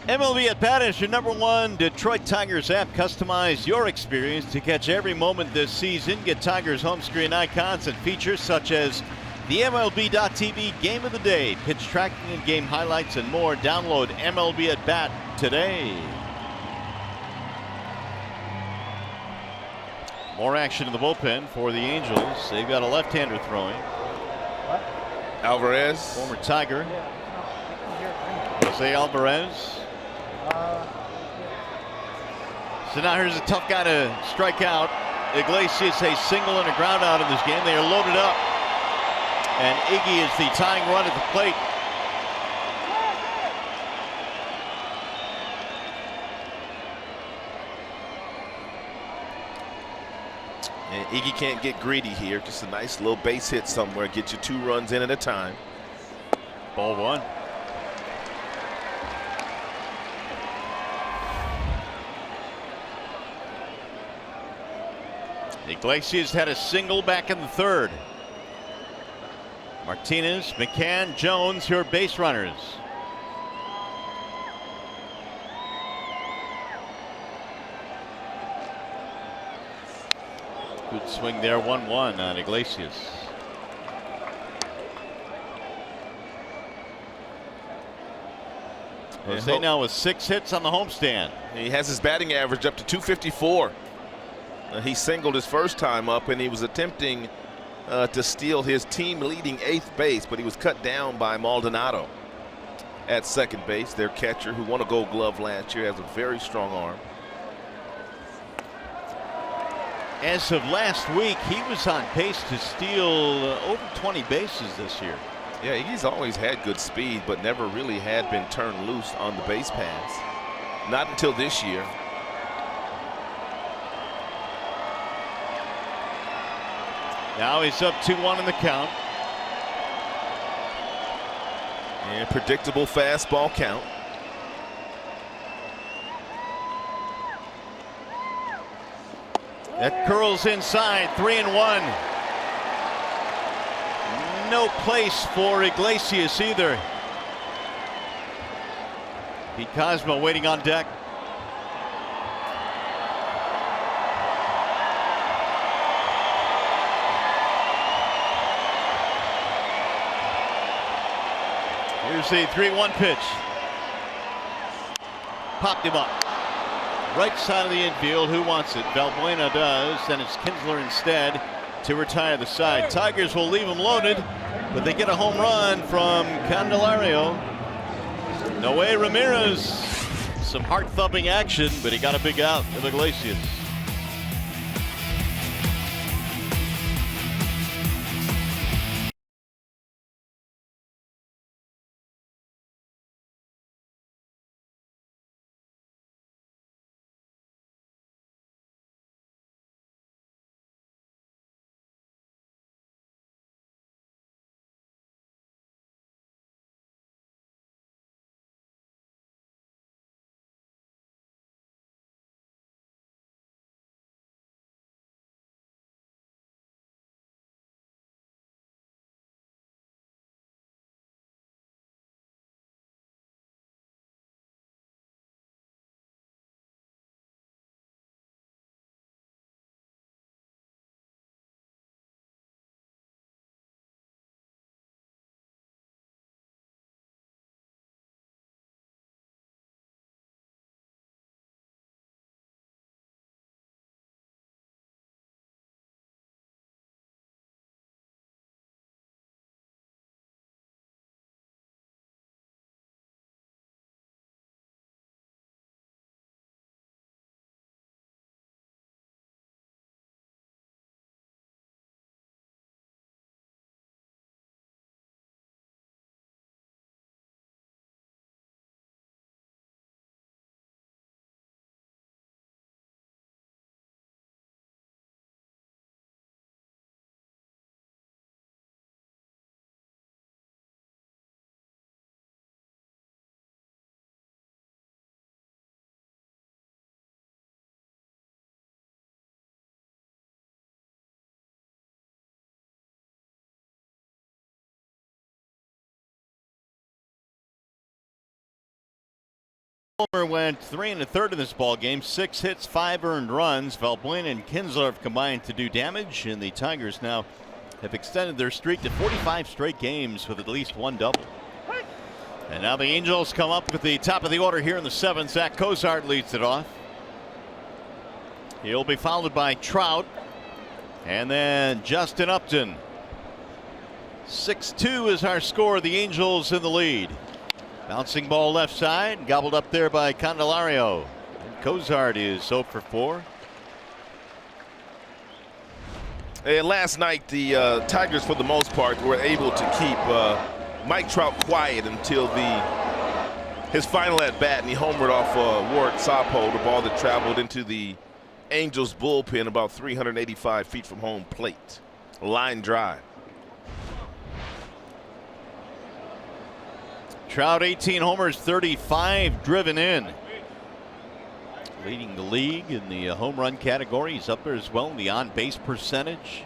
MLB at Bat is your #1 Detroit Tigers app. Customize your experience to catch every moment this season. Get Tigers home screen icons and features such as the MLB.TV Game of the Day, pitch tracking and game highlights, and more. Download MLB at Bat today. More action in the bullpen for the Angels. They've got a left-hander throwing. Alvarez. Former Tiger. Jose Alvarez. So now here's a tough guy to strike out. Iglesias a single and a ground out in this game. They are loaded up. And Iggy is the tying run at the plate. And Iggy can't get greedy here. Just a nice little base hit somewhere. Get you 2 runs in at a time. Ball 1. Iglesias had a single back in the 3rd. Martinez, McCann, Jones, your base runners. Good swing there, 1-1 on Iglesias. Jose now with 6 hits on the homestand. He has his batting average up to 254. He singled his first time up, and he was attempting to steal his team-leading 8th base, but he was cut down by Maldonado at 2nd base. Their catcher, who won a Gold Glove last year, has a very strong arm. As of last week, he was on pace to steal over 20 bases this year. Yeah, he's always had good speed, but never really had been turned loose on the base paths. Not until this year. Now he's up 2-1 in the count. And predictable fastball count. That curls inside, 3-1. No place for Iglesias either. Pete Cosmo waiting on deck. Here's the 3-1 pitch. Popped him up. Right side of the infield. Who wants it? Valbuena does. Then it's Kinsler instead to retire the side. Tigers will leave him loaded, but they get a home run from Candelario. Noe Ramirez. Some heart-thumping action, but he got a big out of Iglesias. Homer went 3 1/3 in this ball game. 6 hits, 5 earned runs. Valbuena and Kinsler have combined to do damage, and the Tigers now have extended their streak to 45 straight games with at least 1 double. And now the Angels come up with the top of the order here in the 7th. Zach Cozart leads it off. He'll be followed by Trout, and then Justin Upton. 6-2 is our score. The Angels in the lead. Bouncing ball left side, gobbled up there by Candelario. And Cozart is 0 for 4. And last night, the Tigers, for the most part, were able to keep Mike Trout quiet until his final at bat, and he homered off Ward Sapo, the ball that traveled into the Angels bullpen about 385 feet from home plate. Line drive. Trout 18 homers, 35 driven in. Leading the league in the home run category. He's up there as well in the on-base percentage.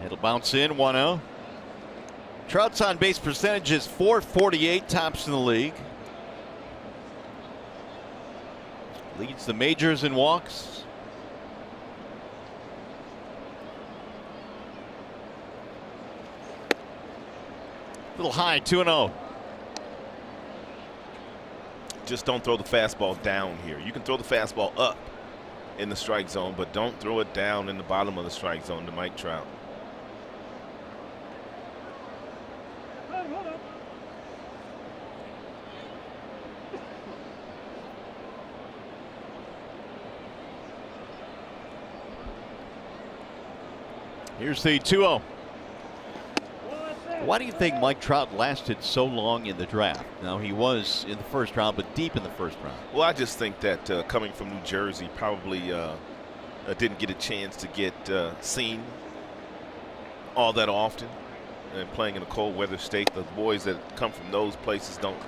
It'll bounce in 1-0. Trout's on-base percentage is .448, tops in the league. Leads the majors in walks. A little high, 2-0. Just don't throw the fastball down here. You can throw the fastball up in the strike zone, but don't throw it down in the bottom of the strike zone to Mike Trout. Here's the 2-0. Why do you think Mike Trout lasted so long in the draft? Now, he was in the first round, but deep in the first round. Well, I just think that coming from New Jersey, probably didn't get a chance to get seen all that often. And playing in a cold weather state, the boys that come from those places don't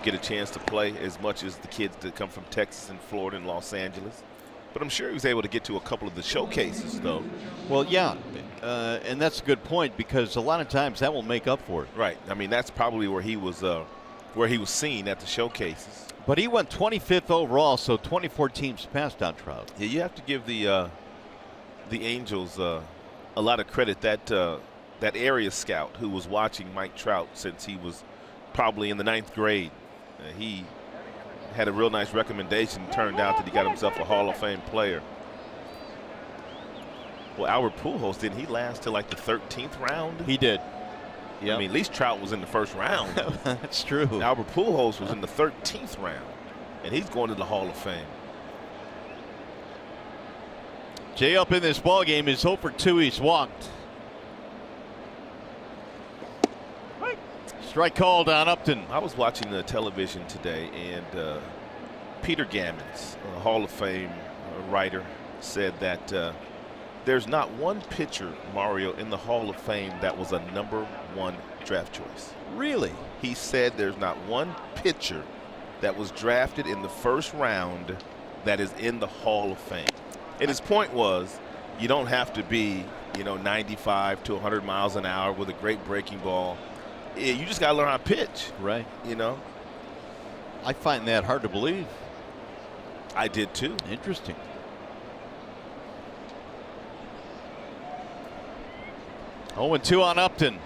get a chance to play as much as the kids that come from Texas and Florida and Los Angeles. But I'm sure he was able to get to a couple of the showcases, though. Well, yeah, and that's a good point, because a lot of times that will make up for it. Right. I mean, that's probably where he was seen at the showcases. But he went 25th overall, so 24 teams passed on Trout. Yeah, you have to give the Angels a lot of credit. That area scout who was watching Mike Trout since he was probably in the 9th grade, he had a real nice recommendation. Turned out that he got himself a Hall of Fame player. Well, Albert Pujols, didn't he last till like the 13th round? He did. Yeah. I mean, at least Trout was in the first round. That's true. Albert Pujols was in the 13th round, and he's going to the Hall of Fame. Jay up in this ball game is 0 for 2. He's walked. Strike called on Upton. I was watching the television today, and Peter Gammons, a Hall of Fame writer, said that there's not one pitcher, Mario, in the Hall of Fame that was a #1 draft choice. Really? He said there's not one pitcher that was drafted in the first round that is in the Hall of Fame. And his point was, you don't have to be, 95 to 100 miles an hour with a great breaking ball. You just got to learn how to pitch. Right. I find that hard to believe. I did too. Interesting. Oh, and 2 on Upton.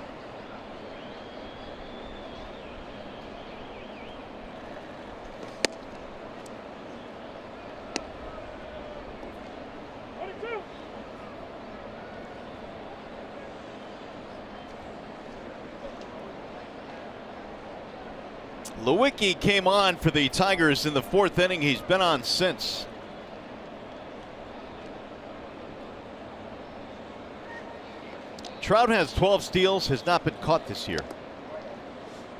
Lewicki came on for the Tigers in the 4th inning. He's been on since. Trout has 12 steals, has not been caught this year.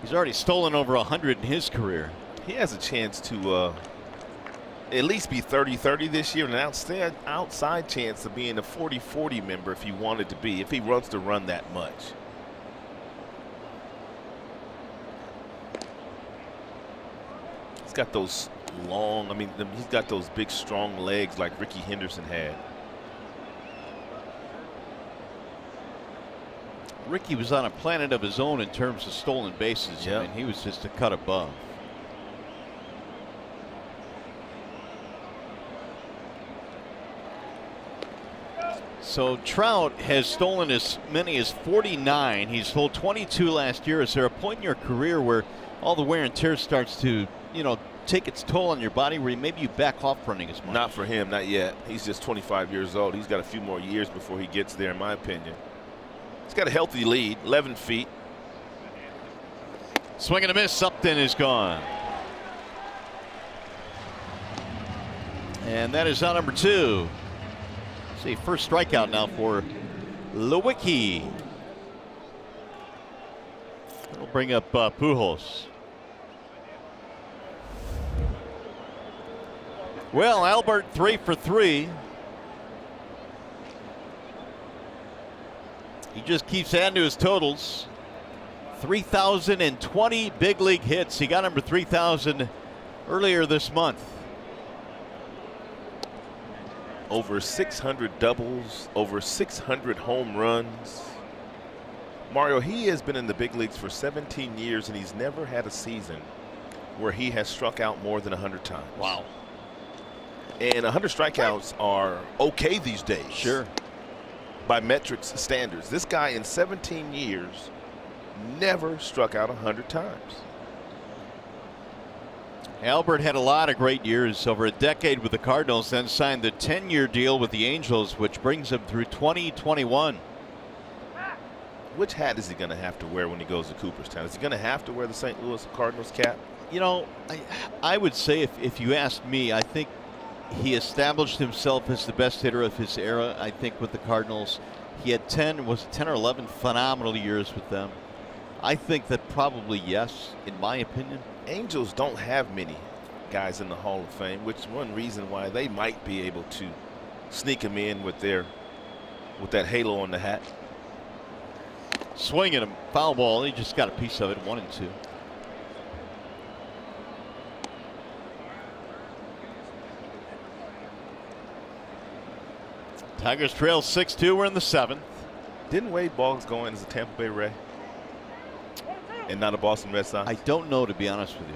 He's already stolen over 100 in his career. He has a chance to at least be 30-30 this year, and an outside chance of being a 40-40 member if he wanted to be, if he wants to run that much. He's got those long, he's got those big, strong legs like Ricky Henderson had. Ricky was on a planet of his own in terms of stolen bases. Yep. I mean, he was just a cut above. So Trout has stolen as many as 49. He stole 22 last year. Is there a point in your career where all the wear and tear starts to, take its toll on your body, where maybe you back off running as much? Not for him, not yet. He's just 25 years old. He's got a few more years before he gets there, in my opinion. He's got a healthy lead, 11 feet. Swing and a miss. Upton is gone. And that is out number 2. See, first strikeout now for Lewicki. That'll bring up Pujols. Well, Albert 3 for 3. He just keeps adding to his totals. 3,020 big league hits. He got number 3,000 earlier this month. Over 600 doubles, over 600 home runs. Mario, he has been in the big leagues for 17 years, and he's never had a season where he has struck out more than 100 times. Wow. And 100 strikeouts are okay these days. Sure. By metrics standards. This guy in 17 years never struck out 100 times. Albert had a lot of great years, over a decade with the Cardinals, then signed the 10-year deal with the Angels, which brings him through 2021. Which hat is he going to have to wear when he goes to Cooperstown? Is he going to have to wear the St. Louis Cardinals cap? You know, I would say if you asked me, I think he established himself as the best hitter of his era, I think, with the Cardinals. He had 10 or 11 phenomenal years with them. I think that probably yes, in my opinion. Angels don't have many guys in the Hall of Fame, which is one reason why they might be able to sneak him in with that halo on the hat. Swinging him, foul ball. He just got a piece of it, 1-2. Tigers trail 6-2. We're in the 7th. Didn't Wade Boggs go in as a Tampa Bay Ray and not a Boston Red Sox? I don't know, to be honest with you.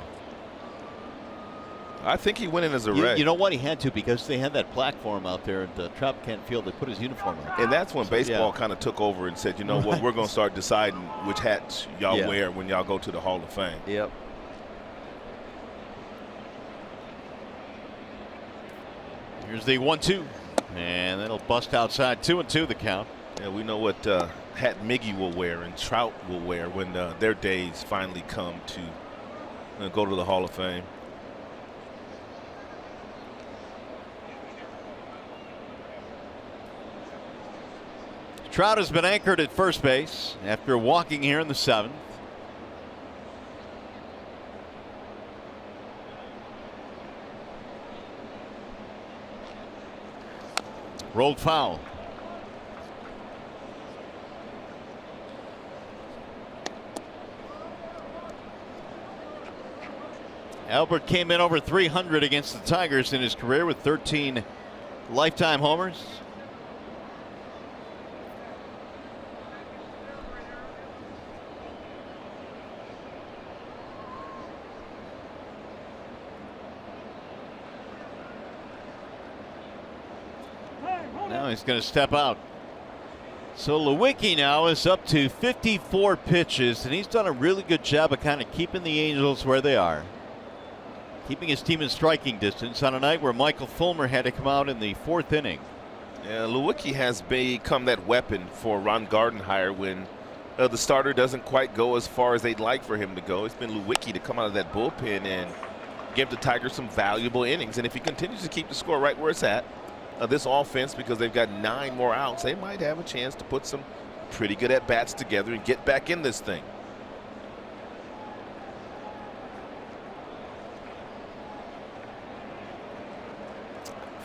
I think he went in as a Ray. You know what? He had to, because they had that platform out there at Tropicana Field. They put his uniform on. And that's when baseball kind of took over and said, you know what, we're going to start deciding which hats y'all wear when y'all go to the Hall of Fame. Yep. Here's the 1-2. And that'll bust outside. 2-2 the count. Yeah, we know what hat Miggy will wear and Trout will wear when their days finally come to go to the Hall of Fame. Trout has been anchored at first base after walking here in the 7th. Rolled foul. Albert came in over 300 against the Tigers in his career with 13 lifetime homers. Now he's going to step out. So Lewicki now is up to 54 pitches, and he's done a really good job of kind of keeping the Angels where they are. Keeping his team in striking distance on a night where Michael Fulmer had to come out in the 4th inning. Yeah, Lewicki has become that weapon for Ron Gardenhire when the starter doesn't quite go as far as they'd like for him to go. It's been Lewicki to come out of that bullpen and give the Tigers some valuable innings. And if he continues to keep the score right where it's at, this offense, because they've got 9 more outs, they might have a chance to put some pretty good at-bats together and get back in this thing.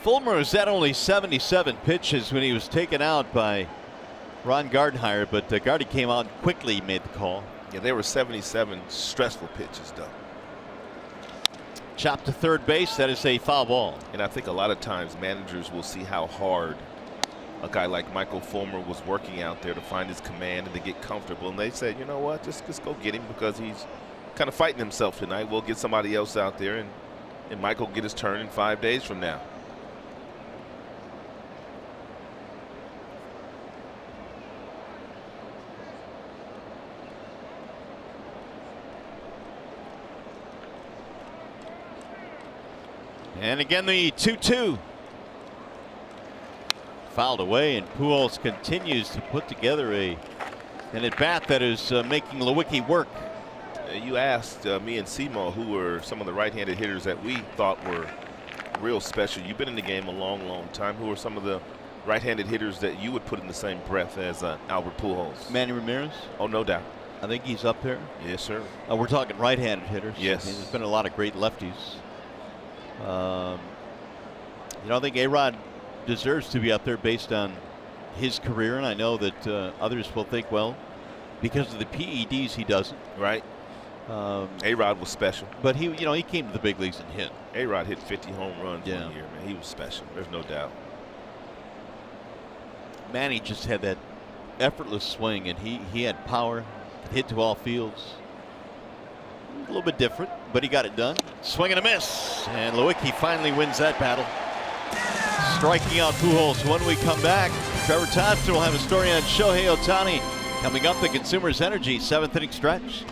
Fulmer was at only 77 pitches when he was taken out by Ron Gardenhire, but Gardy came out and quickly made the call. Yeah, there were 77 stressful pitches, though. Chopped to third base. That is a foul ball. And I think a lot of times managers will see how hard a guy like Michael Fulmer was working out there to find his command and to get comfortable. And they said, you know what, just go get him because he's kind of fighting himself tonight. We'll get somebody else out there, and Michael will get his turn in 5 days from now. And again, the 2-2. Fouled away, and Pujols continues to put together an at-bat that is making Lewicki work. You asked me and Simo who were some of the right-handed hitters that we thought were real special. You've been in the game a long, long time. Who are some of the right-handed hitters that you would put in the same breath as Albert Pujols? Manny Ramirez? Oh, no doubt. I think he's up there. Yes, sir. We're talking right-handed hitters. Yes. I mean, there's been a lot of great lefties. I think A-Rod deserves to be up there based on his career, and I know that others will think, well, because of the PEDs, he doesn't. Right. A-Rod was special. But he came to the big leagues and hit. A-Rod hit 50 home runs Yeah. 1 year, man. He was special. There's no doubt. Manny just had that effortless swing, and he had power, could hit to all fields. A little bit different, but he got it done. Swing and a miss, and Lewicki finally wins that battle. Striking out Pujols. When we come back, Trevor Thompson will have a story on Shohei Ohtani. Coming up, the Consumers Energy 7th inning stretch.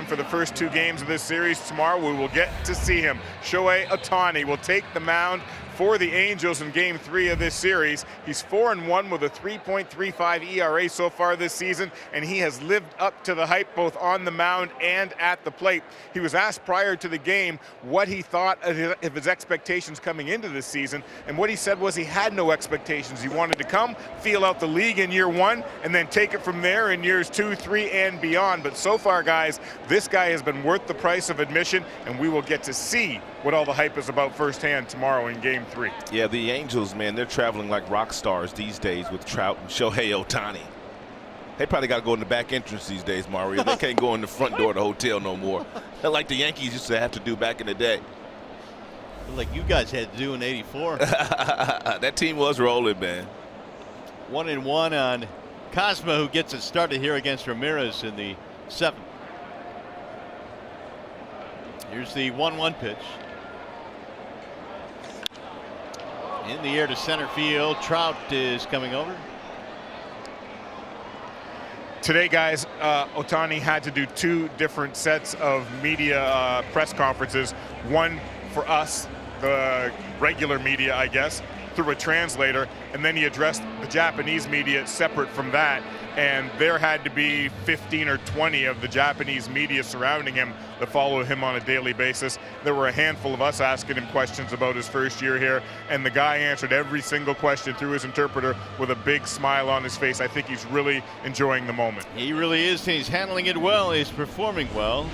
For the first 2 games of this series tomorrow, we will get to see him. Shohei Ohtani will take the mound for the Angels in Game 3 of this series. He's 4-1 with a 3.35 ERA so far this season, and he has lived up to the hype both on the mound and at the plate. He was asked prior to the game what he thought of his expectations coming into this season, and what he said was he had no expectations. He wanted to come, feel out the league in year 1, and then take it from there in years 2, 3, and beyond. But so far, guys, this guy has been worth the price of admission, and we will get to see what all the hype is about firsthand tomorrow in Game 3. Yeah, the Angels, man, they're traveling like rock stars these days with Trout and Shohei Ohtani. They probably got to go in the back entrance these days, Mario. They can't go in the front door of the hotel no more. They're like the Yankees used to have to do back in the day. Like you guys had to do in '84. That team was rolling, man. 1-1 on Cosma, who gets it started here against Ramirez in the 7th. Here's the 1-1 pitch. In the air to center field. Trout is coming over. Today, guys, Ohtani had to do 2 different sets of media press conferences. One for us, the regular media, I guess, through a translator, and then he addressed the Japanese media separate from that. And there had to be 15 or 20 of the Japanese media surrounding him that follow him on a daily basis. There were a handful of us asking him questions about his first year here, and the guy answered every single question through his interpreter with a big smile on his face. I think he's really enjoying the moment. He really is. He's handling it well. He's performing well.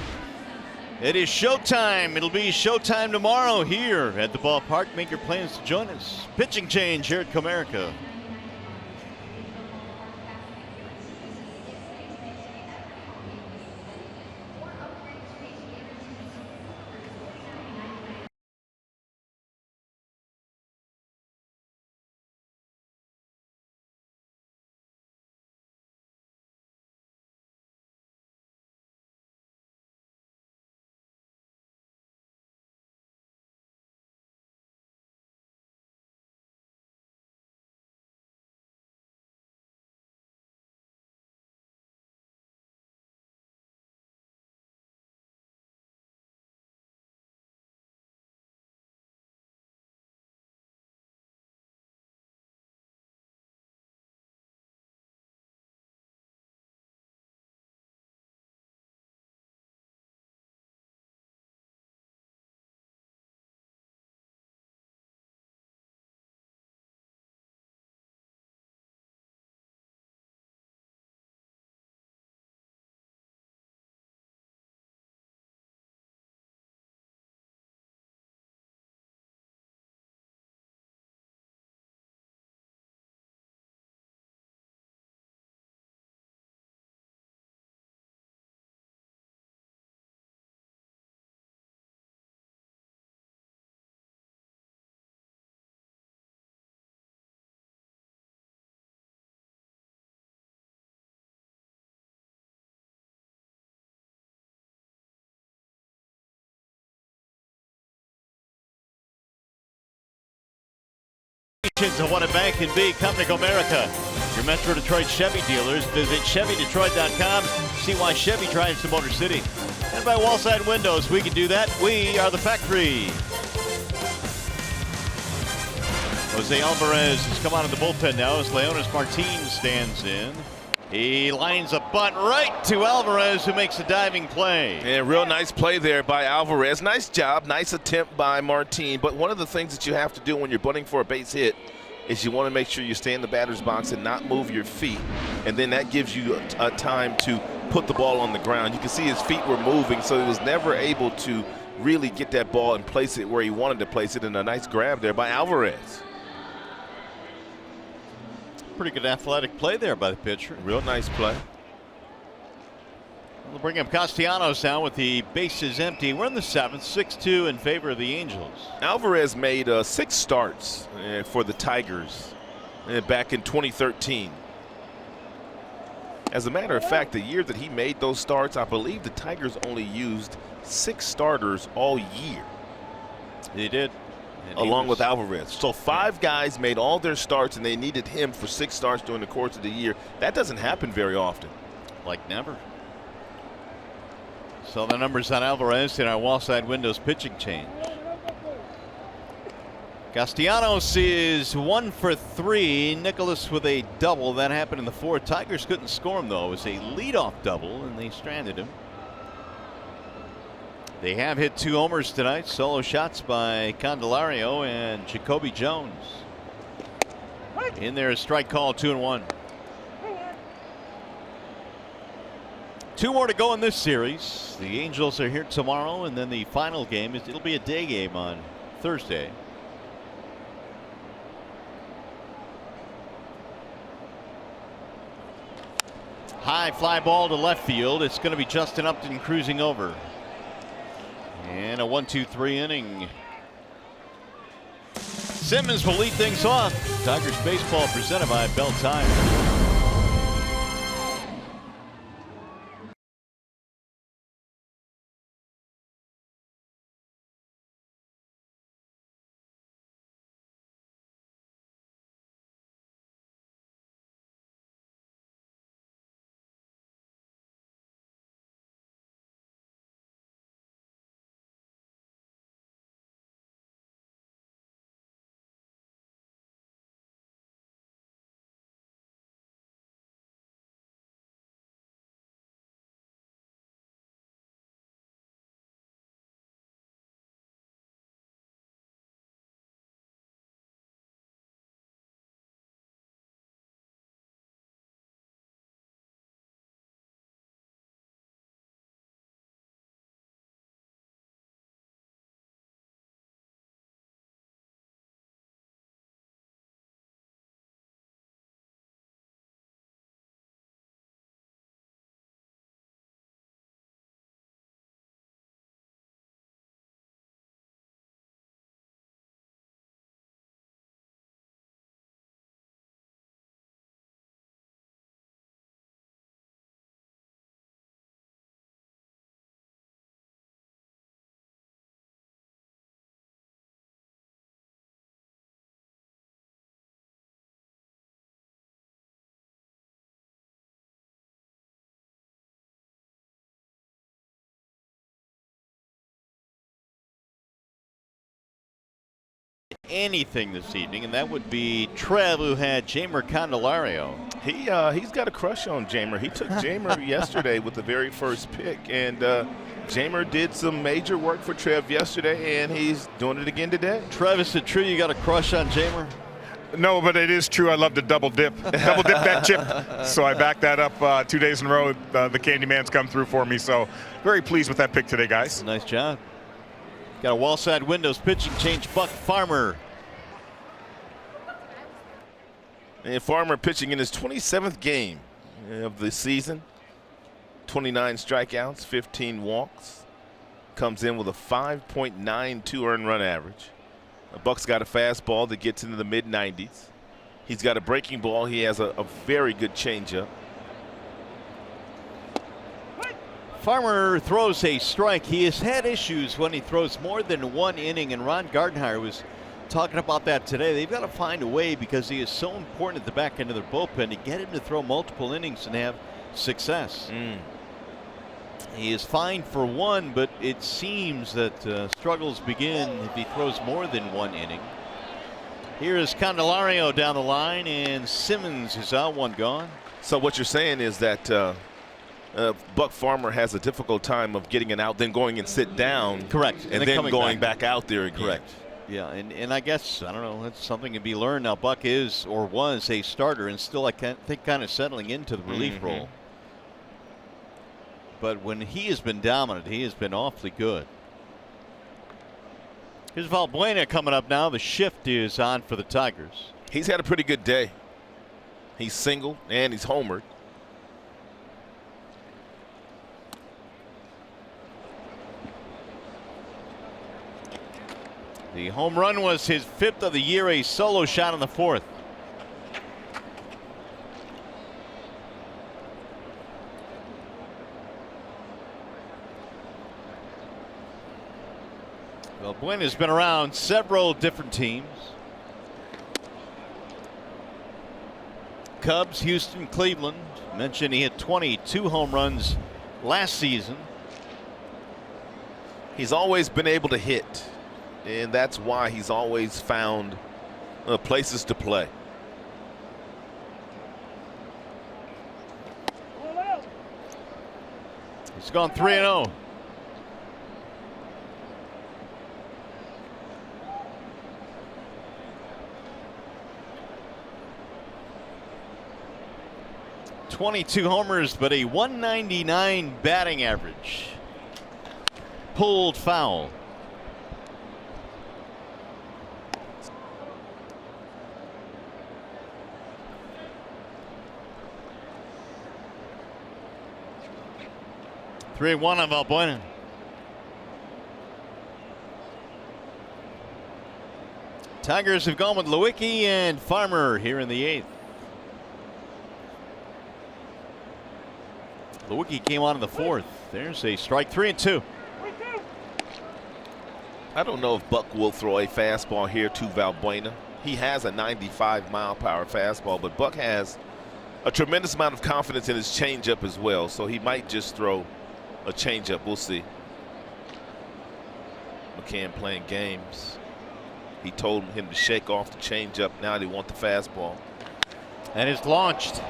It is showtime. It'll be showtime tomorrow here at the ballpark. Make your plans to join us. Pitching change here at Comerica. Of what a bank can be. Come to Comerica, your Metro Detroit Chevy dealers. Visit ChevyDetroit.com. See why Chevy drives to Motor City. And by Wallside Windows, we can do that. We are the factory. Jose Alvarez has come out of the bullpen now as Leonis Martin stands in. He lines a bunt right to Alvarez, who makes a diving play. Yeah, real nice play there by Alvarez. Nice job, nice attempt by Martin. But one of the things that you have to do when you're bunting for a base hit is you want to make sure you stay in the batter's box and not move your feet. And then that gives you a time to put the ball on the ground. You can see his feet were moving, so he was never able to really get that ball and place it where he wanted to place it. And a nice grab there by Alvarez. Pretty good athletic play there by the pitcher. Real nice play. We'll bring up Castellanos now with the bases empty. We're in the 7th, 6-2 in favor of the Angels. Alvarez made 6 starts for the Tigers back in 2013. As a matter of fact, the year that he made those starts, I believe the Tigers only used 6 starters all year. They did. Along with Alvarez. So 5 guys made all their starts, and they needed him for 6 starts during the course of the year. That doesn't happen very often. Like never. So the numbers on Alvarez in our Wallside Windows pitching change. Castellanos is 1 for 3. Nicholas with a double. That happened in the 4th. Tigers couldn't score him, though. It was a leadoff double, and they stranded him. They have hit 2 homers tonight. Solo shots by Candelario and Jacoby Jones. In there, strike call, 2-1. 2 more to go in this series. The Angels are here tomorrow, and then the final game it'll be a day game on Thursday. High fly ball to left field. It's going to be Justin Upton cruising over. And a 1-2-3 inning. Simmons will lead things off. Tigers baseball presented by Bell Tire. Anything this evening, and that would be Trev, who had Jamer Candelario. He's got a crush on Jamer. He took Jamer yesterday with the very first pick, and Jamer did some major work for Trev yesterday, and he's doing it again today. Trev, is it true you got a crush on Jamer? No, but it is true. I love to double dip that chip. So I backed that up 2 days in a row. The Candyman's come through for me. So very pleased with that pick today, guys. Nice job. Got a Wallside Windows pitching change. Buck Farmer. And Farmer pitching in his 27th game of the season. 29 strikeouts, 15 walks. Comes in with a 5.92 earned run average. Buck's got a fastball that gets into the mid-90s. He's got a breaking ball. He has a very good changeup. Farmer throws a strike. He has had issues when he throws more than 1 inning, and Ron Gardenhire was talking about that today. They've got to find a way, because he is so important at the back end of their bullpen, to get him to throw multiple innings and have success. He is fine for one, but it seems that struggles begin if he throws more than one inning. Here is Candelario down the line, and Simmons is out, one gone. So what you're saying is that Buck Farmer has a difficult time of getting an out, then going and sit down. Correct. And then going back out there again. Correct. Yeah, and I guess, I don't know, that's something to be learned. Now, Buck is, or was, a starter, and still, I think, kind of settling into the relief role. But when he has been dominant, he has been awfully good. Here's Valbuena coming up now. The shift is on for the Tigers. He's had a pretty good day. He's single and he's homered. The home run was his 5th of the year, a solo shot in the 4th. Valbuena's been around several different teams. Cubs, Houston, Cleveland. Mentioned he hit 22 home runs last season. He's always been able to hit, and that's why he's always found places to play. He's gone 3-0. .22 homers, but a .199 batting average. Pulled foul. (3-1) on Valbuena. Tigers have gone with Lewicki and Farmer here in the 8th. Lewicki came on in the 4th. There's a strike. 3-2. I don't know if Buck will throw a fastball here to Valbuena. He has a 95-mile-per-hour fastball, but Buck has a tremendous amount of confidence in his changeup as well, so he might just throw a changeup. We'll see. McCann playing games. He told him to shake off the changeup. Now they want the fastball. And it's launched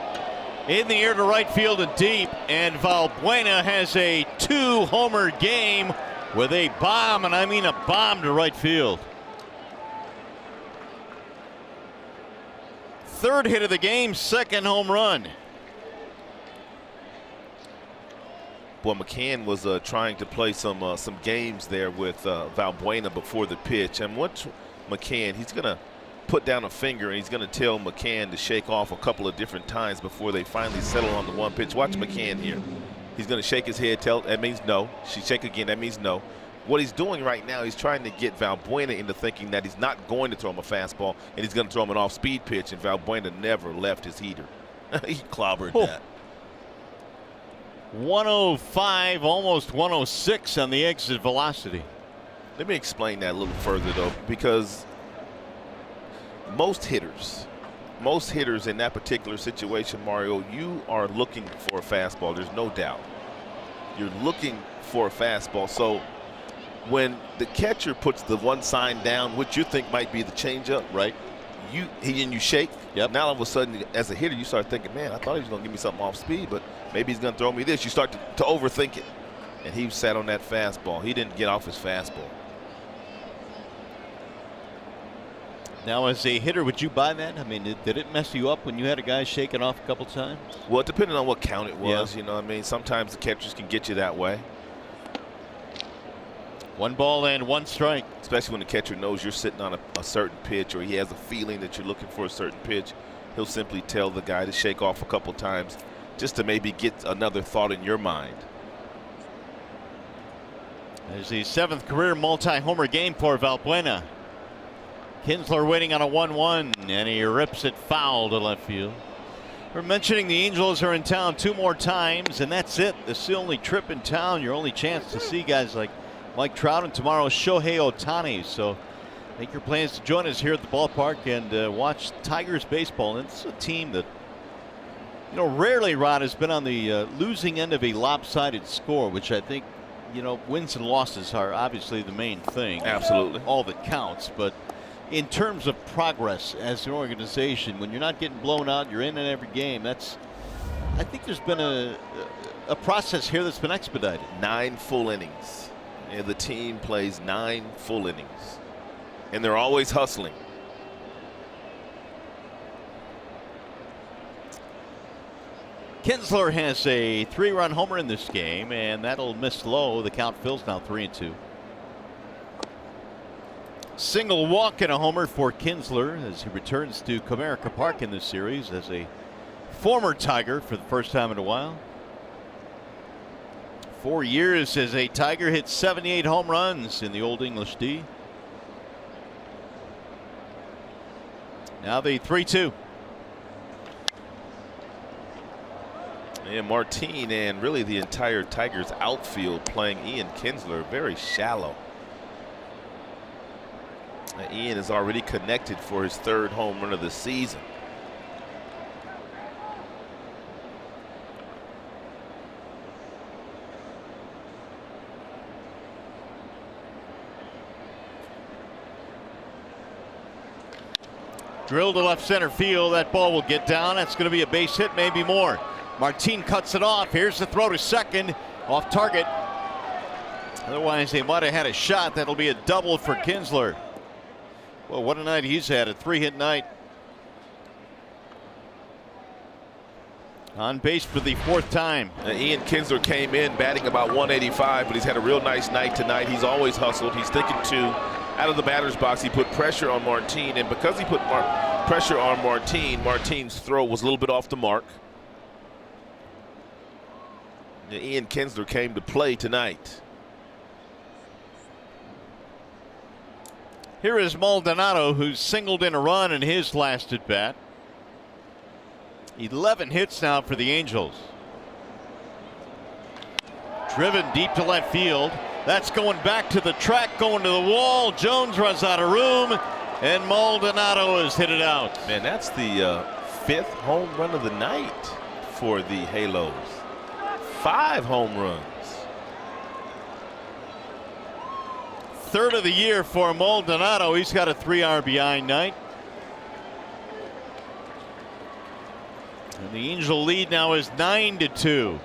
in the air to right field and deep, and Valbuena has a 2-homer game with a bomb, and I mean a bomb, to right field. 3rd hit of the game, 2nd home run. Boy, McCann was trying to play some games there with Valbuena before the pitch, and what McCann, he's going to put down a finger and he's going to tell McCann to shake off a couple of different times before they finally settle on the one pitch. Watch McCann here. He's going to shake his head, tell that means no. She shake again, that means no. What he's doing right now, he's trying to get Valbuena into thinking that he's not going to throw him a fastball and he's going to throw him an off-speed pitch, and Valbuena never left his heater. He clobbered that. 105, almost 106 on the exit velocity. Let me explain that a little further, though, because most hitters in that particular situation, Mario, you are looking for a fastball. There's no doubt. You're looking for a fastball. So when the catcher puts the one sign down, which you think might be the changeup, right? And you shake. Yep. Now all of a sudden, as a hitter, you start thinking, man, I thought he was going to give me something off speed, but maybe he's going to throw me this. You start to overthink it. And he sat on that fastball. He didn't get off his fastball. Now, as a hitter, would you buy that? I mean, did it mess you up when you had a guy shaking off a couple times? Well, depending on what count it was, yeah. You know what I mean? Sometimes the catchers can get you that way. 1 ball and 1 strike. Especially when the catcher knows you're sitting on a certain pitch, or he has a feeling that you're looking for a certain pitch. He'll simply tell the guy to shake off a couple times just to maybe get another thought in your mind. There's the 7th career multi-homer game for Valbuena. Kinsler waiting on a 1-1, and he rips it foul to left field. We're mentioning the Angels are in town 2 more times, and that's it. This is the only trip in town, your only chance to see guys like Mike Trout, and tomorrow Shohei Ohtani. So Make your plans to join us here at the ballpark and watch Tigers baseball. And it's a team that, you know, rarely, Rod, has been on the losing end of a lopsided score, which I think, you know, wins and losses are obviously the main thing. Absolutely. All that counts. But in terms of progress as an organization, when you're not getting blown out, you're in every game. I think there's been a process here that's been expedited. 9 full innings. And the team plays 9 full innings. And they're always hustling. Kinsler has a 3-run homer in this game, and that'll miss low. The count fills now 3-2. Single walk and a homer for Kinsler as he returns to Comerica Park in this series as a former Tiger for the first time in a while. 4 years as a Tiger, hit 78 home runs in the Old English D. Now the 3-2. And Martin and really the entire Tigers outfield playing Ian Kinsler very shallow. Ian is already connected for his 3rd home run of the season. Drilled to left center field. That ball will get down. That's going to be a base hit, maybe more. Martin cuts it off. Here's the throw to second. Off target. Otherwise, they might have had a shot. That'll be a double for Kinsler. Well, what a night he's had. A 3-hit night. On base for the 4th time. Ian Kinsler came in batting about 185, but he's had a real nice night tonight. He's always hustled. He's thinking out of the batter's box. He put pressure on Martin, and because he put pressure on Martin, Martin's throw was a little bit off the mark. Ian Kinsler came to play tonight. Here is Maldonado, who's singled in a run in his last at bat. 11 hits now for the Angels. Driven deep to left field. That's going back to the track, going to the wall. Jones runs out of room, and Maldonado has hit it out. Man, that's the 5th home run of the night for the Halos. 5 home runs. 3rd of the year for Maldonado. He's got a 3 RBI night. And the Angel lead now is 9-2.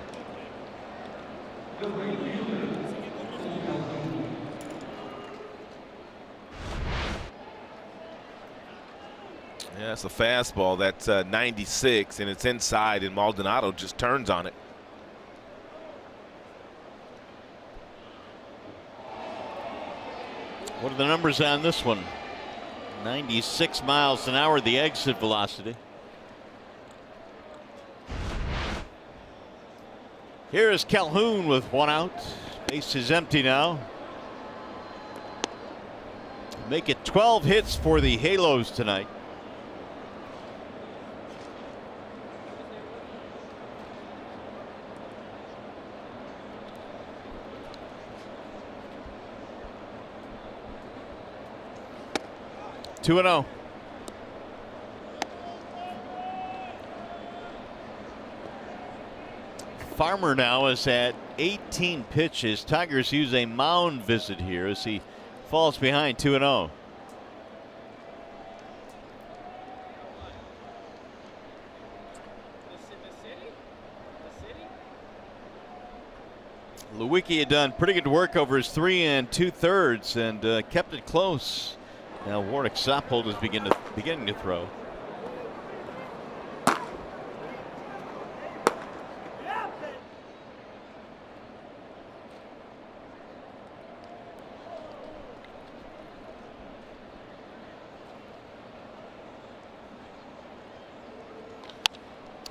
Yeah, it's a fastball that's 96, and it's inside, and Maldonado just turns on it. What are the numbers on this one? 96 miles an hour, the exit velocity. Here is Calhoun with 1 out. Base is empty now. Make it 12 hits for the Halos tonight. Two and 0. Farmer now is at 18 pitches. Tigers use a mound visit here as he falls behind 2-0. Lewicki had done pretty good work over his 3 2/3 and kept it close. Now Warwick Soppold is beginning to throw.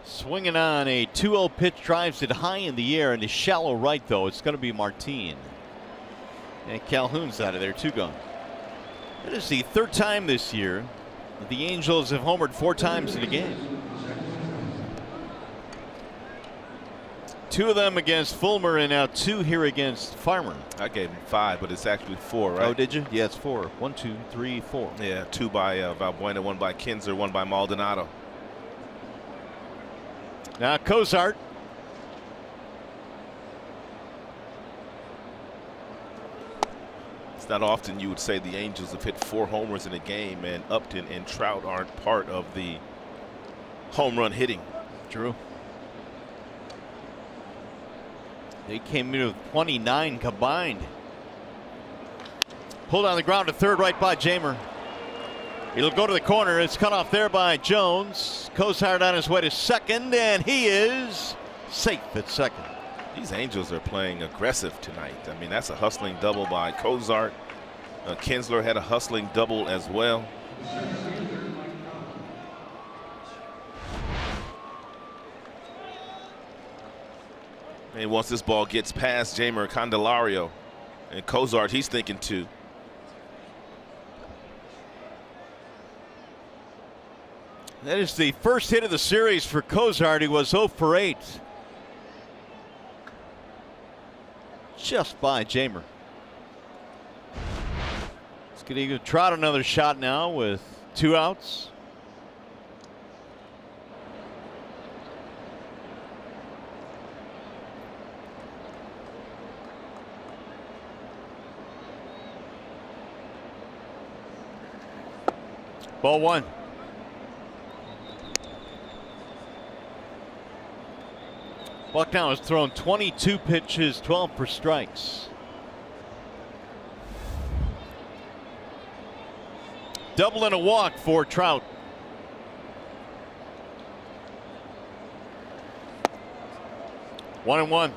Swinging on a 2-0 pitch, drives it high in the air and is shallow right, though. It's going to be Martin. And Calhoun's out of there, 2 gone. It is the 3rd time this year that the Angels have homered 4 times in a game. 2 of them against Fulmer, and now 2 here against Farmer. I gave him 5, but it's actually 4, right? Oh, did you? Yeah, it's 4. 1, 2, 3, 4. Yeah, 2 by Valbuena, 1 by Kinsler, 1 by Maldonado. Now Cozart. It's not often you would say the Angels have hit 4 homers in a game, and Upton and Trout aren't part of the home run hitting. True. They came in with 29 combined. Pulled on the ground to third, right by Jamer. It'll go to the corner. It's cut off there by Jones. Cozart on his way to second, and he is safe at second. These Angels are playing aggressive tonight. I mean, that's a hustling double by Cozart. Kinsler had a hustling double as well. And once this ball gets past Jamer Candelario and Cozart, he's thinking 2. That is the first hit of the series for Cozart. He was 0 for 8. Just by Jamer. He's going to give Trout another shot now with 2 outs. Ball 1. Bucktown has thrown 22 pitches, 12 for strikes. Double and a walk for Trout. One and one.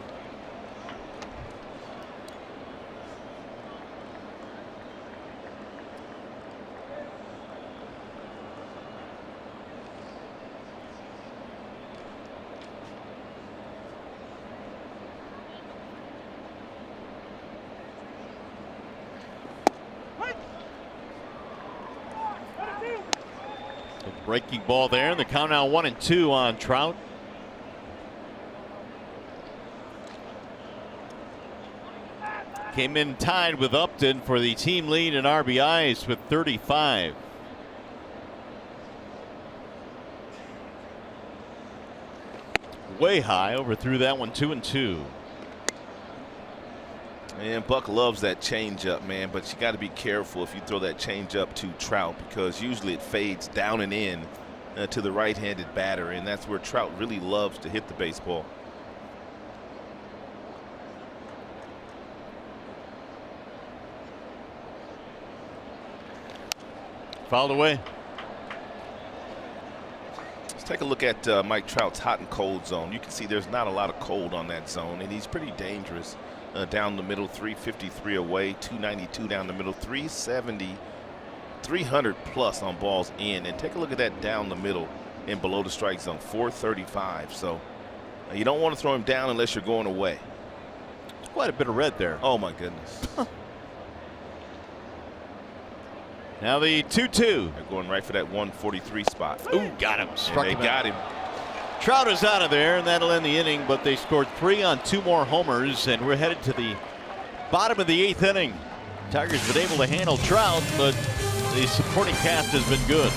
Breaking ball there. The count now 1 and 2 on Trout. Came in tied with Upton for the team lead in RBIs with 35. Way high, overthrew that one. 2 and 2. And Buck loves that changeup, man, but you got to be careful if you throw that changeup to Trout, because usually it fades down and in to the right-handed batter, and that's where Trout really loves to hit the baseball. Fouled away. Let's take a look at Mike Trout's hot and cold zone. You can see there's not a lot of cold on that zone, and he's pretty dangerous. Down the middle, 353 away, 292 down the middle, 370, 300 plus on balls in. And take a look at that down the middle and below the strike zone, 435. So you don't want to throw him down unless you're going away. It's quite a bit of red there. Oh my goodness. Now the 2-2. They're going right for that 143 spot. Ooh, got him. Struck him. They got him. Trout is out of there, and that'll end the inning, but they scored 3 on 2 more homers, and we're headed to the bottom of the 8th inning. Tigers been able to handle Trout, but the supporting cast has been good.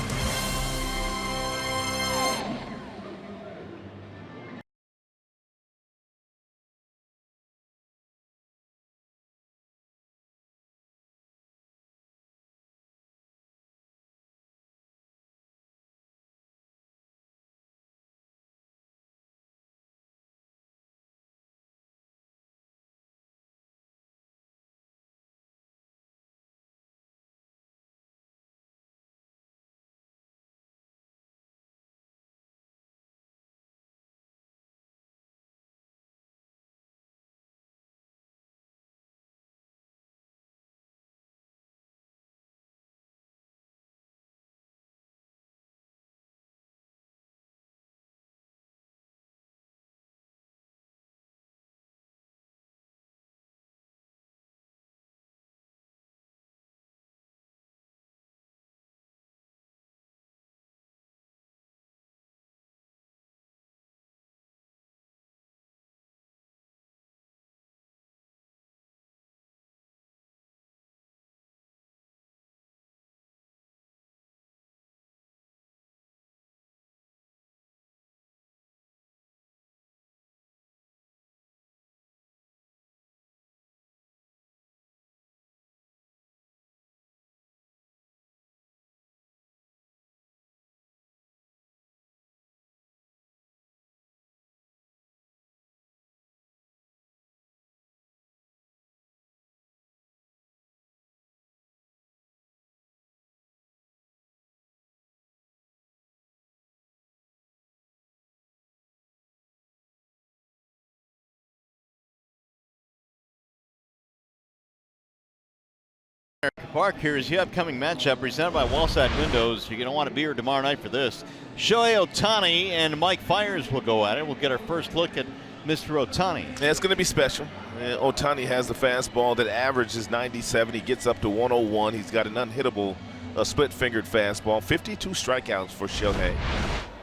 Park, here is the upcoming matchup presented by Wallside Windows. You're going to want to be here tomorrow night for this. Shohei Ohtani and Mike Fiers will go at it. We'll get our first look at Mr. Ohtani. Yeah, it's going to be special. Ohtani has the fastball that averages 97. He gets up to 101. He's got an unhittable split-fingered fastball. 52 strikeouts for Shohei.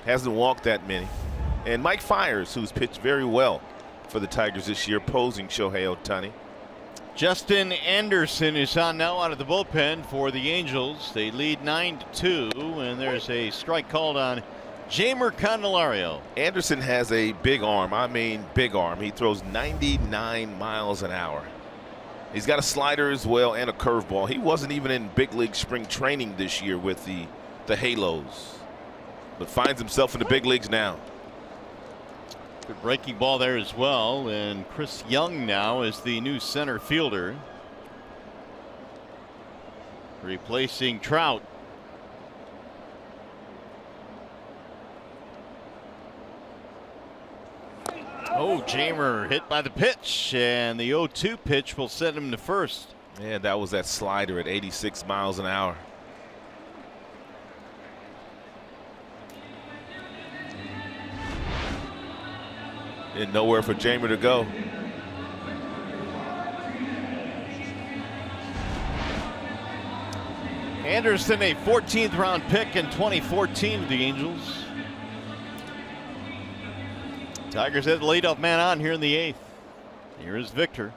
Hasn't walked that many. And Mike Fiers, who's pitched very well for the Tigers this year, posing Shohei Ohtani. Justin Anderson is on now out of the bullpen for the Angels. They lead 9-2, and there's a strike called on Jeimer Candelario. Anderson has a big arm. I mean, big arm. He throws 99 miles an hour. He's got a slider as well and a curveball. He wasn't even in big league spring training this year with the Halos, but finds himself in the big leagues now. Good breaking ball there as well, and Chris Young now is the new center fielder, replacing Trout. Oh, Jeimer hit by the pitch, and the 0-2 pitch will send him to first. Yeah, that was that slider at 86 miles an hour. And nowhere for Jeimer to go. Anderson, a 14th round pick in 2014 of the Angels. Tigers had the leadoff man on here in the 8th. Here is Victor.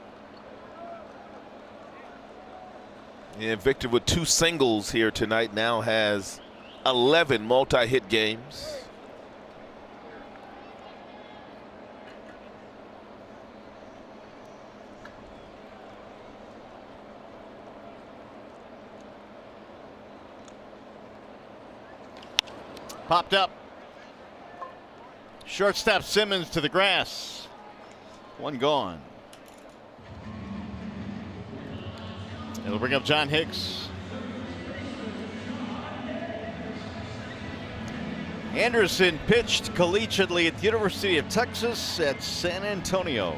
Yeah, Victor with 2 singles here tonight now has 11 multi-hit games. Popped up. Shortstop Simmons to the grass. 1 gone. It'll bring up John Hicks. Anderson pitched collegiately at the University of Texas at San Antonio.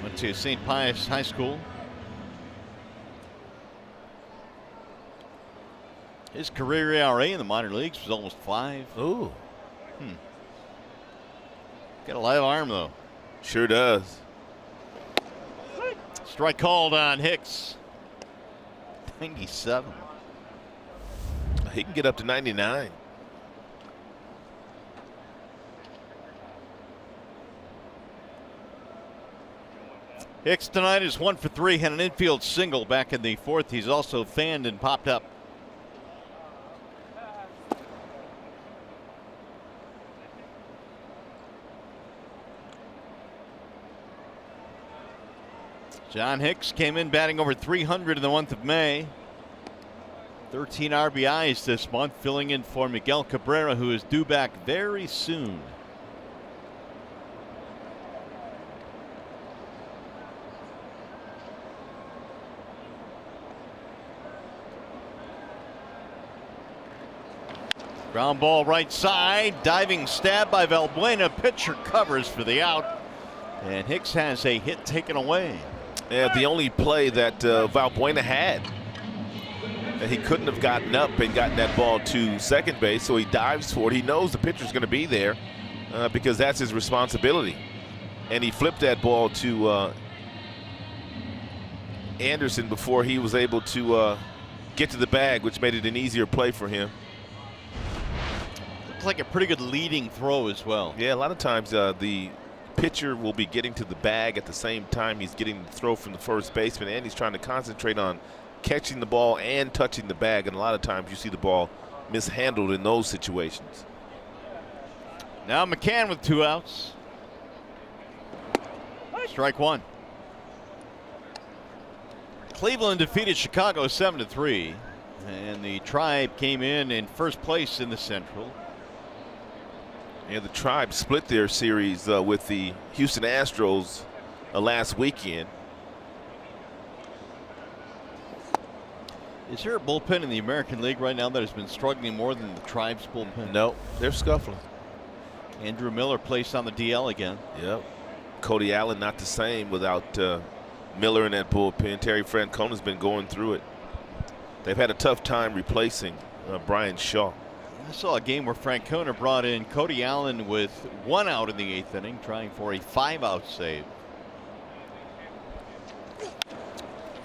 Went to St. Pius High School. His career ERA in the minor leagues was almost 5. Ooh. Got a live arm, though. Sure does. Strike called on Hicks. 97. He can get up to 99. Hicks tonight is 1 for 3, had an infield single back in the 4th. He's also fanned and popped up. John Hicks came in batting over 300 in the month of May. 13 RBIs this month, filling in for Miguel Cabrera, who is due back very soon. Ground ball right side, diving stab by Valbuena. Pitcher covers for the out, and Hicks has a hit taken away. Yeah, the only play that Valbuena had. He couldn't have gotten up and gotten that ball to second base, so he dives for it. He knows the pitcher's going to be there because that's his responsibility. And he flipped that ball to Anderson before he was able to get to the bag, which made it an easier play for him. Looks like a pretty good leading throw as well. Yeah, a lot of times the pitcher will be getting to the bag at the same time he's getting the throw from the first baseman, and he's trying to concentrate on catching the ball and touching the bag, and a lot of times you see the ball mishandled in those situations. Now McCann with 2 outs. Strike 1. Cleveland defeated Chicago 7-3, and the Tribe came in first place in the Central. Yeah, the Tribe split their series with the Houston Astros last weekend. Is there a bullpen in the American League right now that has been struggling more than the Tribe's bullpen? No, they're scuffling. Andrew Miller placed on the DL again. Yep. Cody Allen not the same without Miller in that bullpen. Terry Francona's been going through it. They've had a tough time replacing Brian Shaw. I saw a game where Francona brought in Cody Allen with 1 out in the 8th inning, trying for a 5-out save.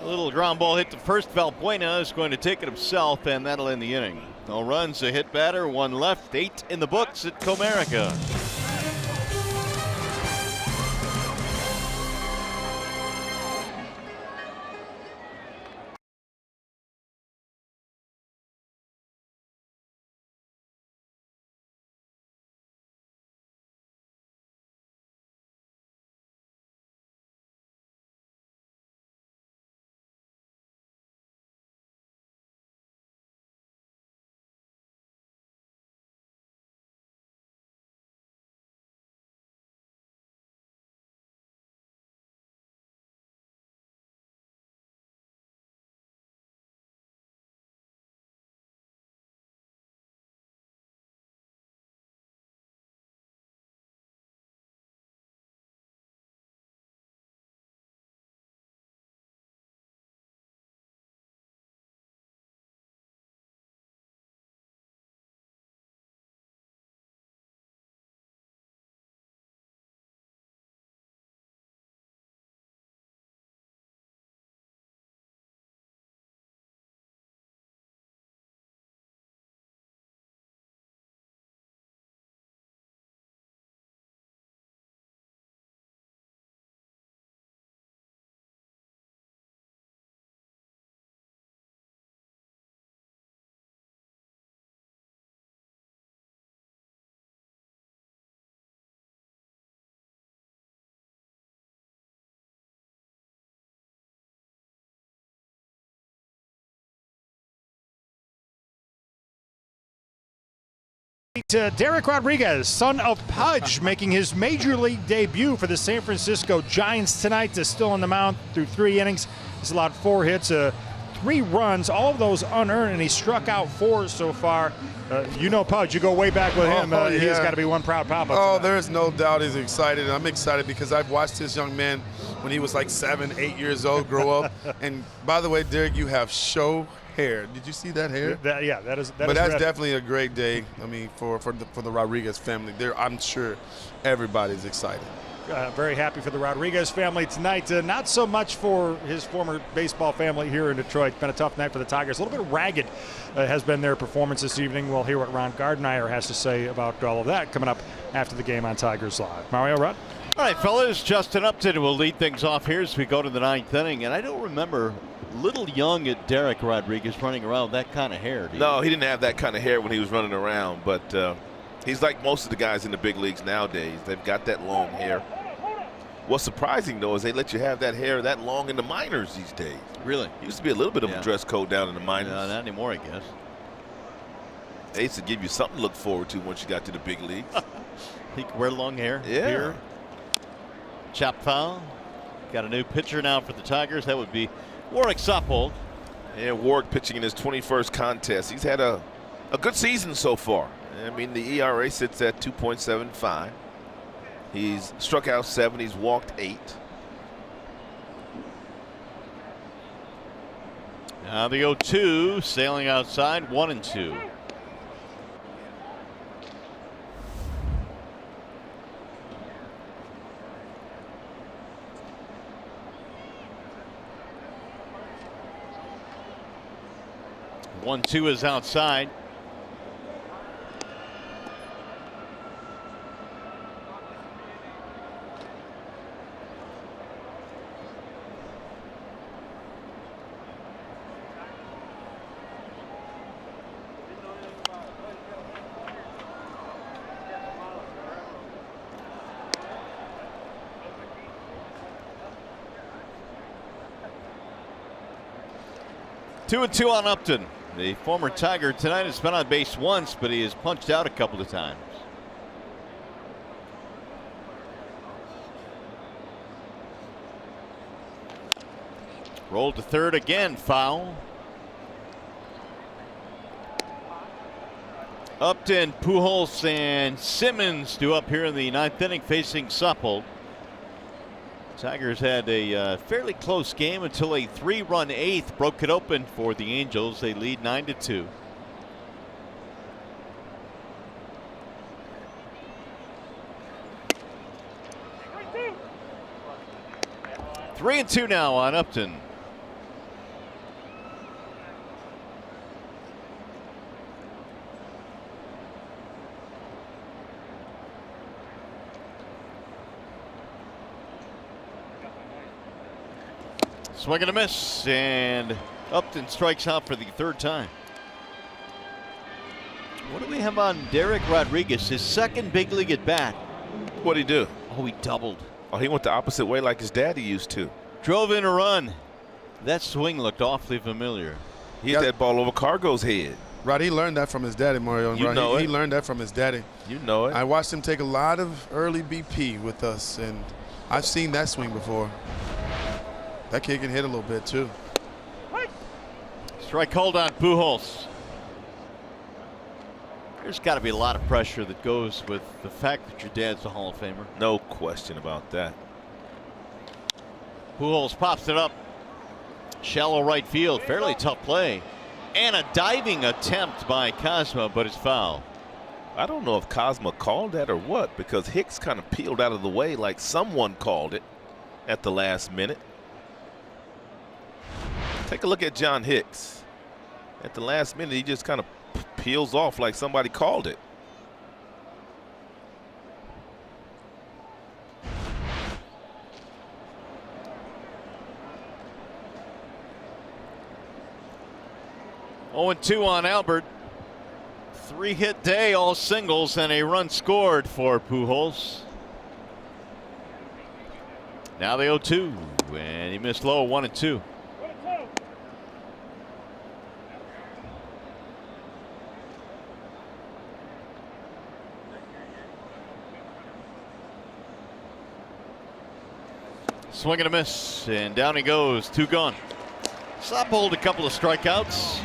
A little ground ball hit to first. Valbuena is going to take it himself, and that'll end the inning. No runs, a hit batter, 1 left, 8 in the books at Comerica. Derek Rodriguez, son of Pudge, making his major league debut for the San Francisco Giants tonight. Is still on the mound through 3 innings. He's allowed 4 hits, 3 runs, all of those unearned, and he struck out 4 so far. You know Pudge, you go way back with him. Yeah. He's got to be one proud papa. Oh, there's no doubt he's excited. I'm excited because I've watched this young man when he was like 7, 8 years old grow up. And by the way, Derek, you have show hair. Did you see that hair? That is. But that's definitely a great day. I mean, for the Rodriguez family, I'm sure everybody's excited. Very happy for the Rodriguez family tonight. Not so much for his former baseball family here in Detroit. Been a tough night for the Tigers. A little bit ragged has been their performance this evening. We'll hear what Ron Gardenhire has to say about all of that coming up after the game on Tigers Live. Mario, Rod? All right, fellas, Justin Upton will lead things off here as we go to the 9th inning. And I don't remember little young at Derek Rodriguez running around with that kind of hair. No, he didn't have that kind of hair when he was running around, but he's like most of the guys in the big leagues nowadays. They've got that long hair. What's surprising, though, is they let you have that hair that long in the minors these days. Really? Used to be a little bit of a dress code down in the minors. No, not anymore, I guess. They used to give you something to look forward to once you got to the big leagues. He could wear long hair. Yeah. Here. Chop foul. Got a new pitcher now for the Tigers. That would be Warwick Soppold. Yeah, Warwick pitching in his 21st contest. He's had a good season so far. I mean, the ERA sits at 2.75. He's struck out 7. He's walked 8. Now the 0-2 sailing outside, 1-2. One, 2 is outside. Two and 2 on Upton. The former Tiger tonight has been on base once, but he has punched out a couple of times. Rolled to third again, foul. Upton, Pujols, and Simmons due up here in the 9th inning facing Soppold. Tigers had a fairly close game until a 3-run eighth broke it open for the Angels. They lead 9-2. Three and two now on Upton. Swing and a miss, and Upton strikes out for the third time. What do we have on Derek Rodriguez? His second big league at bat. What'd he do? Oh, he doubled. Oh, he went the opposite way like his daddy used to. Drove in a run. That swing looked awfully familiar. He hit that ball over Cargo's head. Rod, he learned that from his daddy, Mario. You know it. He learned that from his daddy. You know it. I watched him take a lot of early BP with us, and I've seen that swing before. That kid can hit a little bit, too. Strike called on Pujols. There's got to be a lot of pressure that goes with the fact that your dad's a Hall of Famer. No question about that. Pujols pops it up. Shallow right field. Fairly tough play. And a diving attempt by Cosma, but it's foul. I don't know if Cosma called that or what, because Hicks kind of peeled out of the way like someone called it at the last minute. Take a look at John Hicks. At the last minute, he just kind of peels off like somebody called it. Oh, 2 on Albert. 3-hit day, all singles, and a run scored for Pujols. Now the 0-2, and he missed low, 1-2. Swing and a miss, and down he goes, 2 gone. Slap hold, a couple of strikeouts.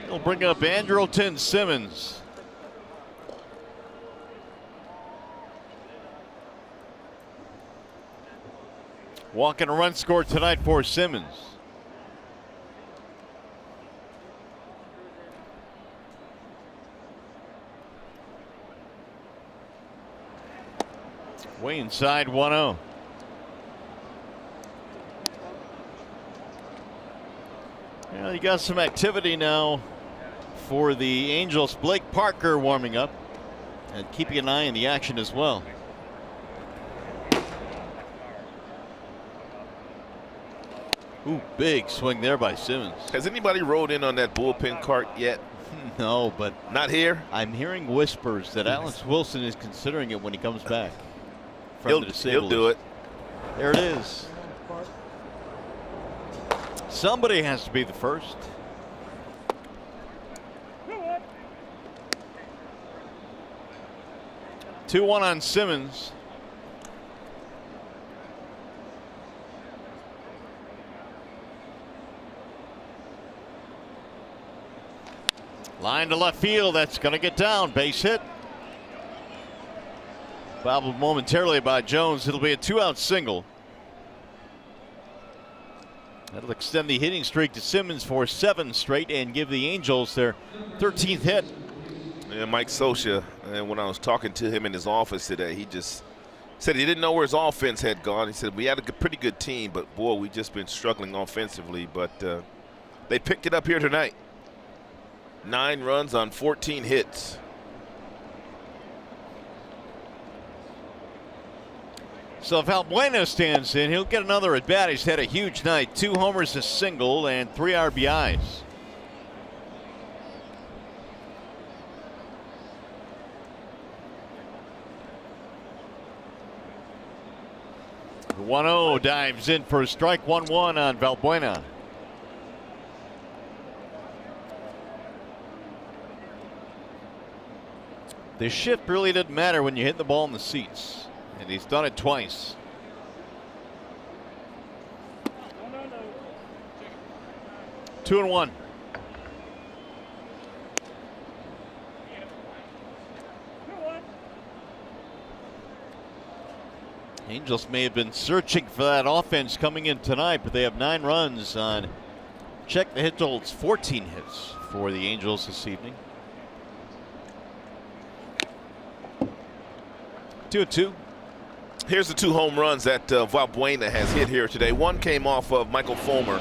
He'll bring up Andrelton Simmons. Walk and a run scored tonight for Simmons. Way inside 1-0. Well, you got some activity now for the Angels. Blake Parker warming up and keeping an eye on the action as well. Ooh, big swing there by Simmons. Has anybody rode in on that bullpen cart yet? No, but not here. I'm hearing whispers that Alex Wilson is considering it when he comes back. He'll do it. There it is. Somebody has to be the first. Two one on Simmons. Line to left field. That's going to get down. Base hit. Bobbled momentarily by Jones. It'll be a 2-out single. That'll extend the hitting streak to Simmons for 7 straight and give the Angels their 13th hit. Yeah, Mike Scioscia, and when I was talking to him in his office today, he just said he didn't know where his offense had gone. He said, we had a pretty good team, but boy, we just been struggling offensively. But they picked it up here tonight. 9 runs on 14 hits. So if Valbuena stands in, he'll get another at bat. He's had a huge night. 2 homers, a single, and 3 RBIs. The 1-0 dives in for a strike. 1-1 on Valbuena. The shift really doesn't matter when you hit the ball in the seats. And he's done it twice. Two and one. Angels may have been searching for that offense coming in tonight, but they have 9 runs on check the hit totals, 14 hits for the Angels this evening. 2-2. Here's the 2 home runs that Valbuena has hit here today. One came off of Michael Fulmer.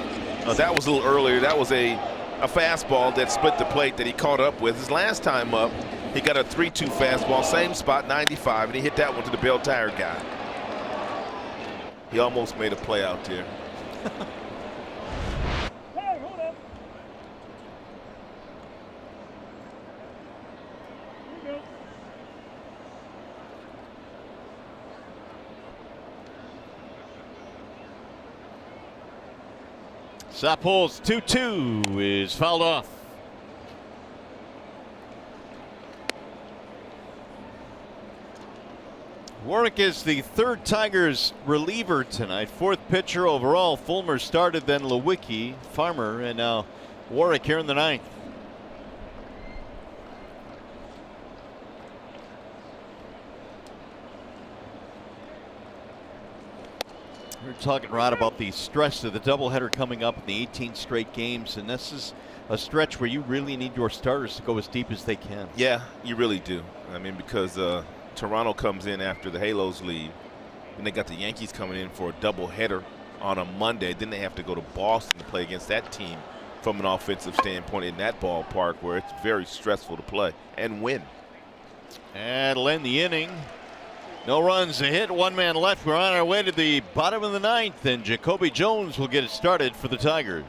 That was a little earlier. That was a fastball that split the plate that he caught up with. His last time up, he got a 3-2 fastball, same spot, 95, and he hit that one to the bell tire guy. He almost made a play out there. Sapol's 2-2 is fouled off. Warwick is the 3rd Tigers reliever tonight. 4th pitcher overall. Fulmer started, then Lewicki, Farmer, and now Warwick here in the 9th. We're talking, Rod, about the stress of the doubleheader coming up in the 18 straight games, and this is a stretch where you really need your starters to go as deep as they can. Yeah, you really do. I mean, because Toronto comes in after the Halos leave, and they got the Yankees coming in for a doubleheader on a Monday. Then they have to go to Boston to play against that team from an offensive standpoint in that ballpark where it's very stressful to play and win. And it'll end the inning. No runs, a hit, 1 man left. We're on our way to the bottom of the 9th, and Jacoby Jones will get it started for the Tigers.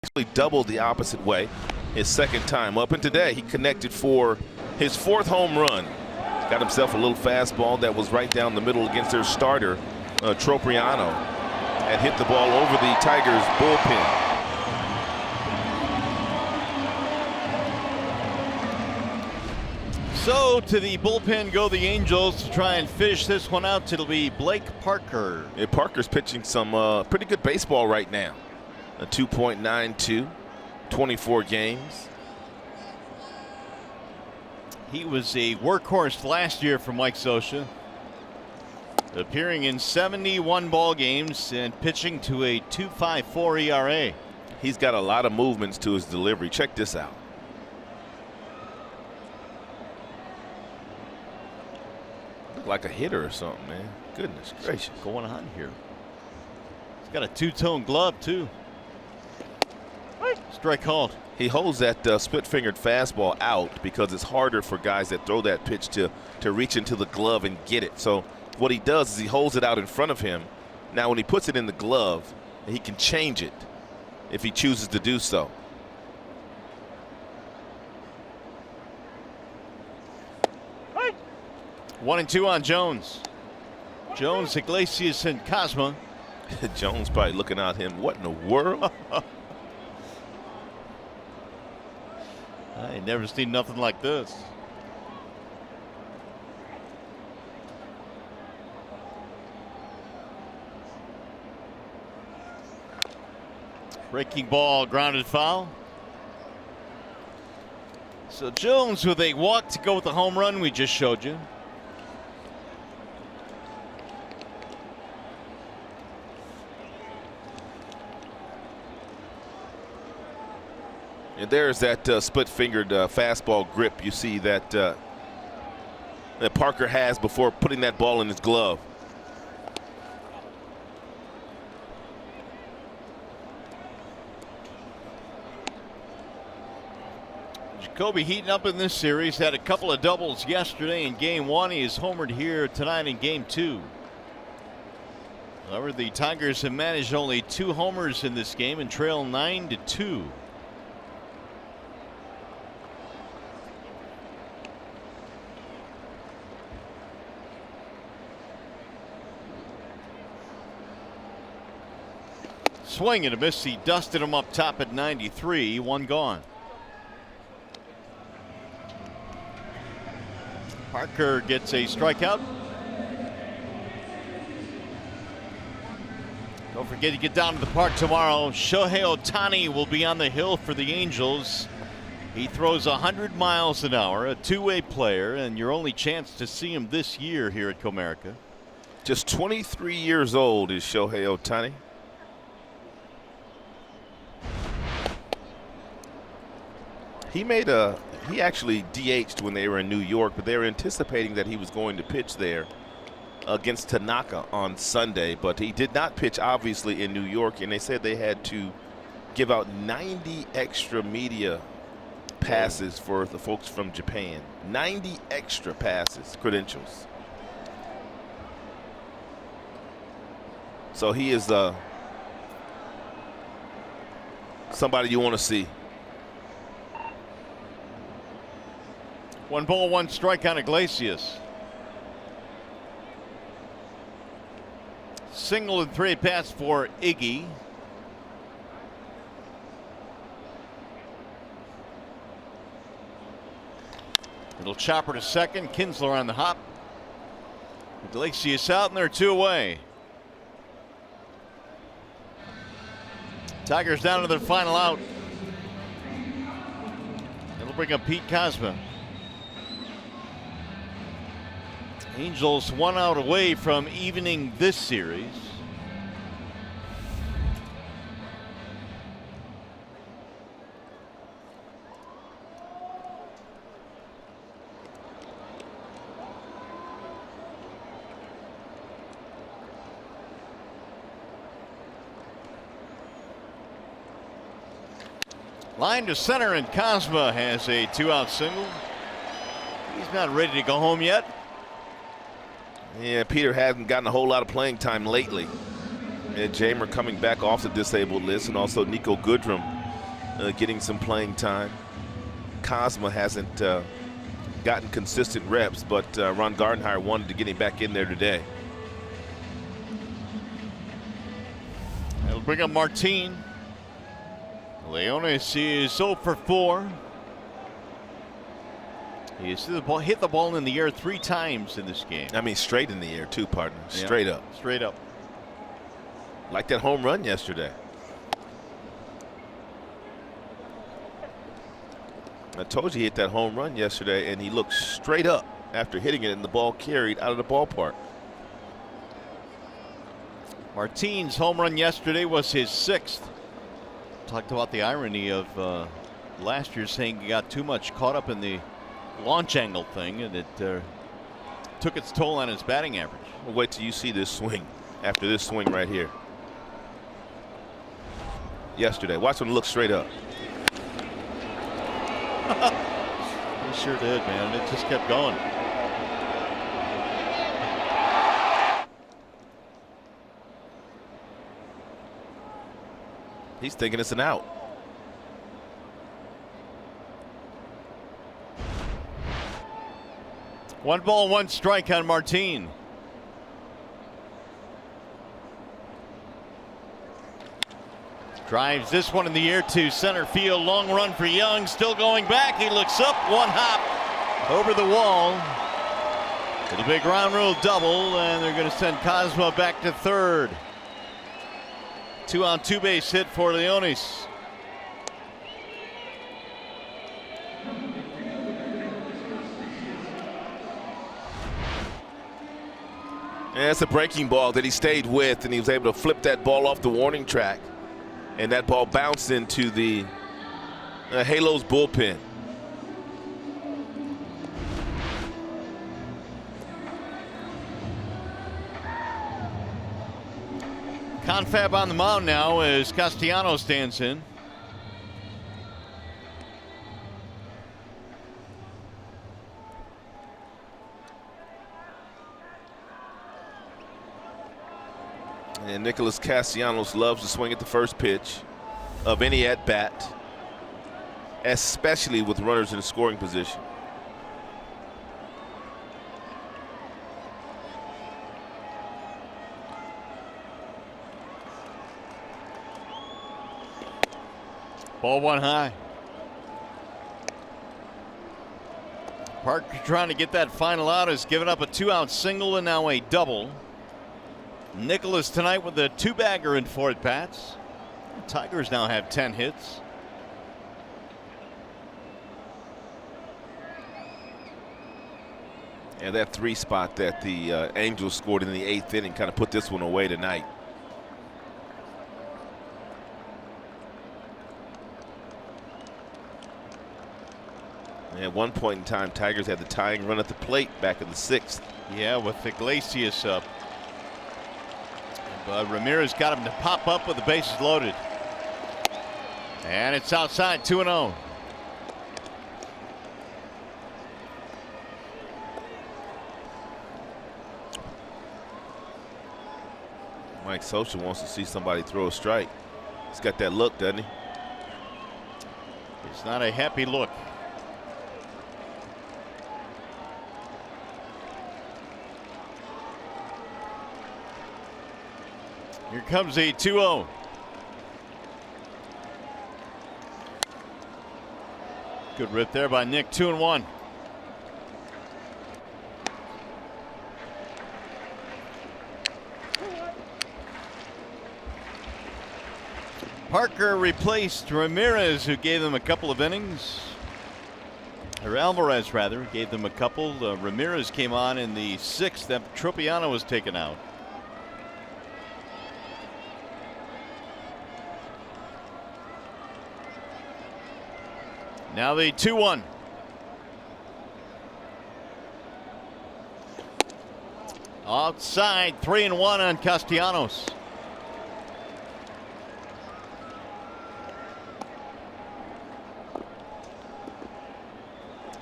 Actually doubled the opposite way his 2nd time up, and today he connected for his 4th home run. Got himself a little fastball that was right down the middle against their starter, Tropriano, and hit the ball over the Tigers bullpen. So to the bullpen go the Angels to try and finish this one out. It'll be Blake Parker. Yeah, Parker's pitching some pretty good baseball right now. A 2.92, 24 games. He was a workhorse last year for Mike Scioscia, appearing in 71 ball games and pitching to a 2.54 ERA. He's got a lot of movements to his delivery. Check this out. Look like a hitter or something, man. Goodness gracious. What's going on here? He's got a 2-tone glove too. Strike called. He holds that split-fingered fastball out because it's harder for guys that throw that pitch to reach into the glove and get it. So what he does is he holds it out in front of him. Now when he puts it in the glove, he can change it if he chooses to do so. Hey. 1-2 on Jones. Jones, Iglesias, and Cosma. Jones probably looking at him, what in the world? I ain't never seen nothing like this. Breaking ball, grounded foul. So Jones with a walk to go with the home run we just showed you. And there's that split-fingered fastball grip you see that that Parker has before putting that ball in his glove. Jacoby heating up in this series, had a couple of doubles yesterday in game one. He is homered here tonight in game two. However, the Tigers have managed only 2 homers in this game and trail 9-2. Swing and a miss. He dusted him up top at 93. 1 gone. Parker gets a strikeout. Don't forget to get down to the park tomorrow. Shohei Ohtani will be on the hill for the Angels. He throws 100 miles an hour, a two-way player, and your only chance to see him this year here at Comerica. Just 23 years old is Shohei Ohtani. He actually DH'd when they were in New York, but they were anticipating that he was going to pitch there against Tanaka on Sunday, but he did not pitch obviously in New York, and they said they had to give out 90 extra media passes for the folks from Japan. 90 extra passes, credentials. So he is somebody you want to see. 1 ball, 1 strike on Iglesias. Single and 3 pass for Iggy. Little chopper to second. Kinsler on the hop. Iglesias out, and they're 2 away. Tigers down to their final out. It'll bring up Pete Kozma. Angels 1 out away from evening this series. Line to center, and Kozma has a 2-out single. He's not ready to go home yet. Yeah, Peter hasn't gotten a whole lot of playing time lately. And Jamer coming back off the disabled list, and also Nico Goodrum getting some playing time. Kozma hasn't gotten consistent reps, but Ron Gardenhire wanted to get him back in there today. It'll bring up Martin. Leones is 0 for 4. He has hit the ball in the air 3 times in this game. I mean, straight in the air, too, partner. Straight up. Straight up. Like that home run yesterday. I told you he hit that home run yesterday, and he looked straight up after hitting it, and the ball carried out of the ballpark. Martin's home run yesterday was his 6th. Talked about the irony of last year saying he got too much caught up in the launch angle thing, and it took its toll on his batting average. Well, wait till you see this swing after this swing right here. Yesterday, watch him look straight up. He sure did, man. It just kept going. He's thinking it's an out. One ball, 1 strike on Martin. Drives this one in the air to center field. Long run for Young. Still going back. He looks up. One hop over the wall. It'll be a ground rule double, and they're going to send Cosmo back to third. 2-out, 2-base hit for Leones. Yeah, it's a breaking ball that he stayed with, and he was able to flip that ball off the warning track. And that ball bounced into the Halos bullpen. Confab on the mound now as Castellanos stands in. And Nicholas Castellanos loves to swing at the first pitch of any at-bat, especially with runners in a scoring position. Ball one high. Parker trying to get that final out, has given up a 2-out single and now a double. Nicholas tonight with a 2-bagger in 4 at-bats. Tigers now have 10 hits. And that 3 spot that the Angels scored in the 8th inning kind of put this one away tonight. And at one point in time, Tigers had the tying run at the plate back in the 6th. Yeah, with Iglesias up. But Ramirez got him to pop up with the bases loaded. And it's outside, 2-0. Mike Socha wants to see somebody throw a strike. He's got that look, doesn't he? It's not a happy look. Here comes a 2-0. Good rip there by Nick, 2-1. Parker replaced Ramirez, who gave them a couple of innings. Or Alvarez, rather, gave them a couple. Ramirez came on in the 6th. That Tropiano was taken out. Now the 2-1. Outside, 3-1 on Castellanos.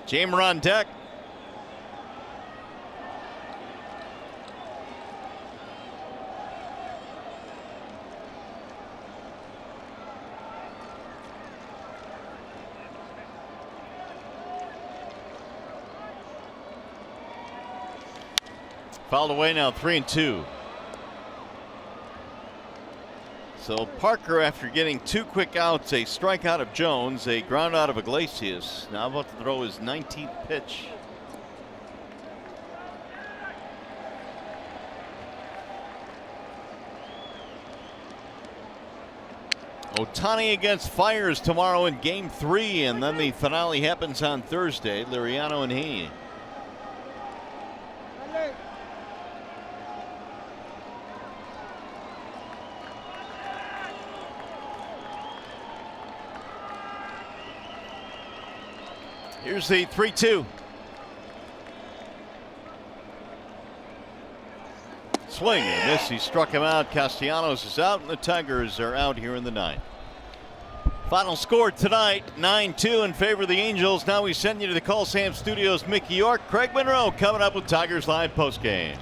Jamer on deck. Fouled away now, 3-2. So Parker, after getting 2 quick outs, a strikeout of Jones, a ground out of Iglesias, now about to throw his 19th pitch. Ohtani against Fires tomorrow in Game 3, and then the finale happens on Thursday. Liriano and Heaney. Here's the 3-2. Swing and miss. He struck him out. Castellanos is out, and the Tigers are out here in the 9th. Final score tonight, 9-2 in favor of the Angels. Now we send you to the Call Sam Studios. Mickey York, Craig Monroe coming up with Tigers Live postgame.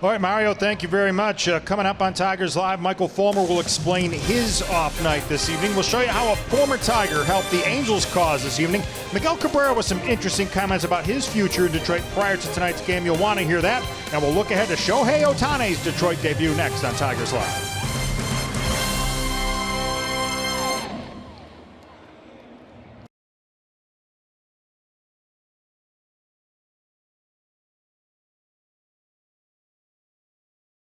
All right, Mario, thank you very much. Coming up on Tigers Live, Michael Fulmer will explain his off night this evening. We'll show you how a former Tiger helped the Angels cause this evening. Miguel Cabrera with some interesting comments about his future in Detroit prior to tonight's game. You'll want to hear that. And we'll look ahead to Shohei Ohtani's Detroit debut next on Tigers Live.